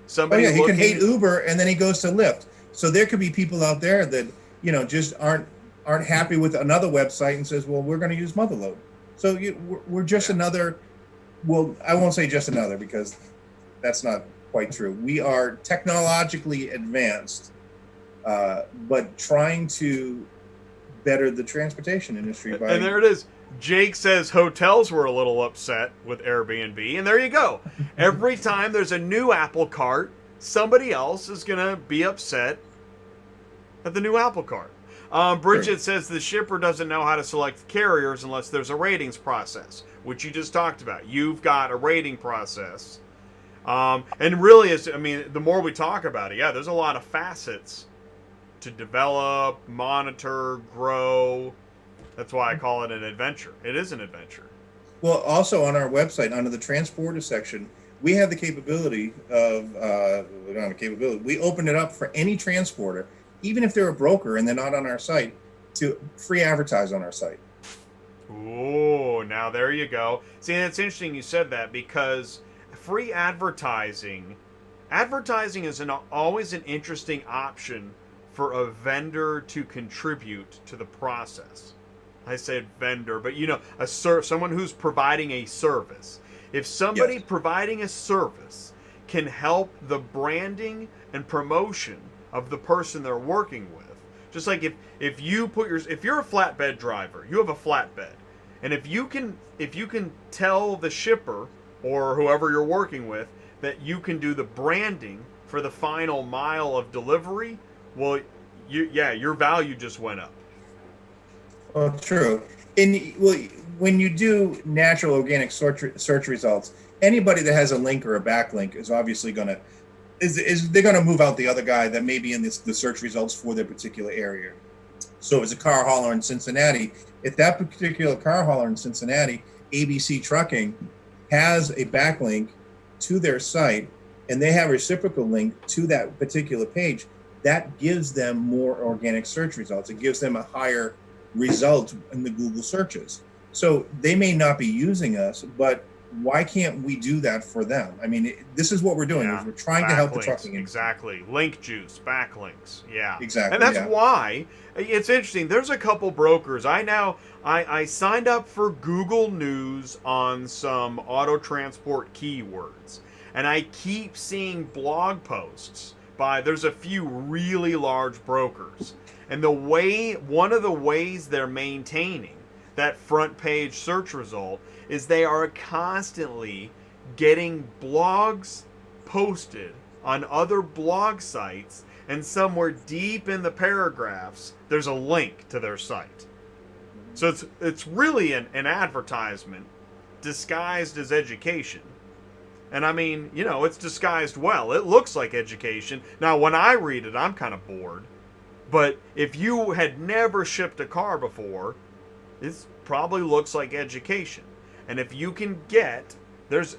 Somebody he can hate Uber and then he goes to Lyft. So there could be people out there that just aren't happy with another website and says, well, we're going to use MotherLoad. So we're just another. Well, I won't say just another because that's not quite true. We are technologically advanced, but trying to better the transportation industry by. And there it is. Jake says hotels were a little upset with Airbnb, and there you go. Every time there's a new Apple cart, somebody else is going to be upset at the new Apple cart. Bridget says the shipper doesn't know how to select carriers unless there's a ratings process, which you just talked about. You've got a rating process. And really, the more we talk about it, there's a lot of facets to develop, monitor, grow. That's why I call it an adventure. It is an adventure. Well, also on our website, under the transporter section, we have the capability of, we open it up for any transporter, even if they're a broker and they're not on our site, to free advertise on our site. Ooh, now there you go. See, it's interesting you said that because free advertising is always an interesting option for a vendor to contribute to the process. I said vendor, but someone who's providing a service. If somebody Yes. providing a service can help the branding and promotion of the person they're working with, just like if you put if you're a flatbed driver, you have a flatbed, and if you can tell the shipper or whoever you're working with that you can do the branding for the final mile of delivery, well, your value just went up. Well, true. When you do natural organic search results, anybody that has a link or a backlink is obviously going to they're going to move out the other guy that may be in the search results for their particular area. So, as a car hauler in Cincinnati, if that particular car hauler in Cincinnati, ABC Trucking, has a backlink to their site and they have a reciprocal link to that particular page, that gives them more organic search results. It gives them a higher result in the Google searches. So they may not be using us, but why can't we do that for them? I mean, this is what we're doing. Yeah. Is we're trying to help the Backlinks, trucking industry. exactly. Link juice, backlinks. Yeah. Exactly. And that's yeah. why it's interesting. There's a couple brokers. I signed up for Google News on some auto transport keywords. And I keep seeing blog posts there's a few really large brokers. And one of the ways they're maintaining that front page search result is they are constantly getting blogs posted on other blog sites, and somewhere deep in the paragraphs there's a link to their site. So it's really an advertisement disguised as education. And I mean, it's disguised well. It looks like education. Now, when I read it, I'm kind of bored. But if you had never shipped a car before, it probably looks like education. And if you can there's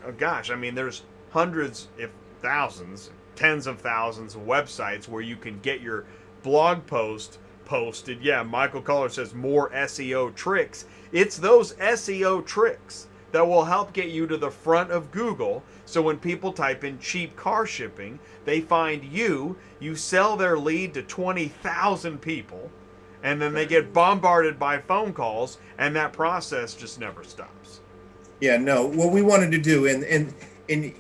hundreds, if thousands, tens of thousands of websites where you can get your blog post posted. Yeah, Michael Culler says more SEO tricks. It's those SEO tricks that will help get you to the front of Google. So when people type in cheap car shipping, they find you sell their lead to 20,000 people, and then they get bombarded by phone calls, and that process just never stops. Yeah, no. What we wanted to do, and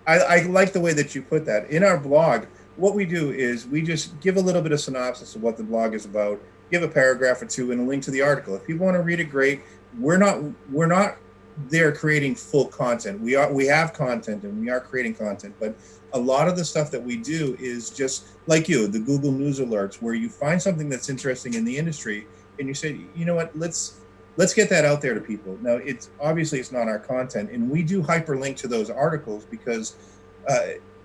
I like the way that you put that. In our blog, what we do is we just give a little bit of synopsis of what the blog is about, give a paragraph or two, and a link to the article. If people want to read it, great. We're not there creating full content. We have content and we are creating content, but a lot of the stuff that we do is just like the Google News alerts, where you find something that's interesting in the industry and you say, you know what, let's get that out there to people. Now, it's not our content, and we do hyperlink to those articles because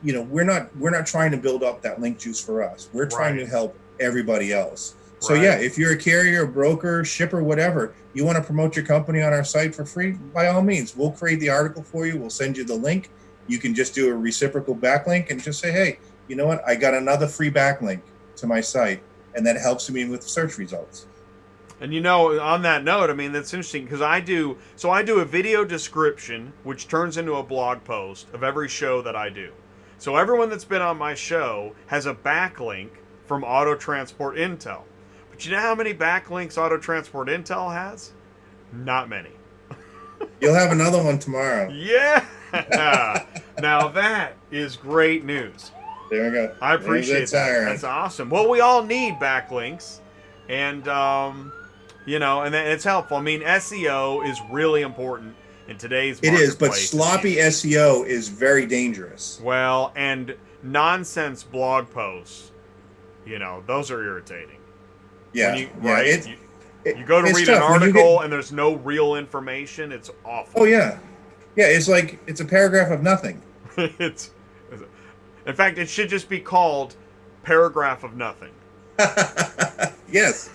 we're not trying to build up that link juice for us. We're trying to help everybody else. So yeah, if you're a carrier, broker, shipper, whatever, you want to promote your company on our site for free, by all means, we'll create the article for you. We'll send you the link. You can just do a reciprocal backlink and just say, hey, you know what? I got another free backlink to my site, and that helps me with search results. And on that note, I mean, that's interesting because I do a video description, which turns into a blog post of every show that I do. So everyone that's been on my show has a backlink from Auto Transport Intel. But you know how many backlinks Auto Transport Intel has? Not many. You'll have another one tomorrow. Yeah. Now that is great news. There we go. I appreciate that. That's awesome. Well, we all need backlinks, and and it's helpful. I mean, SEO is really important in today's marketplace. It is, but sloppy SEO is very dangerous. Well, and nonsense blog posts, those are irritating. Yeah, you go to read an article and there's no real information. It's awful. Oh yeah, it's like it's a paragraph of nothing. In fact, it should just be called paragraph of nothing. Yes,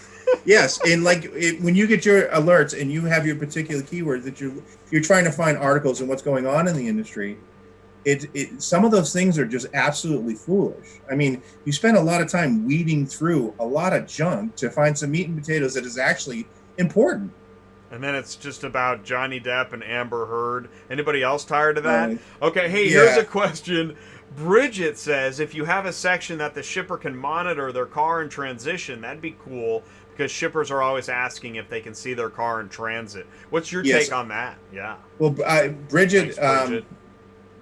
and when you get your alerts and you have your particular keywords that you're trying to find articles and what's going on in the industry, some of those things are just absolutely foolish. I mean, you spend a lot of time weeding through a lot of junk to find some meat and potatoes that is actually important. And then it's just about Johnny Depp and Amber Heard. Anybody else tired of that? Right. Okay, hey, here's a question. Bridget says, if you have a section that the shipper can monitor their car in transition, that'd be cool because shippers are always asking if they can see their car in transit. What's your Yes. take on that? Yeah. Well, Bridget, Thanks, Bridget.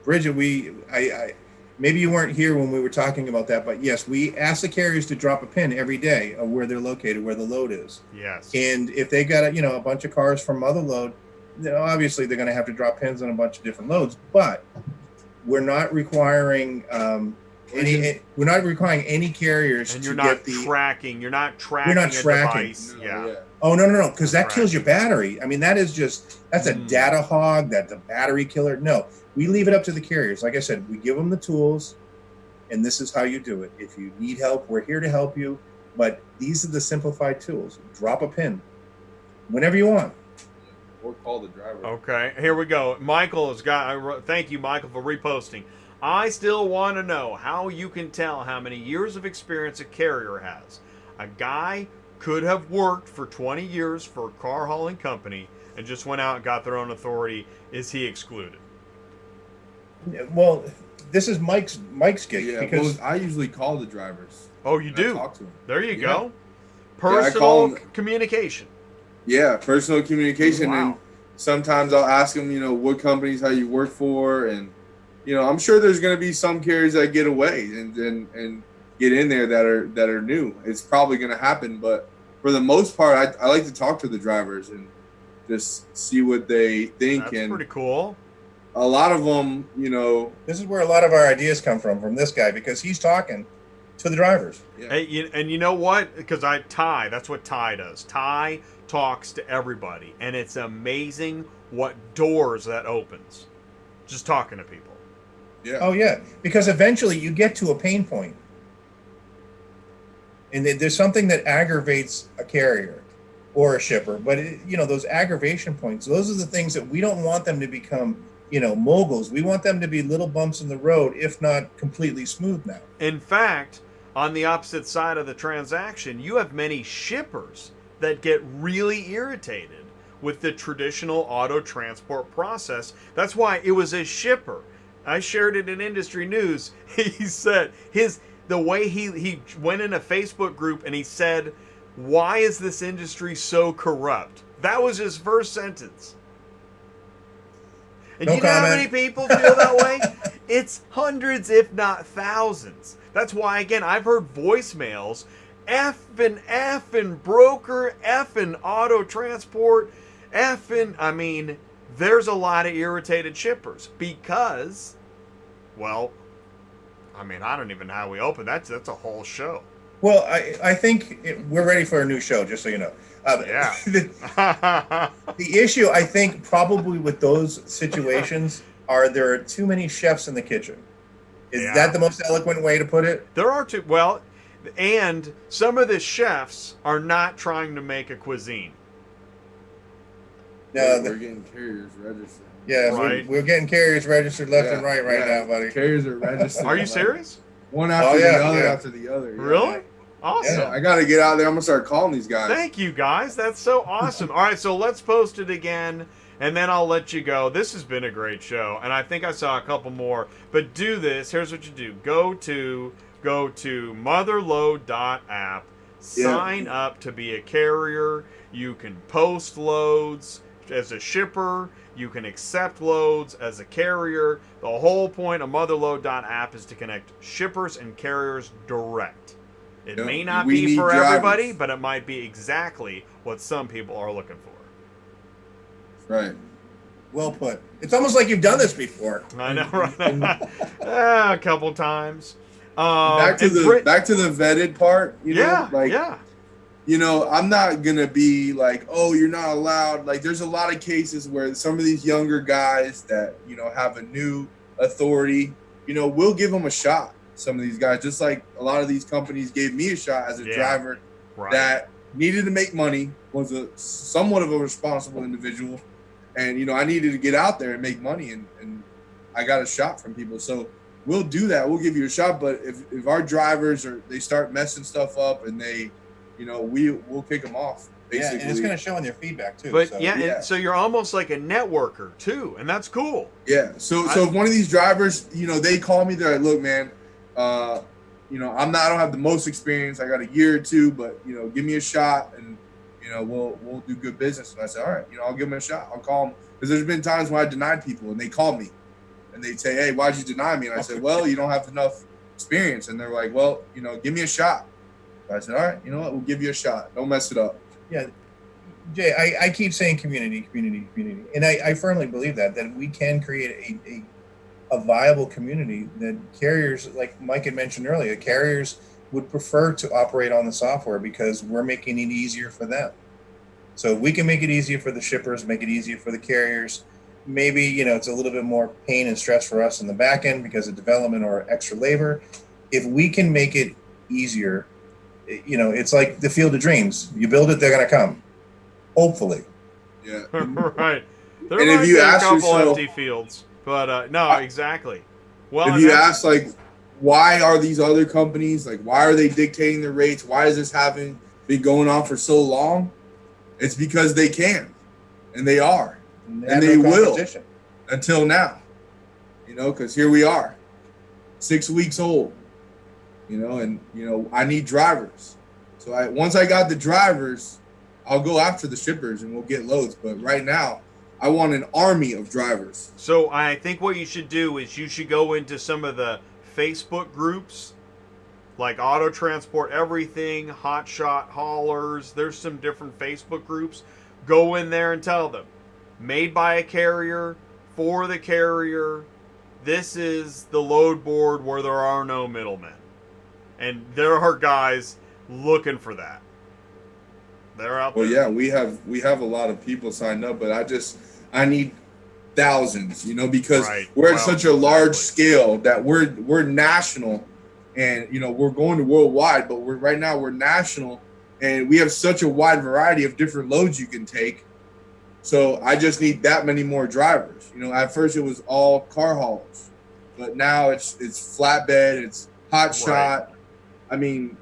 Bridget, maybe you weren't here when we were talking about that, but yes, we ask the carriers to drop a pin every day of where they're located, where the load is. Yes. And if they got a bunch of cars from MotherLoad, obviously they're going to have to drop pins on a bunch of different loads. But we're not requiring any carriers And to you're get not the tracking. You're not tracking. You're not a tracking. device. Yeah. Oh no, because that Right. kills your battery. I mean, that's a data hog. That's a battery killer. No, we leave it up to the carriers. Like I said, we give them the tools, and this is how you do it. If you need help, we're here to help you. But these are the simplified tools. Drop a pin whenever you want. Or call the driver. Okay, here we go. Michael has got. Thank you, Michael, for reposting. I still want to know how you can tell how many years of experience a carrier has. A guy could have worked for 20 years for a car hauling company and just went out and got their own authority. Is he excluded? Well, this is Mike's gig Yeah, because I usually call the drivers. Oh, you And I do? talk to them. There you Yeah. go. I call Personal 'em- communication. Yeah, personal communication. Wow. And sometimes I'll ask them, what companies, how you work for. And, I'm sure there's going to be some carriers that get away and get in there that are new. It's probably going to happen. But for the most part, I like to talk to the drivers and just see what they think. That's and pretty cool. a lot of them, this is where a lot of our ideas come from this guy because he's talking to the drivers. Yeah. Hey, and you know what? Because that's what Ty does. Ty talks to everybody, and it's amazing what doors that opens. Just talking to people. Yeah. Oh yeah, because eventually you get to a pain point, and there's something that aggravates a carrier or a shipper. But those aggravation points, those are the things that we don't want them to become, moguls. We want them to be little bumps in the road, if not completely smooth now. In fact, on the opposite side of the transaction, you have many shippers that get really irritated with the traditional auto transport process. That's why it was a shipper. I shared it in Industry News. He said the way he went in a Facebook group and he said, "Why is this industry so corrupt?" That was his first sentence. And No you know how comment. many people feel that way? It's hundreds, if not thousands. That's why, again, I've heard voicemails, effing broker, effing auto transport, there's a lot of irritated shippers because, I don't even know how we open. That's a whole show. Well, I think we're ready for a new show, just so you know. Yeah. The issue, I think, probably with those situations there are too many chefs in the kitchen. Is Yeah. that the most eloquent way to put it? There are two. And some of the chefs are not trying to make a cuisine. No, we're getting carriers registered. yeah, Right. we're getting carriers registered left Yeah, and right yeah. now, buddy. Carriers are registered. Are you like, serious? One after Oh, yeah, the other yeah. after the other. Yeah. Really? Awesome. Yeah, I got to get out there. I'm going to start calling these guys. Thank you, guys. That's so awesome. All right, so let's post it again, and then I'll let you go. This has been a great show, and I think I saw a couple more. But do this. Here's what you do. Go to MotherLoad.App. Sign up to be a carrier. You can post loads as a shipper. You can accept loads as a carrier. The whole point of MotherLoad.App is to connect shippers and carriers direct. It Yep. may not We be need for drivers. everybody, but it might be exactly what some people are looking for. Right. Well put. It's almost like you've done this before. I know, right? A couple times. Back to and the vetted part. yeah, I'm not gonna be like, oh, you're not allowed. Like, there's a lot of cases where some of these younger guys that have a new authority, we'll give them a shot. Some of these guys, just like a lot of these companies gave me a shot as a driver right. that needed to make money, was somewhat of a responsible individual, and I needed to get out there and make money, and I got a shot from people. So we'll do that. We'll give you a shot. But if our drivers they start messing stuff up and they, we'll kick them off. Basically. Yeah, and it's going to show in their feedback too. But so. and so you're almost like a networker too, and that's cool. Yeah. So if one of these drivers, they call me, they're like, look, man, I don't have the most experience. I got a year or two, but give me a shot, and we'll do good business. And I said, all right, I'll give them a shot. I'll call them, because there's been times when I denied people, and they call me, and they say, hey, why'd you deny me? And I said, well, you don't have enough experience. And they're like, well, give me a shot. So I said, all right, you know what? We'll give you a shot. Don't mess it up. Yeah, Jay, I keep saying community, and I firmly believe that we can create a viable community that carriers, like Mike had mentioned earlier, carriers would prefer to operate on the software because we're making it easier for them. So if we can make it easier for the shippers, make it easier for the carriers. Maybe it's a little bit more pain and stress for us in the back end because of development or extra labor. If we can make it easier, it's like the field of dreams. You build it, they're going to come. Hopefully. Yeah. Right. There And might if you be a ask couple yourself- empty fields, but no, exactly. Well, If and you that's- ask, like, why are these other companies, like, why are they dictating the rates? Why is this been going on for so long? It's because they can, and they are, and they will until now, because here we are, 6 weeks old, and, I need drivers. So once I got the drivers, I'll go after the shippers and we'll get loads. But right now, I want an army of drivers. So I think what you should do is you should go into some of the Facebook groups, like Auto Transport Everything, Hotshot Haulers. There's some different Facebook groups. Go in there and tell them, made by a carrier, for the carrier. This is the load board where there are no middlemen. And there are guys looking for that. They're out there. Well, yeah, we have a lot of people signed up, but I need thousands, because we're at such a large scale that we're national, and we're going to worldwide, but right now we're national, and we have such a wide variety of different loads you can take. So I just need that many more drivers. At first it was all car haulers, but now it's flatbed, it's hot shot. I mean,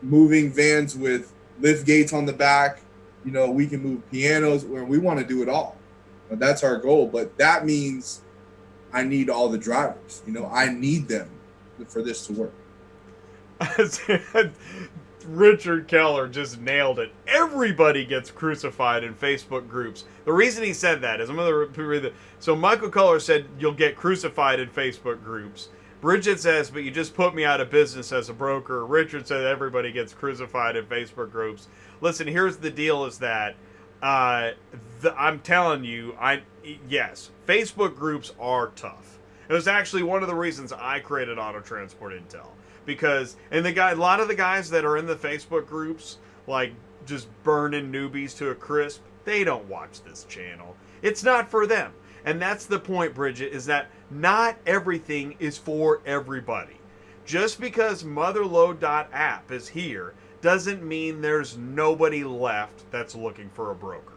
moving vans with lift gates on the back. We can move pianos, where we want to do it all. But that's our goal. But that means I need all the drivers. I need them for this to work. Richard Keller just nailed it. Everybody gets crucified in Facebook groups. The reason he said that is, I'm going to read it. So Michael Keller said, you'll get crucified in Facebook groups. Bridget says, but you just put me out of business as a broker. Richard said everybody gets crucified in Facebook groups. Listen, here's the deal is that I'm telling you, yes, Facebook groups are tough. It was actually one of the reasons I created Auto Transport Intel. Because, and a lot of the guys that are in the Facebook groups, like just burning newbies to a crisp, they don't watch this channel. It's not for them. And that's the point, Bridget, is that not everything is for everybody. Just because MotherLoad.App is here doesn't mean there's nobody left that's looking for a broker.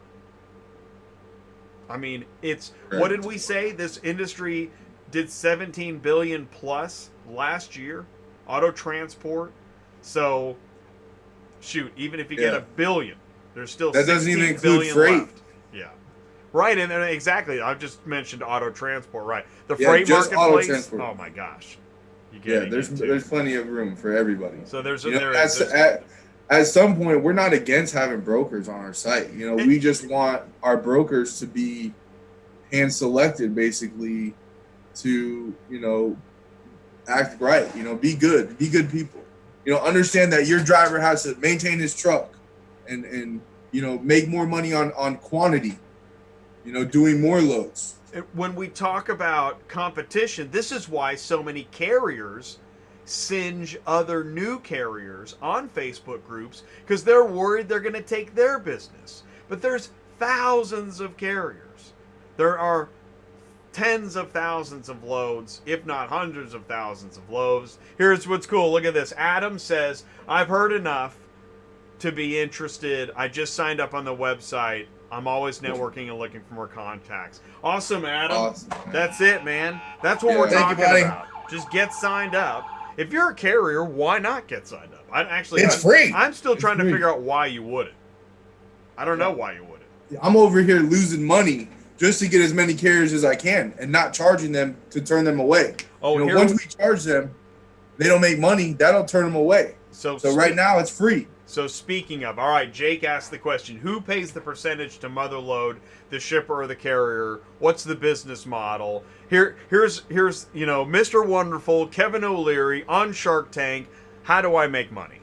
I mean, what did we say? This industry did 17 billion plus last year, auto transport. So, shoot, even if you get $1 billion, there's still that doesn't even 16 include billion freight. left. Yeah. Right, and exactly. I've just mentioned auto transport. Right, the Yeah, freight just auto marketplace. transport. Oh my gosh, there's plenty of room for everybody. So at some point, we're not against having brokers on our site. We just want our brokers to be hand selected, basically, to act right. Be good people. Understand that your driver has to maintain his truck, and make more money on quantity. Doing more loads. When we talk about competition, this is why so many carriers singe other new carriers on Facebook groups, because they're worried they're going to take their business. But there's thousands of carriers. There are tens of thousands of loads, if not hundreds of thousands of loads. Here's what's cool. Look at this. Adam says, I've heard enough to be interested. I just signed up on the website. I'm always networking and looking for more contacts. Awesome, Adam. Awesome. That's it, man. That's what we're Thank you, talking buddy. about. Just get signed up. If you're a carrier, why not get signed up? It's free. I'm still trying to free. figure out why you wouldn't. I don't know why you wouldn't. I'm over here losing money just to get as many carriers as I can, and not charging them to turn them away. Oh, once we charge them, they don't make money, that'll turn them away. So right now it's free. So speaking of, all right, Jake asked the question, who pays the percentage to MotherLoad, the shipper or the carrier? What's the business model? Here's Mr. Wonderful, Kevin O'Leary on Shark Tank. How do I make money?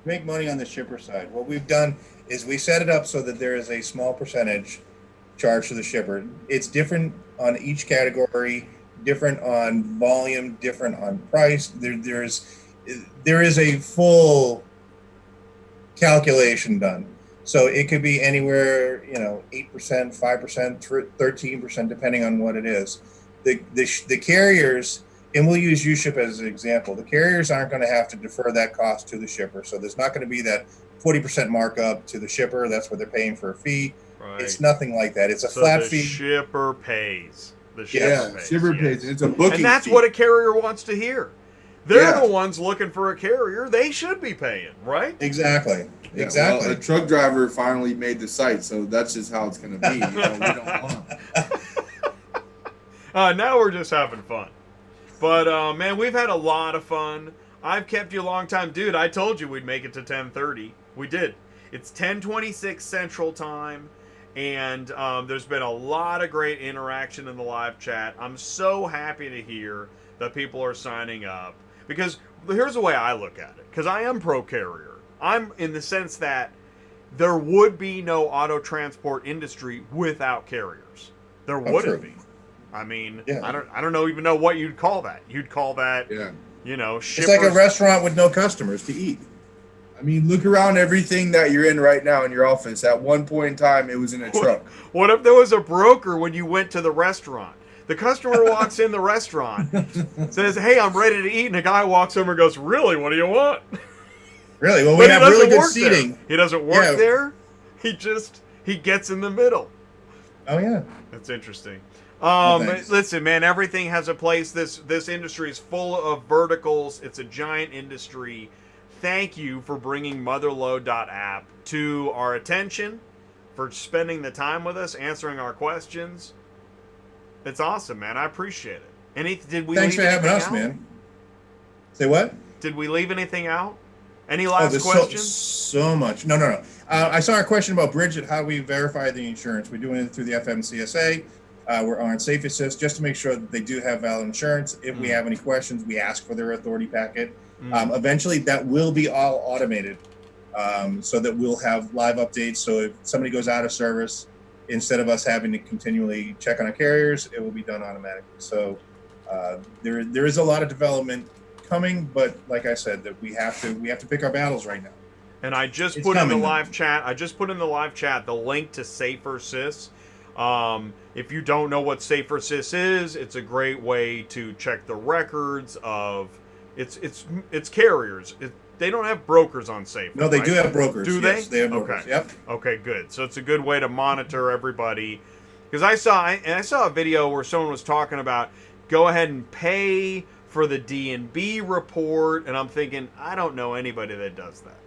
Make money on the shipper side. What we've done is we set it up so that there is a small percentage charged to the shipper. It's different on each category, different on volume, different on price. There is a full calculation done. So it could be anywhere, 8%, 5%, 13%, depending on what it is. The carriers, and we'll use UShip as an example, the carriers aren't going to have to defer that cost to the shipper. So there's not going to be that 40% markup to the shipper. That's what they're paying for a fee. Right. It's nothing like that. It's a flat fee. Shipper pays. The shipper pays. It's a booking and that's fee. what a carrier wants to hear. They're the ones looking for a carrier. They should be paying, right? Exactly. Yeah, exactly. Well, a truck driver finally made the site, so that's just how it's going to be. We don't want them. Now we're just having fun. But, man, we've had a lot of fun. I've kept you a long time. Dude, I told you we'd make it to 10:30. We did. It's 10:26 Central Time. And there's been a lot of great interaction in the live chat. I'm so happy to hear that people are signing up. Because here's the way I look at it. Because I am pro-carrier. I'm in the sense that there would be no auto transport industry without carriers. There wouldn't be. I mean, I don't even know what you'd call that. You'd call that, shippers. It's like a restaurant with no customers to eat. I mean, look around everything that you're in right now in your office. At one point in time, it was in a truck. What if there was a broker when you went to the restaurant? The customer walks in the restaurant, says, "Hey, I'm ready to eat," and a guy walks over and goes, "Really? What do you want?" Really? Well, we have really good seating. There. He doesn't work there. He gets in the middle. Oh yeah, that's interesting. Listen, man, everything has a place. This industry is full of verticals. It's a giant industry. Thank you for bringing MotherLoad.App to our attention, for spending the time with us, answering our questions. It's awesome, man. I appreciate it. Thanks for having us, man. Say what? Did we leave anything out? Any last questions? So much. No. I saw a question about Bridget, how we verify the insurance. We're doing it through the FMCSA. We're on Safe Assist just to make sure that they do have valid insurance. If we have any questions, we ask for their authority packet. Eventually, that will be all automated so that we'll have live updates. So if somebody goes out of service, instead of us having to continually check on our carriers, it will be done automatically. So there is a lot of development coming, but like I said, that we have to pick our battles right now. And I just put in the live chat. The link to Safer Sys. If you don't know what Safer Sys is, it's a great way to check the records of it's carriers. They don't have brokers on Safer. No, they right? do have brokers. Do they? Yes, they have brokers. Okay. Yep. Okay, good. So it's a good way to monitor everybody. Because I saw a video where someone was talking about go ahead and pay for the D&B report, and I'm thinking, I don't know anybody that does that.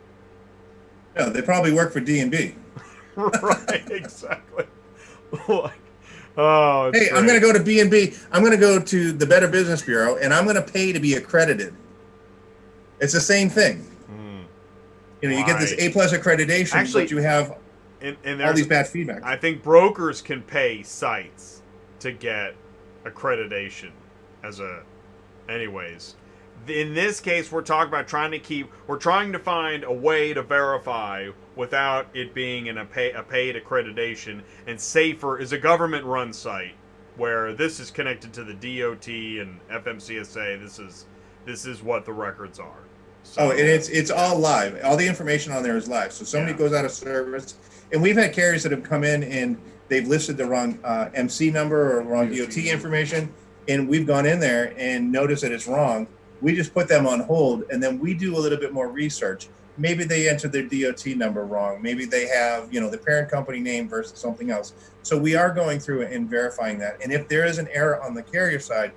No, they probably work for D&B. Right, exactly. Hey, great. I'm going to go to B&B. I'm going to go to the Better Business Bureau, and I'm going to pay to be accredited. It's the same thing. You get this A+ accreditation, but you have all these bad feedback. I think brokers can pay sites to get accreditation anyways. In this case, we're talking about trying to find a way to verify without it being a paid accreditation. And Safer is a government-run site where this is connected to the DOT and FMCSA. This is what the records are. So, and it's all live. All the information on there is live. So somebody goes out of service, and we've had carriers that have come in and they've listed the wrong MC number or wrong DOT information, and we've gone in there and noticed that it's wrong. We just put them on hold, and then we do a little bit more research. Maybe they entered their DOT number wrong. Maybe they have, the parent company name versus something else. So we are going through it and verifying that. And if there is an error on the carrier side,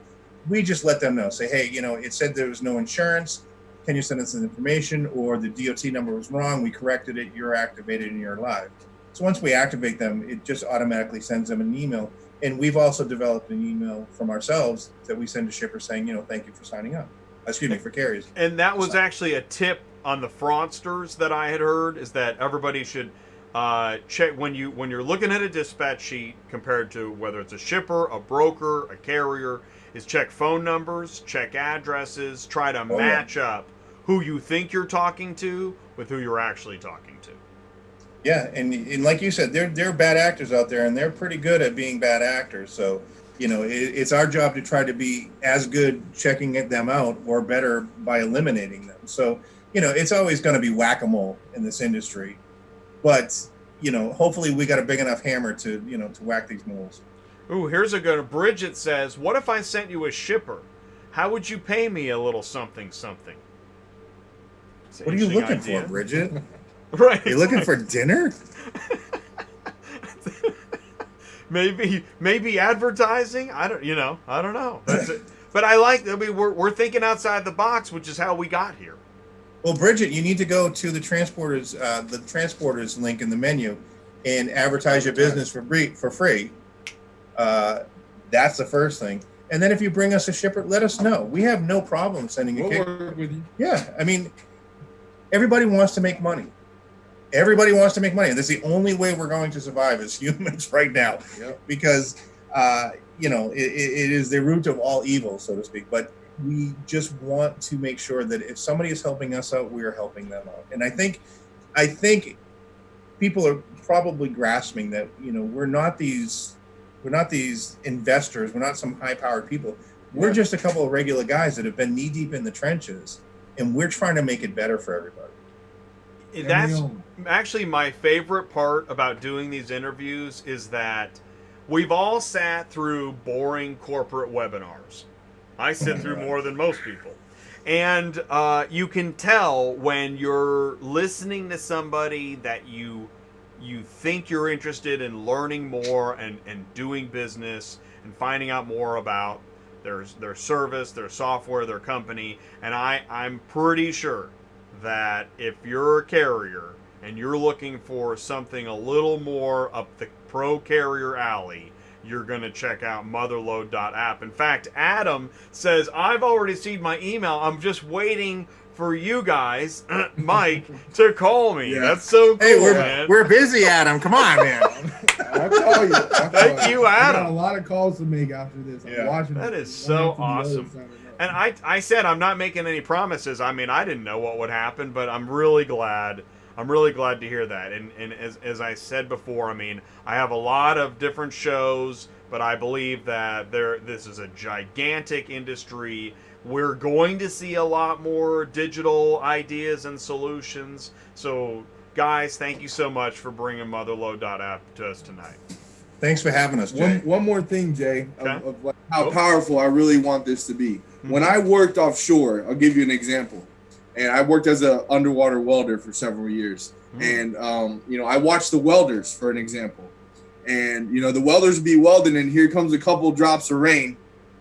we just let them know. Say, hey, it said there was no insurance. Can you send us some information? Or the DOT number was wrong. We corrected it. You're activated and you're live. So once we activate them, it just automatically sends them an email. And we've also developed an email from ourselves that we send to shippers saying, thank you for signing up. For carriers. And that was actually a tip on the fraudsters that I had heard, is that everybody should check when you're looking at a dispatch sheet compared to whether it's a shipper, a broker, a carrier, is check phone numbers, check addresses, try to match up who you think you're talking to with who you're actually talking to. Yeah, and like you said, there are bad actors out there, and they're pretty good at being bad actors. So, it's our job to try to be as good checking them out or better by eliminating them. So, it's always going to be whack-a-mole in this industry. But, hopefully we got a big enough hammer to whack these moles. Ooh, here's a good. Bridget says, what if I sent you a shipper? How would you pay me a little something something? What are you looking for, Bridget? Right. You looking for dinner? maybe advertising. I don't know. That's it. But we're thinking outside the box, which is how we got here. Well, Bridget, you need to go to the transporters link in the menu and advertise your business for free. That's the first thing. And then if you bring us a shipper, let us know. We have no problem sending a kick. We'll work with you. Yeah, I mean, everybody wants to make money. Everybody wants to make money. And that's the only way we're going to survive as humans right now. Yep. Because, it is the root of all evil, so to speak. But we just want to make sure that if somebody is helping us out, we are helping them out. And I think people are probably grasping that, we're not these investors. We're not some high-powered people. We're just a couple of regular guys that have been knee-deep in the trenches, and we're trying to make it better for everybody. That's actually my favorite part about doing these interviews, is that we've all sat through boring corporate webinars. I sit through more than most people. And you can tell when you're listening to somebody that you think you're interested in learning more and doing business and finding out more about their service, their software, their company. And I'm pretty sure that if you're a carrier and you're looking for something a little more up the pro carrier alley, you're going to check out MotherLoad.App. In fact, Adam says, I've already seen my email. I'm just waiting for you guys, Mike, to call me. Yeah. That's so cool, man. We're busy, Adam. Come on, man. I'll call you. Thank you, Adam. I got a lot of calls to make after this. I'm watching that this. Is so awesome. And I said I'm not making any promises. I mean, I didn't know what would happen, but I'm really glad. I'm really glad to hear that. And as I said before, I mean, I have a lot of different shows, but I believe that this is a gigantic industry. We're going to see a lot more digital ideas and solutions. So, guys, thank you so much for bringing MotherLoad.App to us tonight. Thanks for having us, Jay. One more thing, Jay, Okay. of like how powerful I really want this to be. When I worked offshore, I'll give you an example. And I worked as an underwater welder for several years. And, I watched the welders, for an example. And, the welders would be welding, and here comes a couple drops of rain.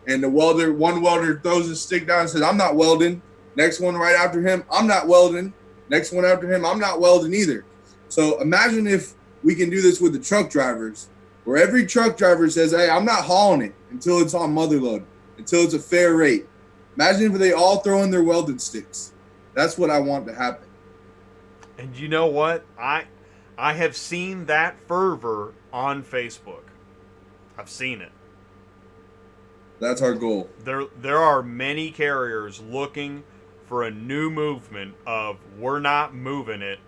And one welder throws his stick down and says, I'm not welding. Next one right after him, I'm not welding. Next one after him, I'm not welding either. So imagine if we can do this with the truck drivers, where every truck driver says, hey, I'm not hauling it until it's on MotherLoad, until it's a fair rate. Imagine if they all throw in their welding sticks. That's what I want to happen. And you know what? I have seen that fervor on Facebook. I've seen it. That's our goal. There are many carriers looking for a new movement of we're not moving it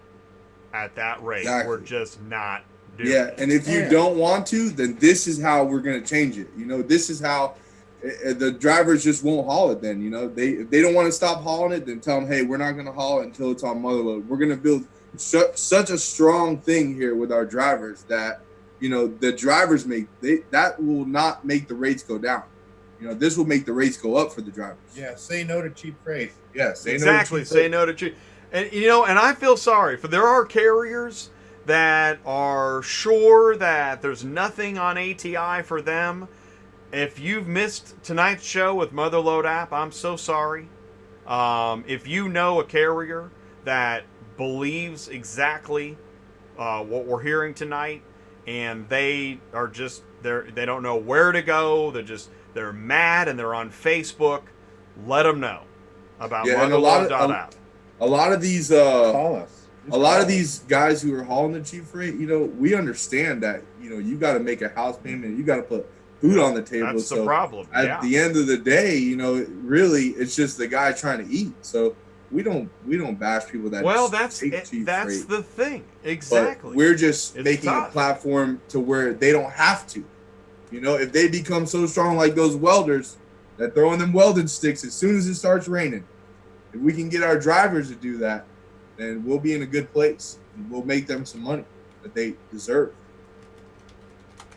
at that rate. Exactly. We're just not doing it. And if you don't want to, then this is how we're going to change it. This is how the drivers just won't haul it then. If they don't want to stop hauling it, then tell them, hey, we're not going to haul it until it's on MotherLoad. We're going to build such a strong thing here with our drivers that, the drivers that will not make the rates go down. This will make the rates go up for the drivers. Yeah, say no to cheap freight. Yes, exactly. Say no to cheap. And and I feel sorry for there are carriers that are sure that there's nothing on ATI for them. If you've missed tonight's show with MotherLoad.App, I'm so sorry. If you know a carrier that believes exactly what we're hearing tonight, and they are just they don't know where to go, they're mad and they're on Facebook, let them know. about Yeah, and a lot MotherLoad.App. of these Call us. a lot of these guys who are hauling the cheap freight, we understand that, you got to make a house payment, you got to put food on the table. That's the so problem. at the end of the day, really, it's just the guy trying to eat. So we don't bash people that take cheap freight. The thing. Exactly. But we're just It's making tough. a platform to where they don't have to. If they become so strong like those welders that throwing them welding sticks as soon as it starts raining, if we can get our drivers to do that, then we'll be in a good place. And we'll make them some money that they deserve.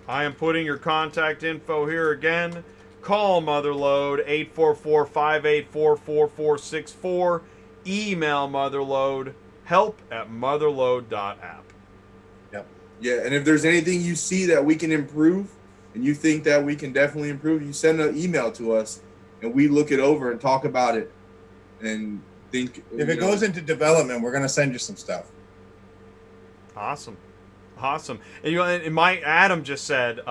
I am putting your contact info here again. Call MotherLoad 844-584-4464. Email MotherLoad help@MotherLoad.App. Yep. Yeah, and if there's anything you see that we can improve and you think that we can definitely improve, you send an email to us and we look it over and talk about it and think. If it goes into development, we're going to send you some stuff. Awesome. And my Adam just said, you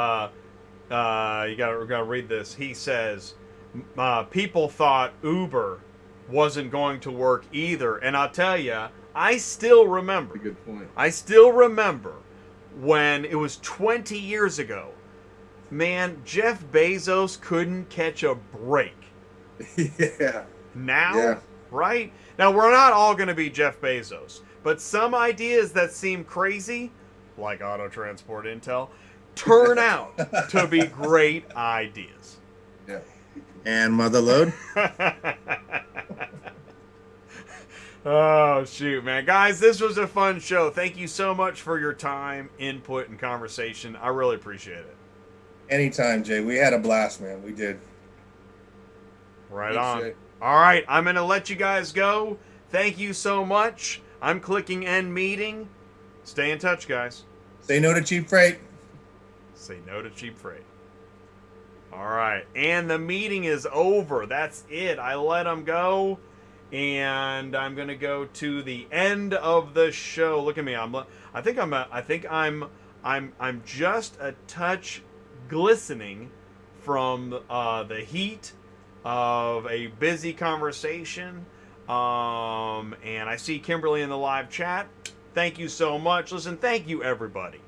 gotta read this. He says, people thought Uber wasn't going to work either, and I'll tell you, I still remember. Good point. I still remember when it was 20 years ago. Man, Jeff Bezos couldn't catch a break. Yeah. Now, right? Now, we're not all going to be Jeff Bezos, but some ideas that seem crazy, like Auto Transport Intel, turn out to be great ideas. Yeah. And MotherLoad. Oh, shoot, man. Guys, this was a fun show. Thank you so much for your time, input, and conversation. I really appreciate it. Anytime, Jay. We had a blast, man. We did. Right on. All right, I'm going to let you guys go. Thank you so much. I'm clicking end meeting. Stay in touch, guys. Say no to cheap freight. Say no to cheap freight. All right, and the meeting is over. That's it. I let them go, and I'm going to go to the end of the show. Look at me. I think I'm just a touch glistening from the heat of a busy conversation. And I see Kimberly in the live chat. Thank you so much. Listen, thank you everybody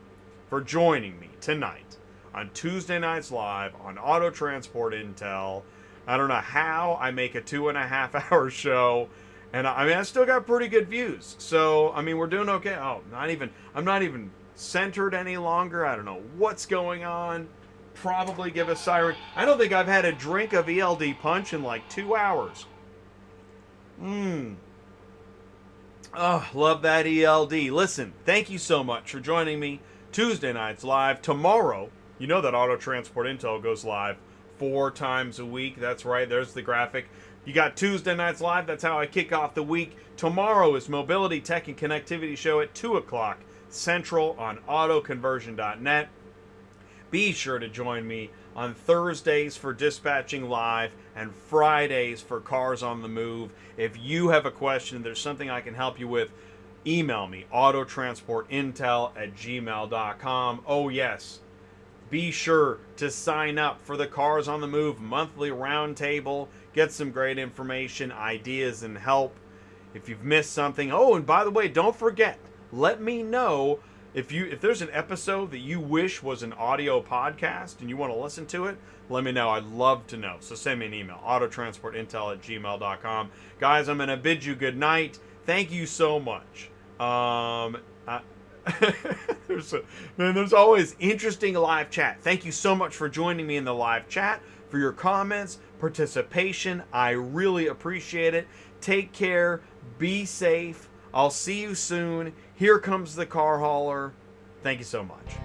for joining me tonight on Tuesday Nights Live on Auto Transport Intel. I don't know how I make a 2.5 hour show, and I still got pretty good views. So, we're doing okay. Oh, I'm not even centered any longer. I don't know what's going on. Probably give a siren. I don't think I've had a drink of ELD Punch in like 2 hours. Oh, love that ELD. Listen, thank you so much for joining me. Tuesday Nights Live. Tomorrow, you know that Auto Transport Intel goes live 4 times a week. That's right. There's the graphic. You got Tuesday Nights Live. That's how I kick off the week. Tomorrow is Mobility, Tech, and Connectivity Show at 2 o'clock Central on autoconversion.net. Be sure to join me on Thursdays for Dispatching Live and Fridays for Cars on the Move. If you have a question, there's something I can help you with, email me, autotransportintel@gmail.com. Oh, yes. Be sure to sign up for the Cars on the Move monthly roundtable. Get some great information, ideas, and help. If you've missed something, oh, and by the way, don't forget, let me know if there's an episode that you wish was an audio podcast and you want to listen to it. Let me know. I'd love to know. So send me an email, autotransportintel@gmail.com. Guys, I'm going to bid you good night. Thank you so much. There's always interesting live chat. Thank you so much for joining me in the live chat, for your comments, participation. I really appreciate it. Take care. Be safe. I'll see you soon. Here comes the car hauler. Thank you so much.